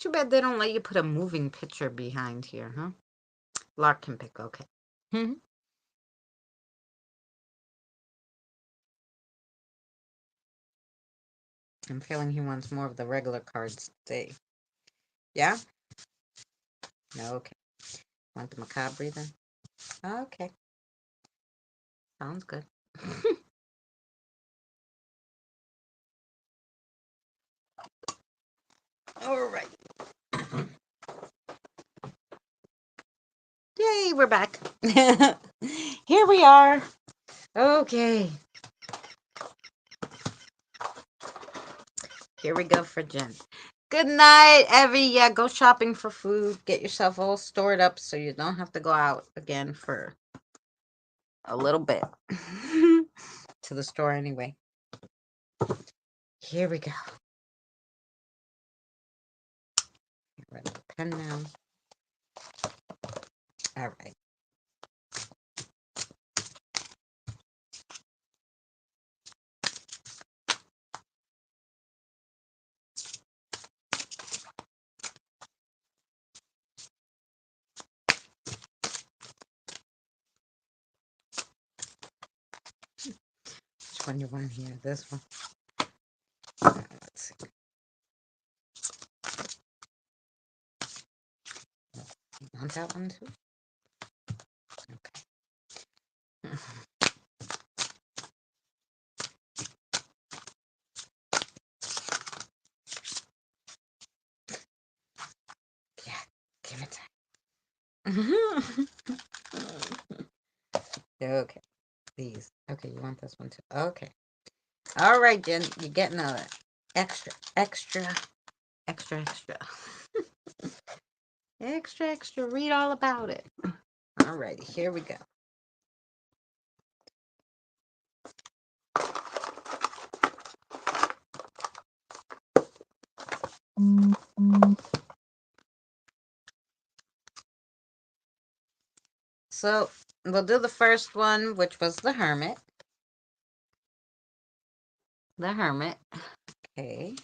Too bad they don't let you put a moving picture behind here, huh? Lark can pick, okay. I'm feeling he wants more of the regular cards today. Yeah? No, okay. Want the macabre breathing? Okay. Sounds good. All right. Yay, we're back. Here we are. Okay. Here we go for Jen. Good night, Evie. Yeah, go shopping for food. Get yourself all stored up so you don't have to go out again for a little bit. To the store anyway. Here we go. Get rid of the pen now. All right. Which one you want here? This one. Let's see. You want that one too? Okay. Yeah, give it time. Okay. These. Okay, you want this one too? Okay. All right, Jen. You're getting a extra. Extra. Read all about it. All right, here we go. So we'll do the first one, which was the Hermit. The Hermit. Okay.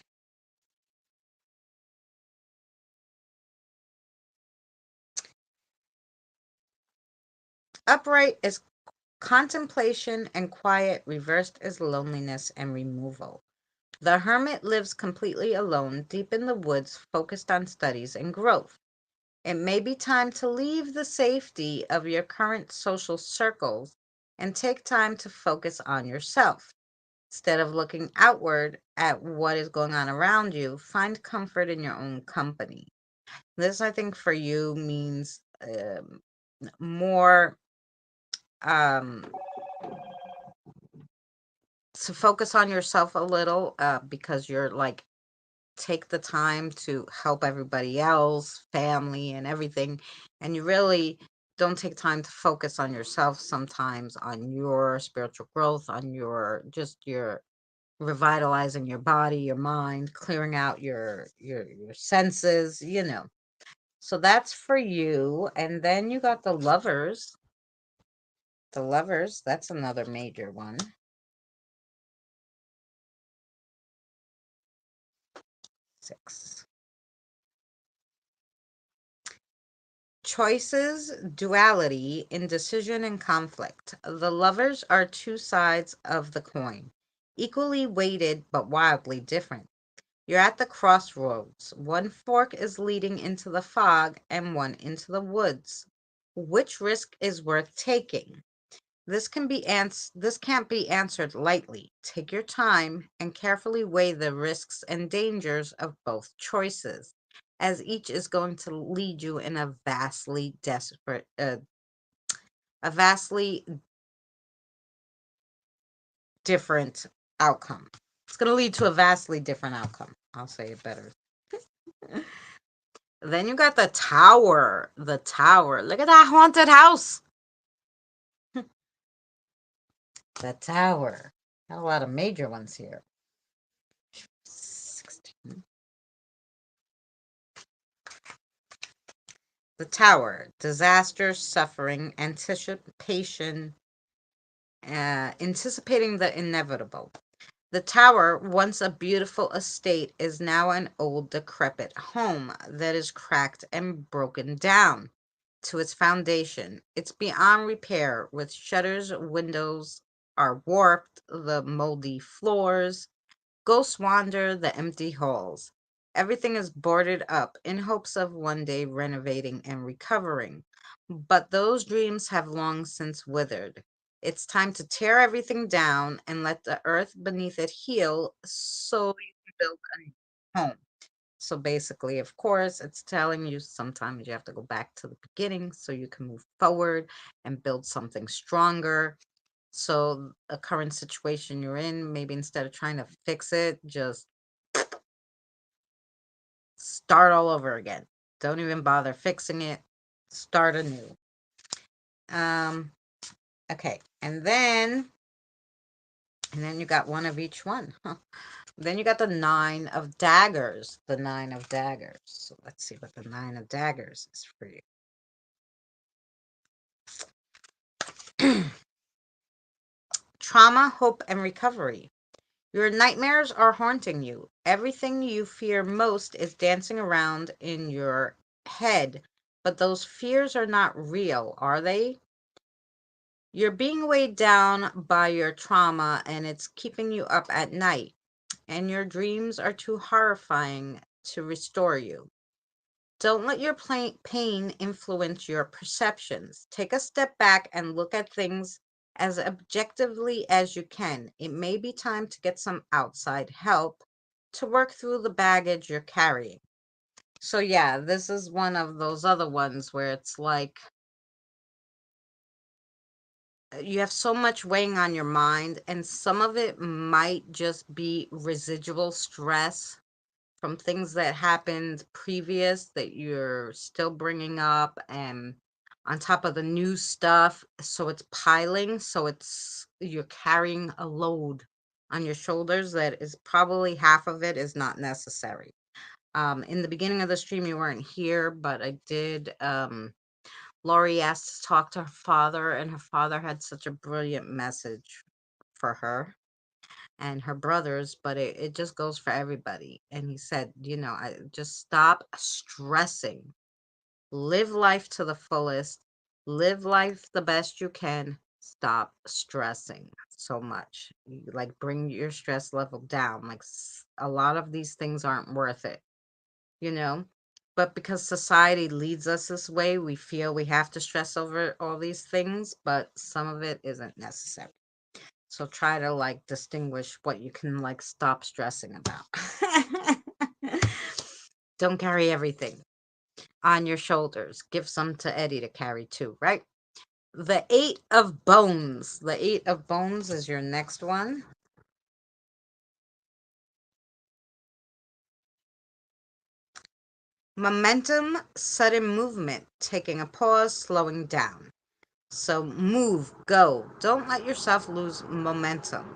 Upright is contemplation and quiet, reversed is loneliness and removal. The hermit lives completely alone, deep in the woods, focused on studies and growth. It may be time to leave the safety of your current social circles and take time to focus on yourself. Instead of looking outward at what is going on around you, find comfort in your own company. This, I think, for you means more um, to focus on yourself a little because you're like, take the time to help everybody else, family, and everything. And you really don't take time to focus on yourself sometimes, on your spiritual growth, on your revitalizing your body, your mind, clearing out your senses, So that's for you. And then you got the lovers. The lovers, that's another major one. 6. Choices, duality, indecision, and conflict. The lovers are two sides of the coin, equally weighted but wildly different. You're at the crossroads. One fork is leading into the fog and one into the woods. Which risk is worth taking? This can't be answered lightly. Take your time and carefully weigh the risks and dangers of both choices, as each is going to lead you in a vastly different outcome. It's going to lead to a vastly different outcome. I'll say it better. Then you got the tower. The tower. Look at that haunted house. The tower. Got a lot of major ones here. 16. The tower. Disaster, suffering, anticipation, anticipating the inevitable. The tower, once a beautiful estate, is now an old, decrepit home that is cracked and broken down to its foundation. It's beyond repair, with shutters, windows are warped, the moldy floors. Ghosts wander the empty halls. Everything is boarded up in hopes of one day renovating and recovering. But those dreams have long since withered. It's time to tear everything down and let the earth beneath it heal so you can build a new home. So basically, of course, it's telling you sometimes you have to go back to the beginning so you can move forward and build something stronger. So a current situation you're in, maybe instead of trying to fix it, just start all over again. Don't even bother fixing it. Start anew. Um, okay. And then you got one of each one. Huh. Then you got the nine of daggers. The nine of daggers. So let's see what the nine of daggers is for you. Trauma, hope, and recovery. Your nightmares are haunting you. Everything you fear most is dancing around in your head, but those fears are not real, are they? You're being weighed down by your trauma and it's keeping you up at night, and your dreams are too horrifying to restore you. Don't let your pain influence your perceptions. Take a step back and look at things as objectively as you can. It may be time to get some outside help to work through the baggage you're carrying. So, yeah, this is one of those other ones where it's like you have so much weighing on your mind, and some of it might just be residual stress from things that happened previous that you're still bringing up, and on top of the new stuff, so it's piling, so it's you're carrying a load on your shoulders that is probably half of it is not necessary. In the beginning of the stream you weren't here, but I did Lori asked to talk to her father, and her father had such a brilliant message for her and her brothers, but it just goes for everybody. And he said, I just stop stressing. Live life to the fullest. Live life the best you can. Stop stressing so much. Like bring your stress level down. Like a lot of these things aren't worth it, you know? But because society leads us this way, we feel we have to stress over all these things, but some of it isn't necessary. So try to like distinguish what you can like stop stressing about. Don't carry everything on your shoulders. Give some to Eddie to carry too, right? The Eight of Bones. The Eight of Bones is your next one. Momentum, sudden movement, taking a pause, slowing down. So move, go. Don't let yourself lose momentum.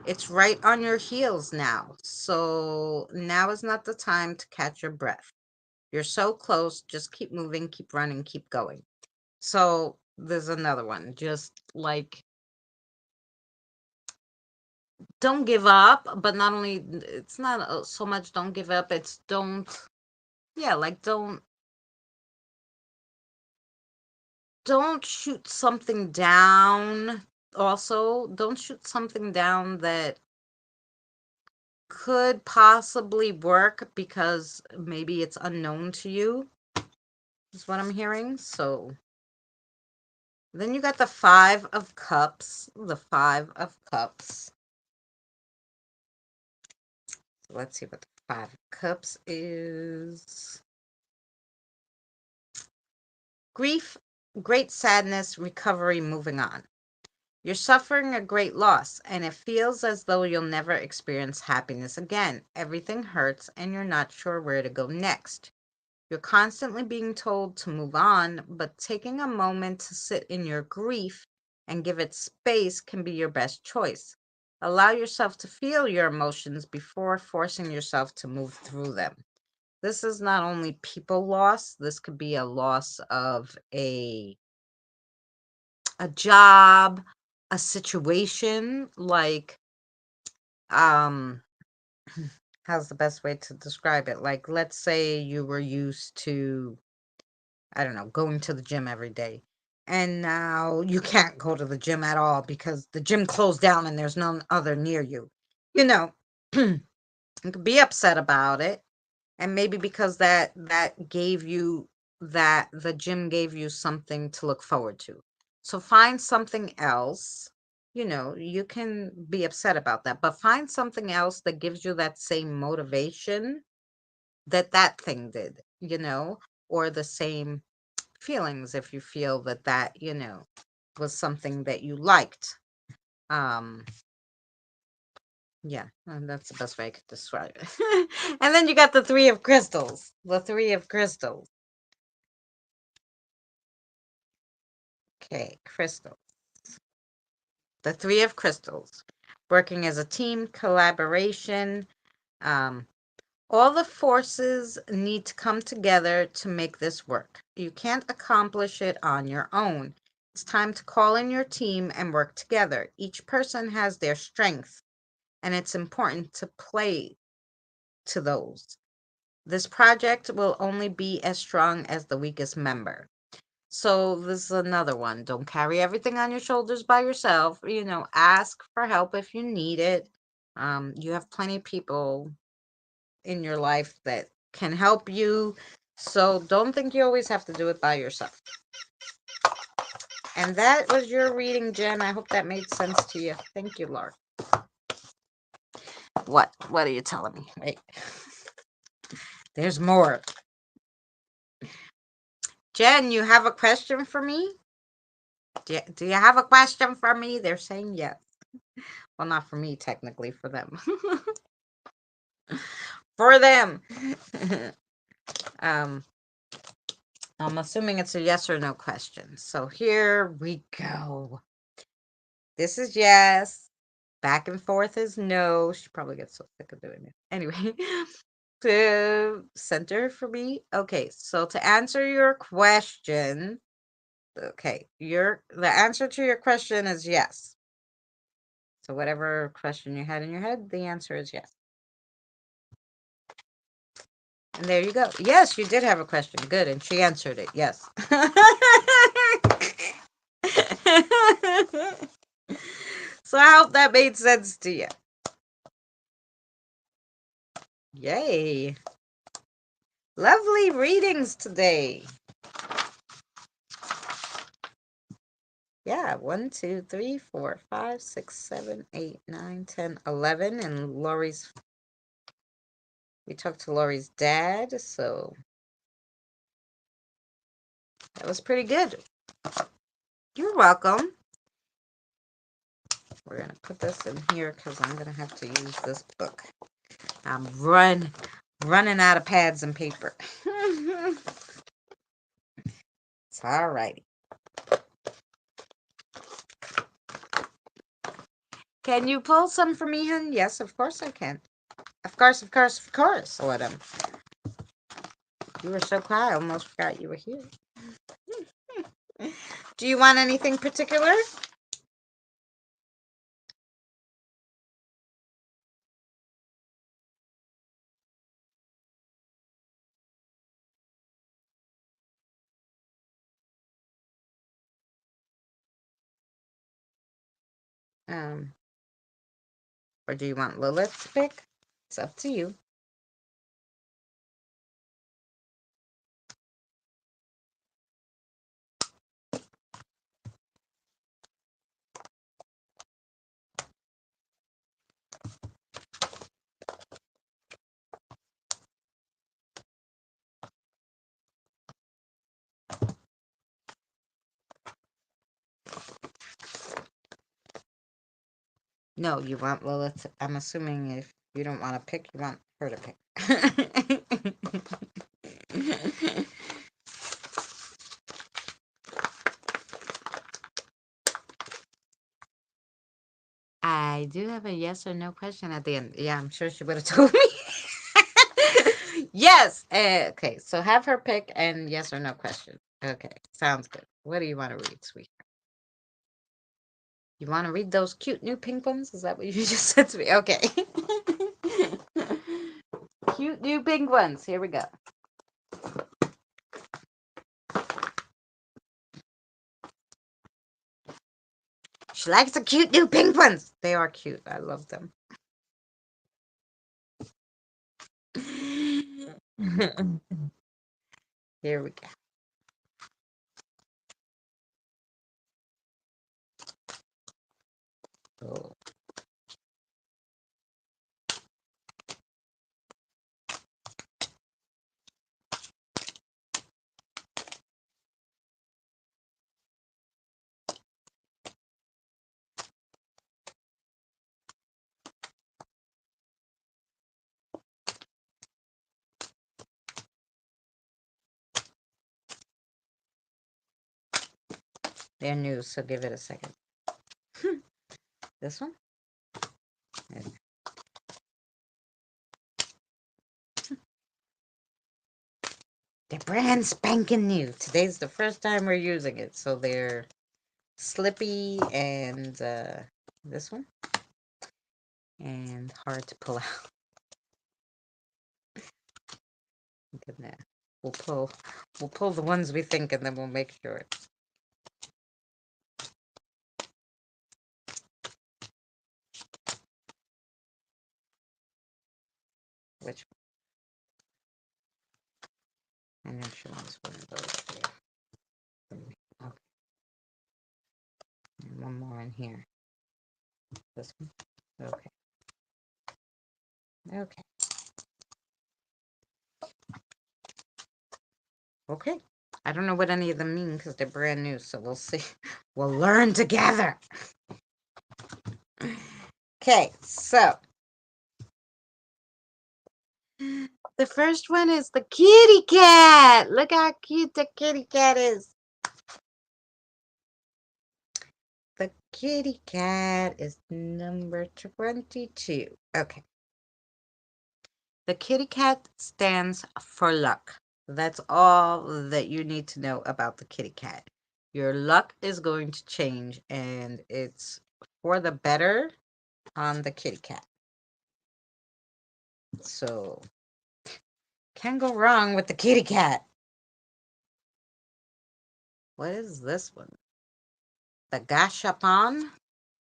It's right on your heels now. So now is not the time to catch your breath. You're so close. Just keep moving, keep running, keep going. So there's another one. Just like don't give up, but not only it's not so much don't give up, it's don't yeah, like don't shoot something down. Also, don't shoot something down that could possibly work because maybe it's unknown to you, is what I'm hearing. So then you got the Five of Cups. The Five of Cups. So let's see what the Five of Cups is. Grief, great sadness, recovery, moving on. You're suffering a great loss, and it feels as though you'll never experience happiness again. Everything hurts, and you're not sure where to go next. You're constantly being told to move on, but taking a moment to sit in your grief and give it space can be your best choice. Allow yourself to feel your emotions before forcing yourself to move through them. This is not only people loss, this could be a loss of a job, a situation, like um, how's the best way to describe it? Like, let's say you were used to, I don't know, going to the gym every day. And now you can't go to the gym at all because the gym closed down and there's none other near you. You know, you could be upset about it. And maybe because that gave you that the gym gave you something to look forward to. So find something else. You can be upset about that, but find something else that gives you that same motivation that thing did, or the same feelings if you feel that was something that you liked. Um, yeah, and that's the best way I could describe it. And then you got the three of crystals. The three of crystals. Okay, crystal. The three of crystals. Working as a team, collaboration. Um, all the forces need to come together to make this work. You can't accomplish it on your own. It's time to call in your team and work together. Each person has their strengths, and it's important to play to those. This project will only be as strong as the weakest member. So this is another one. Don't carry everything on your shoulders by yourself. Ask for help if you need it. You have plenty of people in your life that can help you. So don't think you always have to do it by yourself. And that was your reading, Jen. I hope that made sense to you. Thank you, Laura. What? What are you telling me? Wait. There's more. Jen, you have a question for me? Do you have a question for me? They're saying yes. Well, not for me, technically, for them. For them. um, I'm assuming it's a yes or no question. So here we go. This is yes. Back and forth is no. She probably gets so sick of doing it. Anyway, to center for me. Okay, so to answer your question, okay, the answer to your question is yes. So whatever question you had in your head, the answer is yes. And there you go. Yes, you did have a question. Good, and she answered it. Yes. So I hope that made sense to you. Yay. Lovely readings today. Yeah, 1, 2, 3, 4, 5, 6, 7, 8, 9, 10, 11. And we talked to Lori's dad, so that was pretty good. You're welcome. We're going to put this in here because I'm going to have to use this book. I'm running out of pads and paper. It's all righty. Can you pull some for me, hun? Yes, of course I can. Of course, of course, of course, Autumn. You were so quiet, I almost forgot you were here. Do you want anything particular? Or do you want Lilith to pick? It's up to you. No, you want Lilith. I'm assuming if you don't want to pick, you want her to pick. I do have a yes or no question at the end. Yeah, I'm sure she would have told me. Yes. Okay, so have her pick and yes or no question. Okay, sounds good. What do you want to read, sweet? You want to read those cute new pink ones? Is that what you just said to me? Okay. Cute new pink ones. Here we go. She likes the cute new pink ones. They are cute. I love them. Here we go. Oh. They're new, so give it a second. This one? They're brand spanking new. Today's the first time we're using it, so they're slippy and this one and hard to pull out. Look at that. We'll pull the ones we think, and then we'll make sure. Which one? I'm not sure it's one of those here. Okay. And one more in here. This one. Okay. Okay. Okay. I don't know what any of them mean because they're brand new, so we'll see. We'll learn together. Okay, so the first one is the kitty cat. Look how cute the kitty cat is. The kitty cat is number 22. Okay. The kitty cat stands for luck. That's all that you need to know about the kitty cat. Your luck is going to change, and it's for the better on the kitty cat. So, can't go wrong with the kitty cat. What is this one? The Gashapon?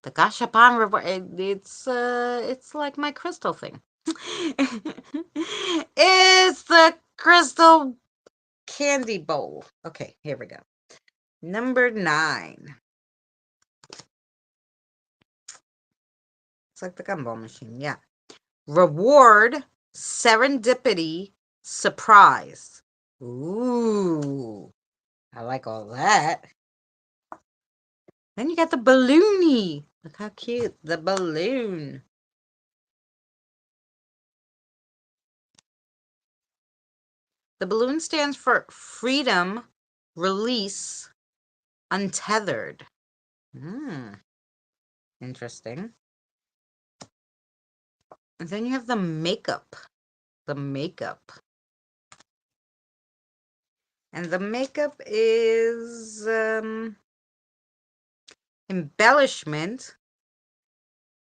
The Gashapon reward. It's like my crystal thing. It's the crystal candy bowl. Okay, here we go. Number 9. It's like the gumball machine. Yeah. Reward, serendipity, surprise. Ooh, I like all that. Then you got the balloony. Look how cute. The balloon. The balloon stands for freedom, release, untethered. Interesting. And then you have the makeup. The makeup. And the makeup is embellishment,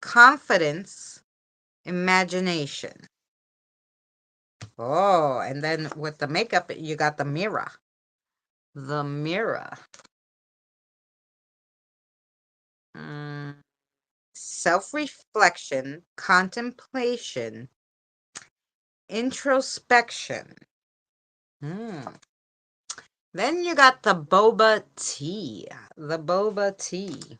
confidence, imagination. Oh, and then with the makeup, you got the mirror. The mirror. Self-reflection, contemplation, introspection. Then you got the boba tea. The boba tea.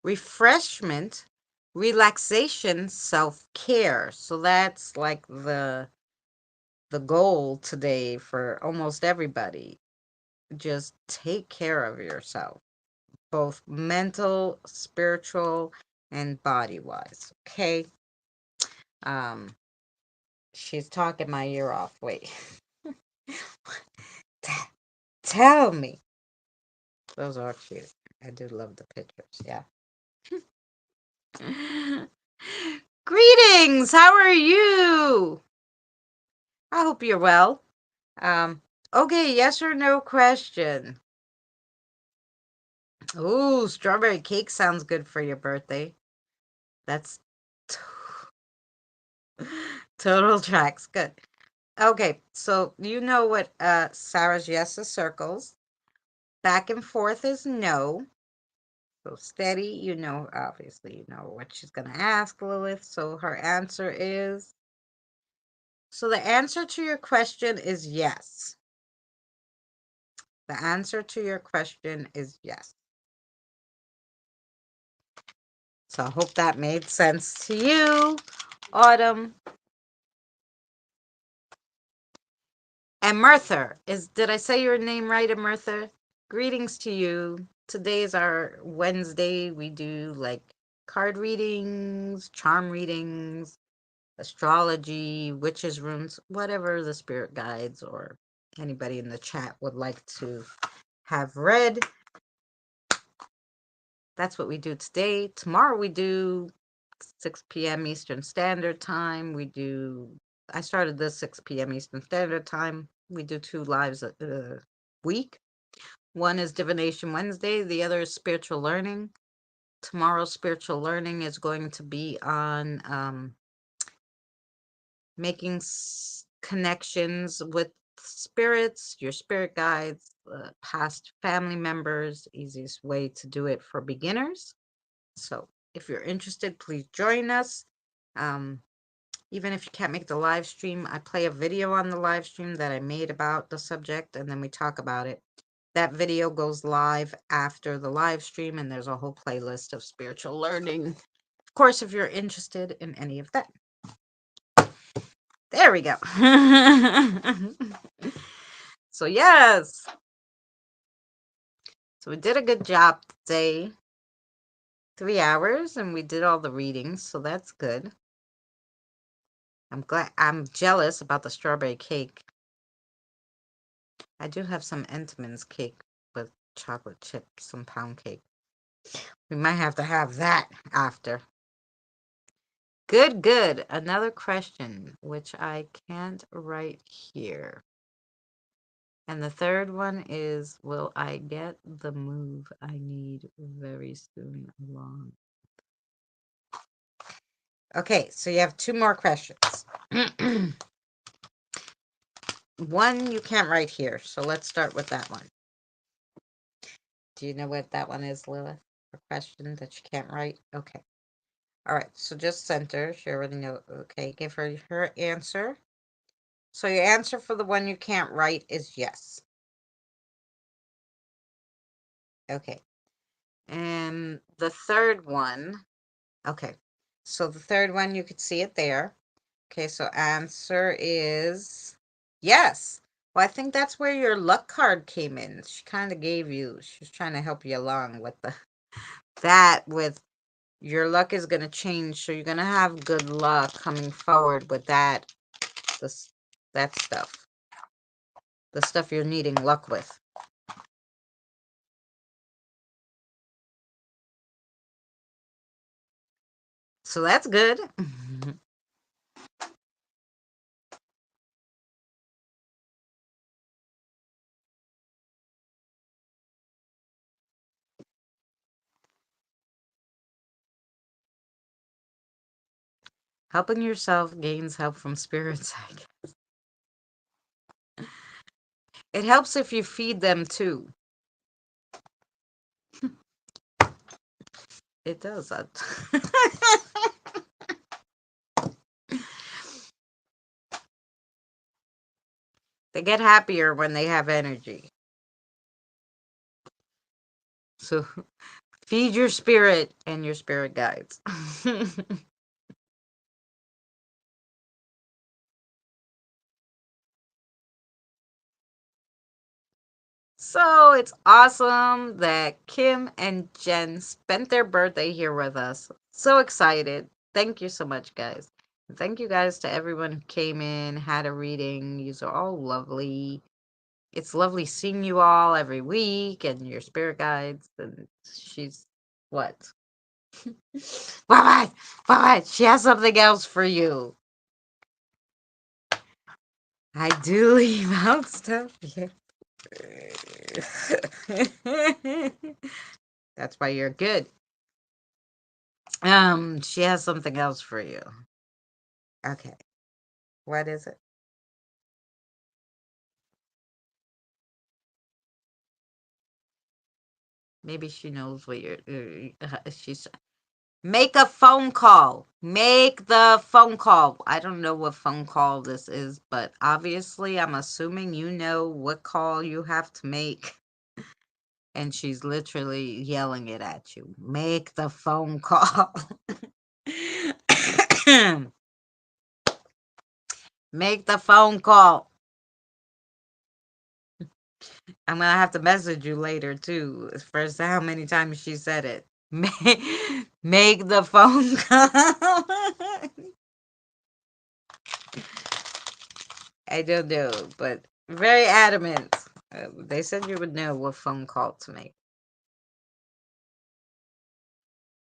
Refreshment, relaxation, self-care. So that's like the goal today for almost everybody. Just take care of yourself, both mental, spiritual, and body-wise. Okay. She's talking my ear off. Wait. Tell me. Those are cute. I do love the pictures. Yeah. Greetings. How are you? I hope you're well. Okay, yes or no question. Ooh, strawberry cake sounds good for your birthday. That's total tracks. Good. Okay, so you know what Sarah's yes is circles. Back and forth is no. So steady, obviously, you know what she's going to ask, Lilith. So her answer is, so the answer to your question is yes. The answer to your question is yes. So I hope that made sense to you, Autumn. And Mertha, did I say your name right, Mertha? Greetings to you. Today is our Wednesday. We do like card readings, charm readings, astrology, witches' runes, whatever the spirit guides or anybody in the chat would like to have read. That's what we do today. Tomorrow we do 6 p.m. Eastern Standard Time. I started this 6 p.m. Eastern Standard Time. We do 2 lives a week. One is Divination Wednesday, the other is Spiritual Learning. Tomorrow's Spiritual Learning is going to be on making connections with spirits, your spirit guides, past family members, easiest way to do it for beginners. So if you're interested, please join us. Even if you can't make the live stream, I play a video on the live stream that I made about the subject, and then we talk about it. That video goes live after the live stream, and there's a whole playlist of spiritual learning. Of course, if you're interested in any of that. There we go. So, yes. So, we did a good job today. 3 hours, and we did all the readings, so that's good. I'm jealous about the strawberry cake. I do have some Entenmann's cake with chocolate chips, some pound cake. We might have to have that after. Good, good. Another question, which I can't write here. And the third one is, will I get the move I need very soon along? Okay, so you have 2 more questions. One you can't write here, so let's start with that one. Do you know what that one is, Lilith? A question that you can't write? Okay. All right, so just center. She already knows. Okay, give her her answer. So your answer for the one you can't write is yes. Okay. And the third one, okay. So the third one, you could see it there. Okay, so answer is yes. Well, I think that's where your luck card came in. She kind of gave you, she was trying to help you along with with your luck is going to change. So you're going to have good luck coming forward with that stuff. The stuff you're needing luck with. So that's good. Helping yourself gains help from spirits, I guess. It helps if you feed them too. It does. They get happier when they have energy. So feed your spirit and your spirit guides. So it's awesome that Kim and Jen spent their birthday here with us. So excited. Thank you so much, guys. And thank you guys to everyone who came in, had a reading. You are all lovely. It's lovely seeing you all every week and your spirit guides. And she's what? What? She has something else for you. I do leave out stuff. Yeah. That's why you're good. She has something else for you. Okay. What is it? Maybe she knows what you're. She's make a phone call. Make the phone call. I don't know what phone call this is, but obviously, I'm assuming you know what call you have to make. And she's literally yelling it at you. Make the phone call. Make the phone call. I'm gonna have to message you later too. First, how many times she said it. Make the phone call. I don't know, but very adamant. They said you would know what phone call to make.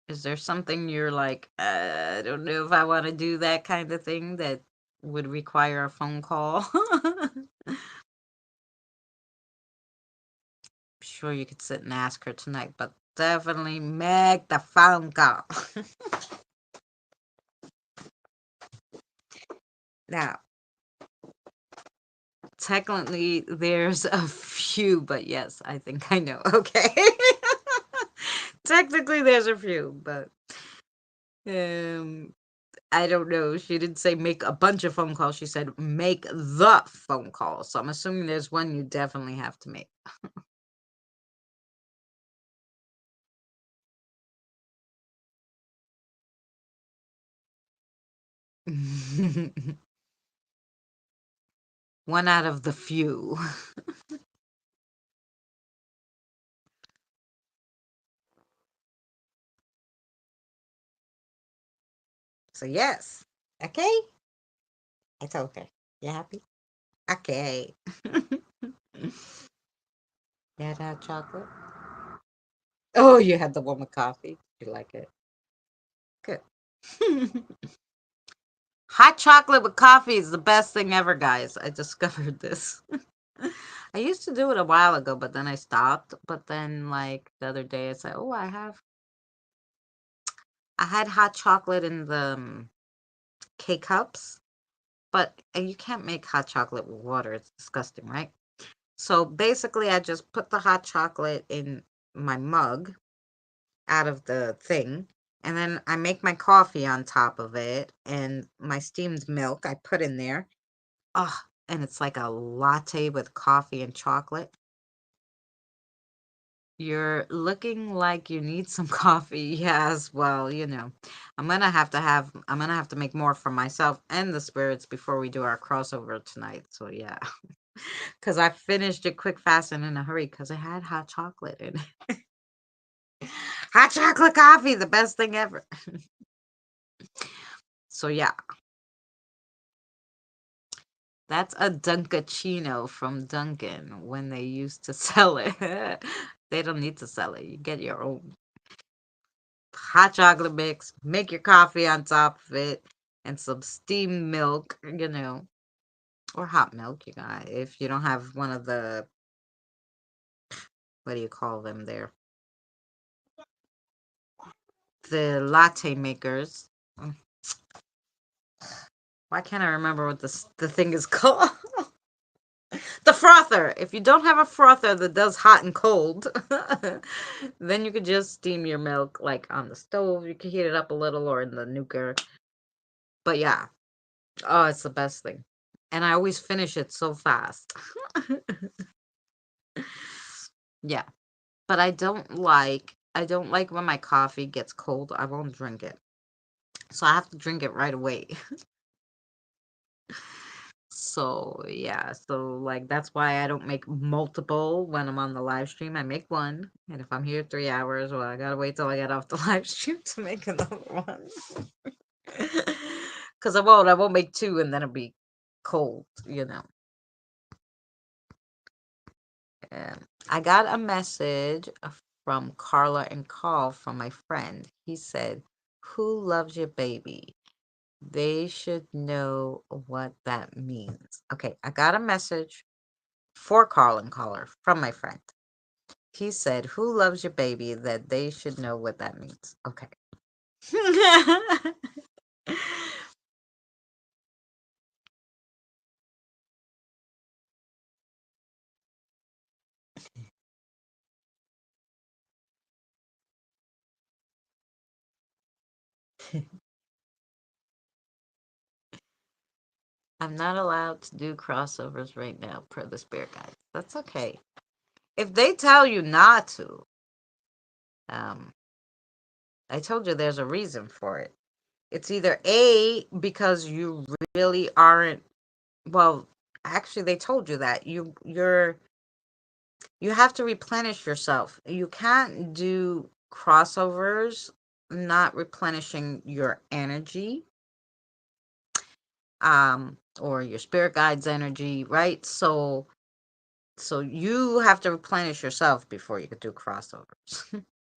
Is there something you're like, I don't know if I want to do that kind of thing that would require a phone call? Sure you could sit and ask her tonight, but definitely make the phone call. Now, technically, there's a few, but yes, I think I know. Okay. Technically, there's a few, but um, I don't know. She didn't say make a bunch of phone calls. She said make the phone call. So I'm assuming there's one you definitely have to make. One out of the few. So yes. Okay. I told her. You happy? Okay. You had hot chocolate? Oh, you had the one with coffee. You like it? Good. Hot chocolate with coffee is the best thing ever, guys. I discovered this. I used to do it a while ago, but then I stopped. But then, like the other day, I said, "Oh, I had hot chocolate in the K cups, but you can't make hot chocolate with water. It's disgusting, right?" So basically, I just put the hot chocolate in my mug out of the thing, and then I make my coffee on top of it, and my steamed milk I put in there. Oh, and it's like a latte with coffee and chocolate. You're looking like you need some coffee. Yes, well, I'm gonna have to make more for myself and the spirits before we do our crossover tonight. So yeah. Cause I finished it quick, fast, and in a hurry because I had hot chocolate in it. Hot chocolate coffee, the best thing ever. So yeah, that's a Dunkachino from Dunkin' when they used to sell it. They don't need to sell it. You get your own hot chocolate mix, make your coffee on top of it, and some steamed milk, or hot milk. You got if you don't have one of the what do you call them there? The latte makers. Mm, why can't I remember what the thing is called? The frother. If you don't have a frother that does hot and cold, then you could just steam your milk like on the stove. You can heat it up a little or in the nuker. But yeah, oh, it's the best thing. And I always finish it so fast. Yeah. But I don't like when my coffee gets cold. I won't drink it. So I have to drink it right away. So yeah, so like that's why I don't make multiple when I'm on the live stream. I make one, and if I'm here 3 hours, well, I gotta wait till I get off the live stream to make another one. Cause I won't make two, and then it'll be cold. I got a message from Carla and Carl from my friend. He said, "Who loves your baby?" They should know what that means. Okay, I got a message for Carlin Caller from my friend. He said, "Who loves your baby?" That they should know what that means. Okay. I'm not allowed to do crossovers right now per the spirit guide. That's okay. If they tell you not to, um, I told you there's a reason for it. It's either A, because you really aren't, well, actually they told you that. You have to replenish yourself. You can't do crossovers not replenishing your energy, or your spirit guide's energy, right? So you have to replenish yourself before you could do crossovers.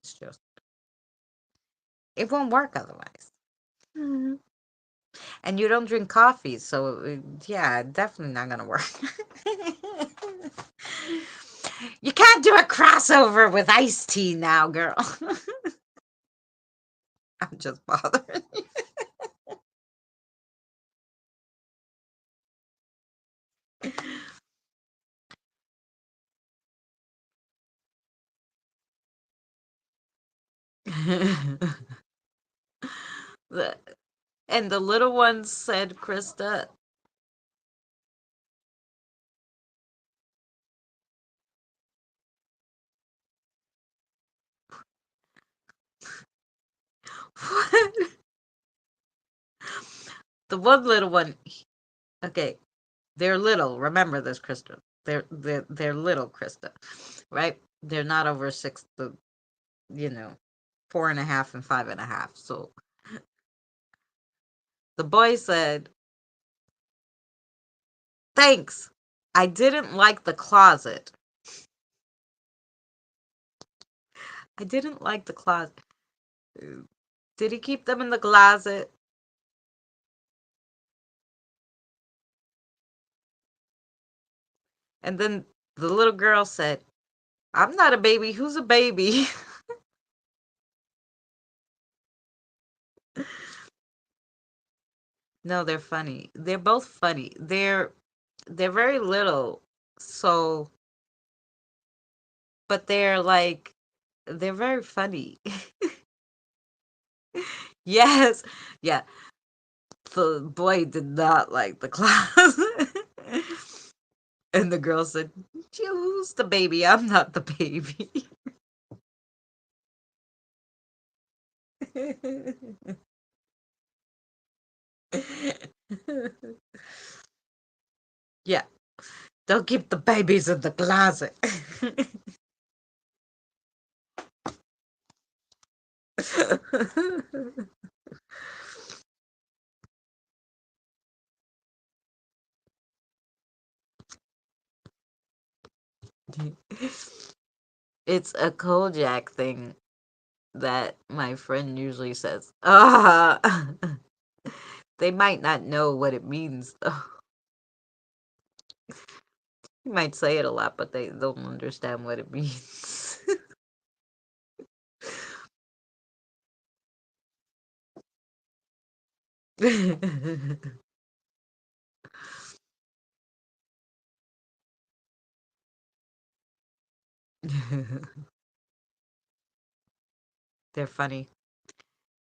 It's just, it won't work otherwise. Mhm. And you don't drink coffee, so yeah, definitely not gonna work. You can't do a crossover with iced tea now, girl. I'm just bothering you. The- and the little ones said, Krista, what? The one little one, okay, they're little. Remember this, Krista. They're little, Krista, right? They're not over six. You know, 4.5 and 5.5. So the boy said, "Thanks. I didn't like the closet. I didn't like the closet." Did he keep them in the closet? And then the little girl said, "I'm not a baby. Who's a baby?" No, they're funny. They're both funny. They're very little. So, but they're very funny. Yes. Yeah. The boy did not like the class. And the girl said, "Who's the baby? I'm not the baby." Yeah. Don't keep the babies in the closet. It's a Kojak thing that my friend usually says. They might not know what it means, though. You might say it a lot, but they don't understand what it means. They're funny.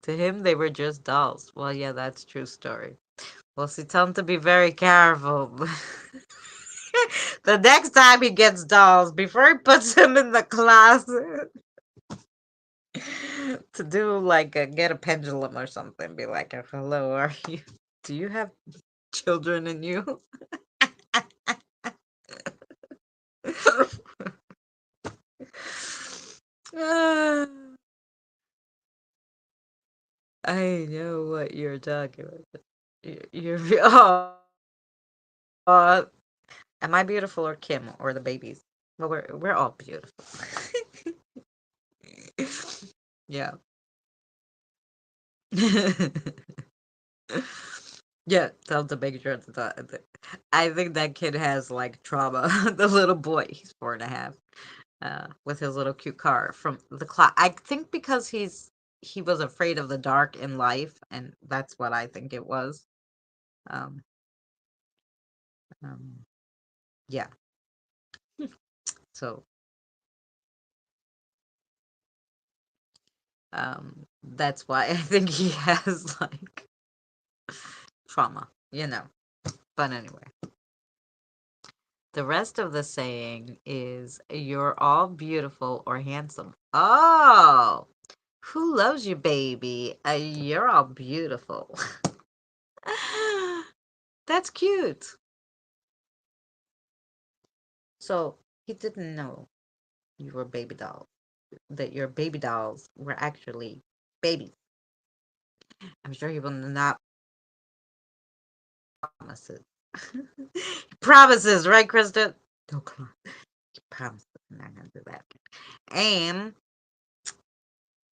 To him, they were just dolls. Well, yeah, that's true story. Well, see, tell him to be very careful. The next time he gets dolls, before he puts them in the closet, to do like get a pendulum or something. Be like, "Hello, are you? Do you have children in you?" Ah, I know what you're talking about. You're oh, am I beautiful or Kim or the babies? Well, we're all beautiful. Yeah. Yeah, tell him to make sure it's not. I think that kid has like trauma. The little boy, he's 4.5, with his little cute car from the class. I think because he was afraid of the dark in life, and that's what I think it was. Um, um, yeah. So, that's why I think he has like trauma, you know. But anyway, the rest of the saying is you're all beautiful or handsome. Oh, who loves you, baby? You're all beautiful. That's cute. So he didn't know you were baby dolls, that your baby dolls were actually babies. I'm sure he will not promise it. He promises, right, Krista? Oh, come on. He promises. I'm not going to do that. And,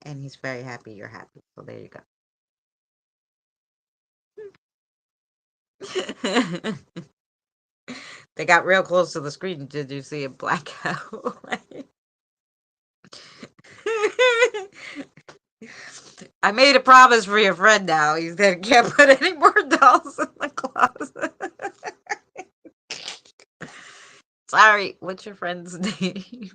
and he's very happy you're happy. So there you go. They got real close to the screen. Did you see it black out? I made a promise for your friend now. He said can't put any more dolls in the closet. Sorry, what's your friend's name?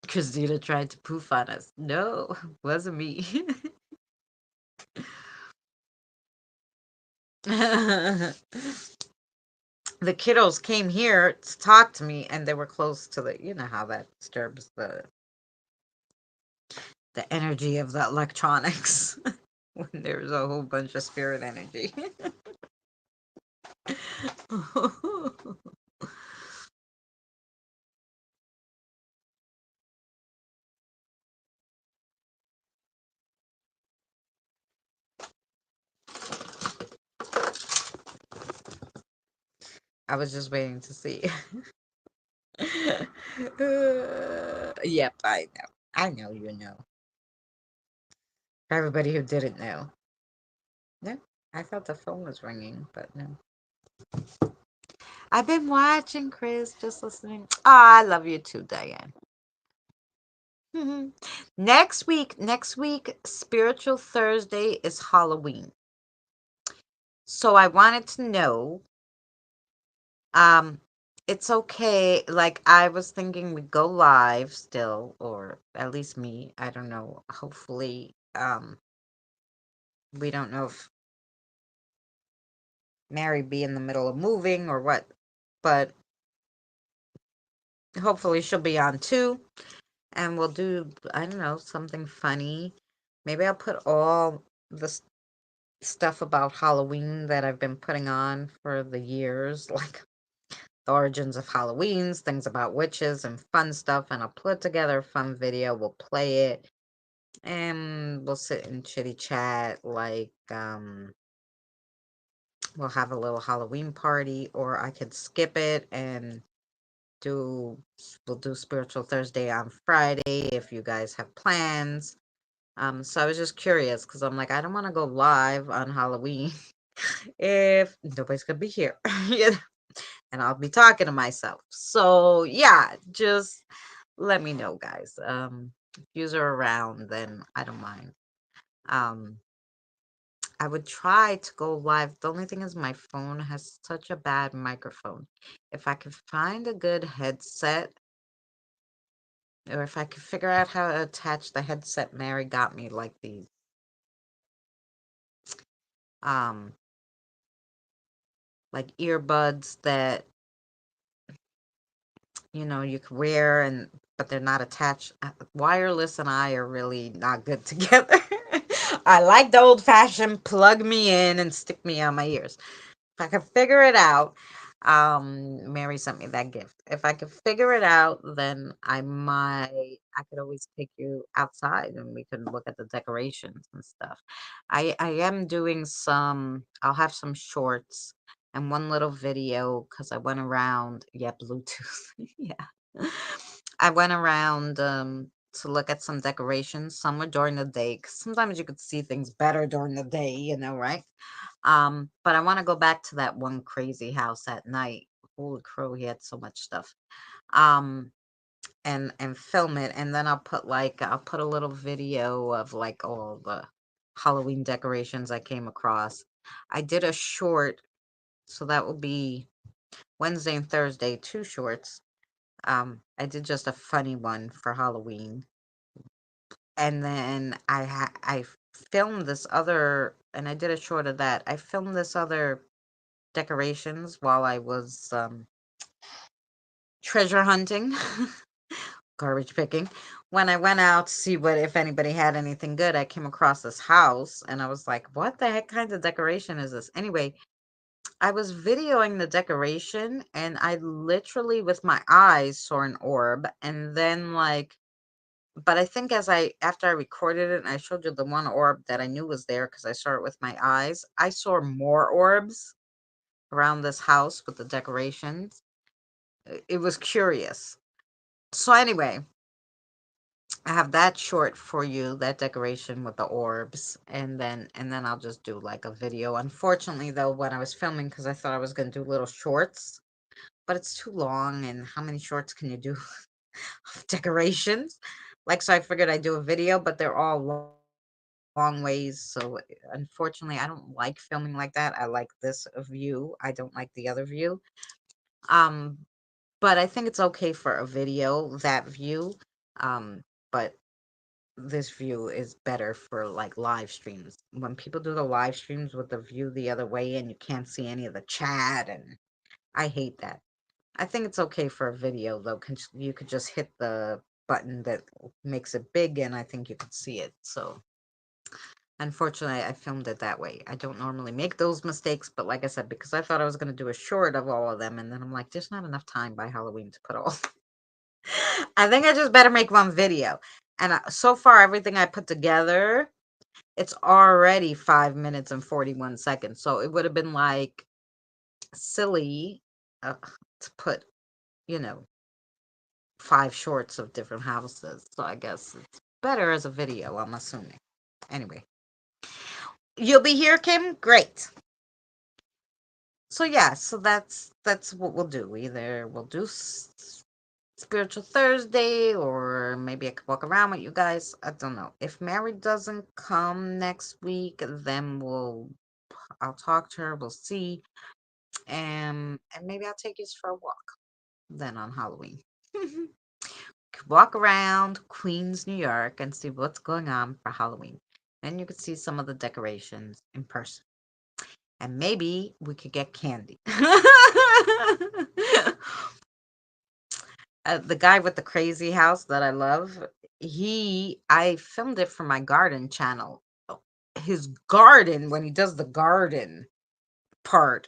Christina tried to poof on us. No, wasn't me. The kiddos came here to talk to me and they were close to the, you know how that disturbs the energy of the electronics when there's a whole bunch of spirit energy. I was just waiting to see. Yep, I know. I know you know. For everybody who didn't know. No, I thought the phone was ringing, but no. I've been watching, Chris, just listening. Oh, I love you too, Diane. Next week, Spiritual Thursday is Halloween. So I wanted to know, um, it's okay. Like I was thinking we'd go live still, or at least me. I don't know. Hopefully, we don't know if Mary be in the middle of moving or what, but hopefully she'll be on too. And we'll do, I don't know, something funny. Maybe I'll put all the stuff about Halloween that I've been putting on for the years, like the origins of Halloweens, things about witches and fun stuff, and I'll put together a fun video. We'll play it and we'll sit and chitty chat like we'll have a little Halloween party, or I could skip it and do we'll do Spiritual Thursday on Friday if you guys have plans. So I was just curious because I'm like, I don't want to go live on Halloween if nobody's gonna be here, you know, and I'll be talking to myself. So yeah, just let me know, guys. If you're around, then I don't mind. Um, I would try to go live. The only thing is my phone has such a bad microphone. If I could find a good headset, or if I could figure out how to attach the headset Mary got me, like these um like earbuds that you could wear, and but they're not attached. Wireless and I are really not good together. I like the old fashioned plug me in and stick me on my ears. If I could figure it out, Mary sent me that gift. If I could figure it out, then I could always take you outside and we could look at the decorations and stuff. I am doing I'll have some shorts and one little video because I went around, yeah, Bluetooth. Yeah. I went around to look at some decorations. Some were during the day, 'cause sometimes you could see things better during the day, right? But I want to go back to that one crazy house at night. Holy crow, he had so much stuff. Um, and film it, and then I'll put a little video of like all the Halloween decorations I came across. I did a short, so that will be Wednesday and Thursday, two shorts. I did just a funny one for Halloween, and then I filmed this other, and I did a short of that. I filmed this other decorations while I was treasure hunting, garbage picking. When I went out to see what if anybody had anything good, I came across this house, and I was like, "What the heck kind of decoration is this?" Anyway, I was videoing the decoration, and I literally with my eyes saw an orb, and then like but I think after I recorded it and I showed you the one orb that I knew was there because I saw it with my eyes, I saw more orbs around this house with the decorations. It was curious. So anyway, I have that short for you, that decoration with the orbs, and then I'll just do like a video. Unfortunately though, when I was filming, because I thought I was gonna do little shorts, but it's too long, and how many shorts can you do of decorations? Like, so I figured I'd do a video, but they're all long ways. So unfortunately, I don't like filming like that. I like this view. I don't like the other view. Um, but I think it's okay for a video, that view. But this view is better for like live streams. When people do the live streams with the view the other way and you can't see any of the chat, and I hate that. I think it's okay for a video though, 'cause you could just hit the button that makes it big and I think you could see it. So unfortunately, I filmed it that way. I don't normally make those mistakes, but like I said, because I thought I was going to do a short of all of them, and then I'm like, there's not enough time by Halloween to put all. I think I just better make one video. And so far, everything I put together, it's already 5 minutes and 41 seconds. So it would have been like silly to put, you know, five shorts of different houses. So I guess it's better as a video, I'm assuming. Anyway, you'll be here, Kim? Great. So yeah, so that's what we'll do. Either we'll do spiritual Thursday, or maybe I could walk around with you guys. I don't know. If Mary doesn't come next week, then I'll talk to her. We'll see, and maybe I'll take you for a walk. Then on Halloween, walk around Queens, New York, and see what's going on for Halloween. Then you could see some of the decorations in person, and maybe we could get candy. The guy with the crazy house that I love, I filmed it for my garden channel. His garden, when he does the garden part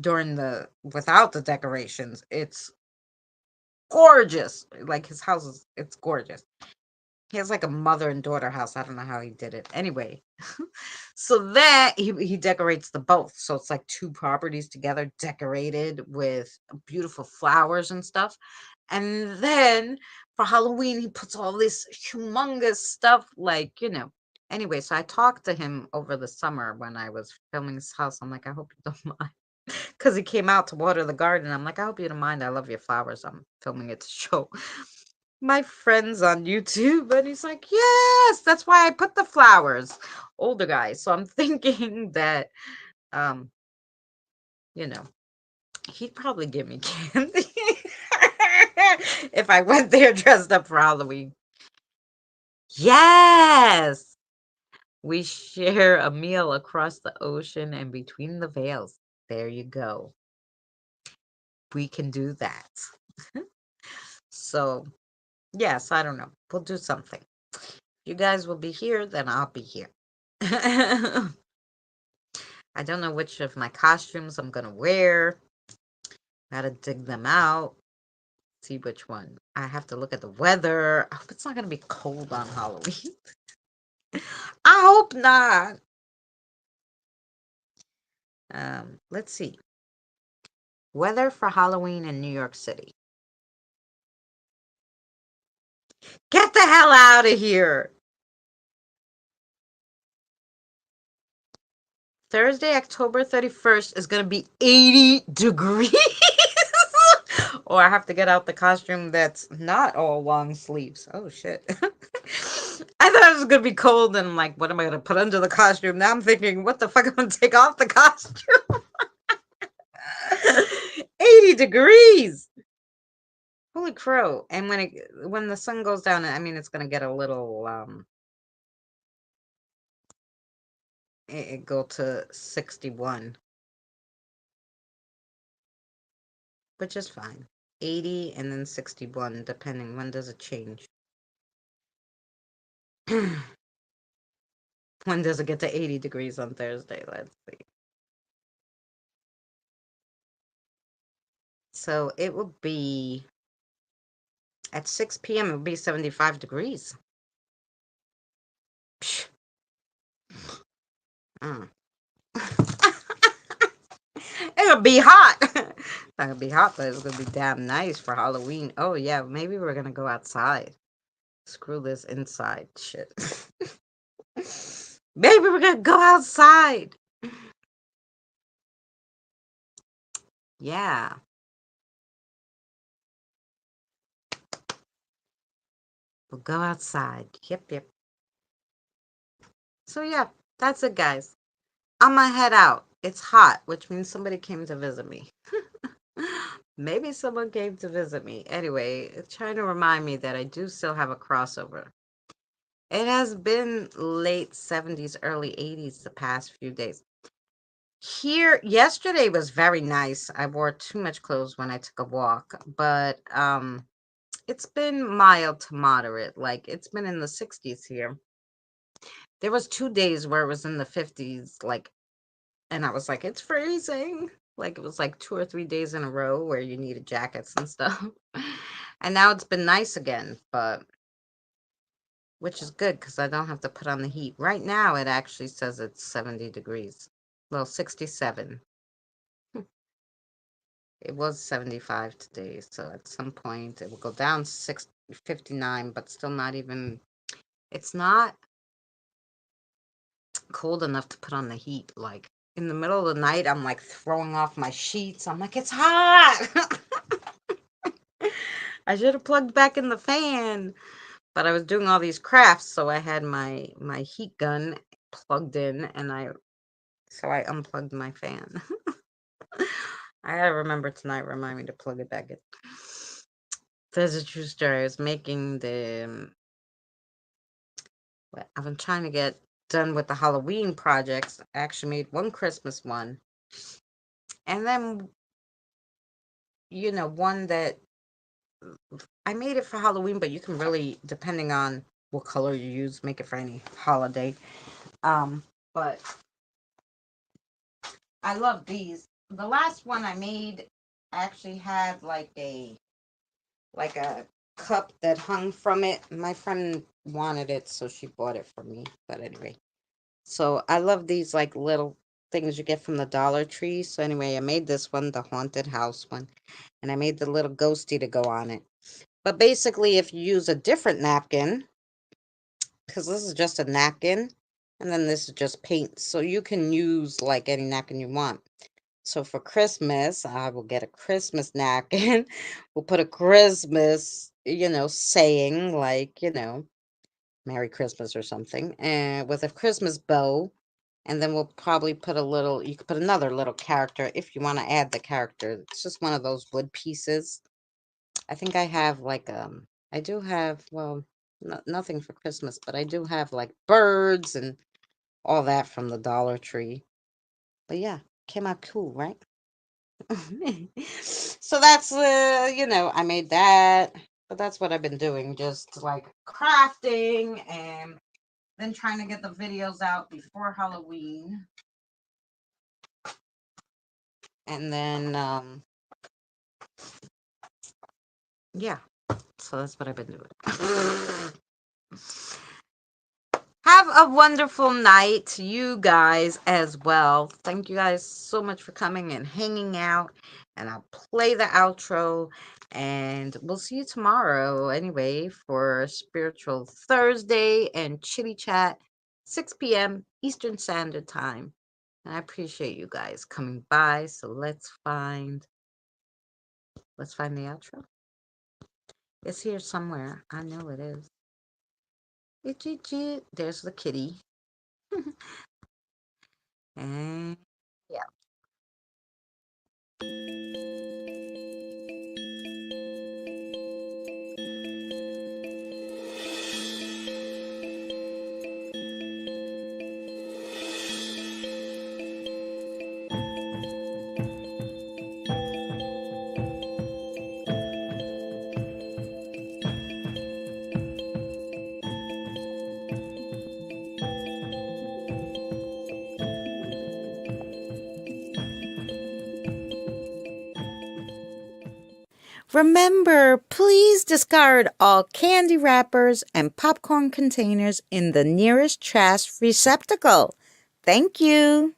during the without the decorations, it's gorgeous. Like his house it's gorgeous. He has like a mother and daughter house. I don't know how he did it. Anyway, so that he decorates the both. So it's like two properties together decorated with beautiful flowers and stuff. And then for Halloween, he puts all this humongous stuff, like, Anyway, so I talked to him over the summer when I was filming his house. I'm like, I hope you don't mind. Because he came out to water the garden. I'm like, I hope you don't mind. I love your flowers. I'm filming it to show my friends on YouTube. And he's like, yes, that's why I put the flowers. Older guy. So I'm thinking that, um, you know, he'd probably give me candy if I went there dressed up for Halloween. Yes, we share a meal across the ocean and between the veils. There you go. We can do that. So, yes, I don't know. We'll do something. You guys will be here, then I'll be here. I don't know which of my costumes I'm gonna wear. Gotta dig them out. See which one. I have to look at the weather. I hope it's not gonna be cold on Halloween. I hope not. Let's see. Weather for Halloween in New York City. Get the hell out of here. Thursday, October 31st is going to be 80 degrees. Or I have to get out the costume that's not all long sleeves. Oh, shit. I thought it was going to be cold, and I'm like, what am I going to put under the costume? Now I'm thinking, what the fuck am I going to take off the costume? 80 degrees. Holy crow. And when the sun goes down, I mean, it's going to get a little, it go to 61, which is fine. 80 and then 61, depending. When does it change? When does it get to 80 degrees on Thursday? Let's see. So it will be at 6 p.m. It will be 75 degrees. Psh. Mm. It'll be hot. It's not gonna be hot, but it's gonna be damn nice for Halloween. Oh yeah, maybe we're gonna go outside. Screw this inside shit. Maybe we're gonna go outside. Yeah, we'll go outside. Yep, yep. So yeah, that's it, guys. I'm gonna head out. It's hot, which means somebody came to visit me. Maybe someone came to visit me. Anyway, it's trying to remind me that I do still have a crossover. It has been late 70s, early 80s the past few days. Here, yesterday was very nice. I wore too much clothes when I took a walk, but it's been mild to moderate. Like it's been in the 60s here. There was 2 days where it was in the 50s, like, and I was like, it's freezing. Like it was like 2 or 3 days in a row where you needed jackets and stuff. And now it's been nice again, but which is good because I don't have to put on the heat. Right now, it actually says it's 70 degrees. Well, 67. It was 75 today, so at some point it will go down to 59, but still not even, it's not cold enough to put on the heat. Like in the middle of the night, I'm like throwing off my sheets. I'm like, it's hot. I should have plugged back in the fan, but I was doing all these crafts, so I had my heat gun plugged in, and I unplugged my fan. I gotta remember tonight. Remind me to plug it back in. There's a true story. I was making I've been trying to get done with the Halloween projects. I actually made one Christmas one, and then one that I made it for Halloween, but you can really, depending on what color you use, make it for any holiday. But I love these. The last one I made actually had like a cup that hung from it. My friend wanted it, so she bought it for me. But anyway, so I love these like little things you get from the Dollar Tree. So anyway, I made this one, the haunted house one, and I made the little ghosty to go on it. But basically, if you use a different napkin, because this is just a napkin, and then this is just paint, so you can use like any napkin you want. So for Christmas, I will get a Christmas napkin. We'll put a Christmas, saying like, Merry Christmas or something, and with a Christmas bow. And then we'll probably put you could put another little character if you want to add the character. It's just one of those wood pieces. I think I have I do have, well, nothing for Christmas, but I do have like birds and all that from the Dollar Tree. But yeah, came out cool, right? So that's I made that, but that's what I've been doing, just like crafting and then trying to get the videos out before Halloween. And then yeah, so that's what I've been doing. Have a wonderful night, you guys, as well. Thank you guys so much for coming and hanging out. and I'll play the outro, and we'll see you tomorrow anyway for Spiritual Thursday and Chitty Chat, 6 p.m. Eastern Standard Time. And I appreciate you guys coming by. So let's find the outro. It's here somewhere. I know it is. There's the kitty. And yeah. Remember, please discard all candy wrappers and popcorn containers in the nearest trash receptacle. Thank you.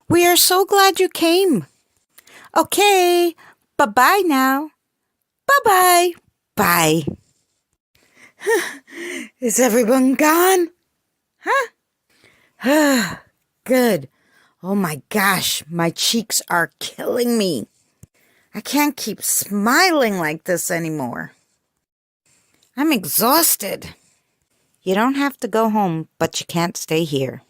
We are so glad you came. Okay, bye-bye now. Bye-bye. Bye. Is everyone gone? Huh? Good. Oh my gosh, my cheeks are killing me. I can't keep smiling like this anymore. I'm exhausted. You don't have to go home, but you can't stay here.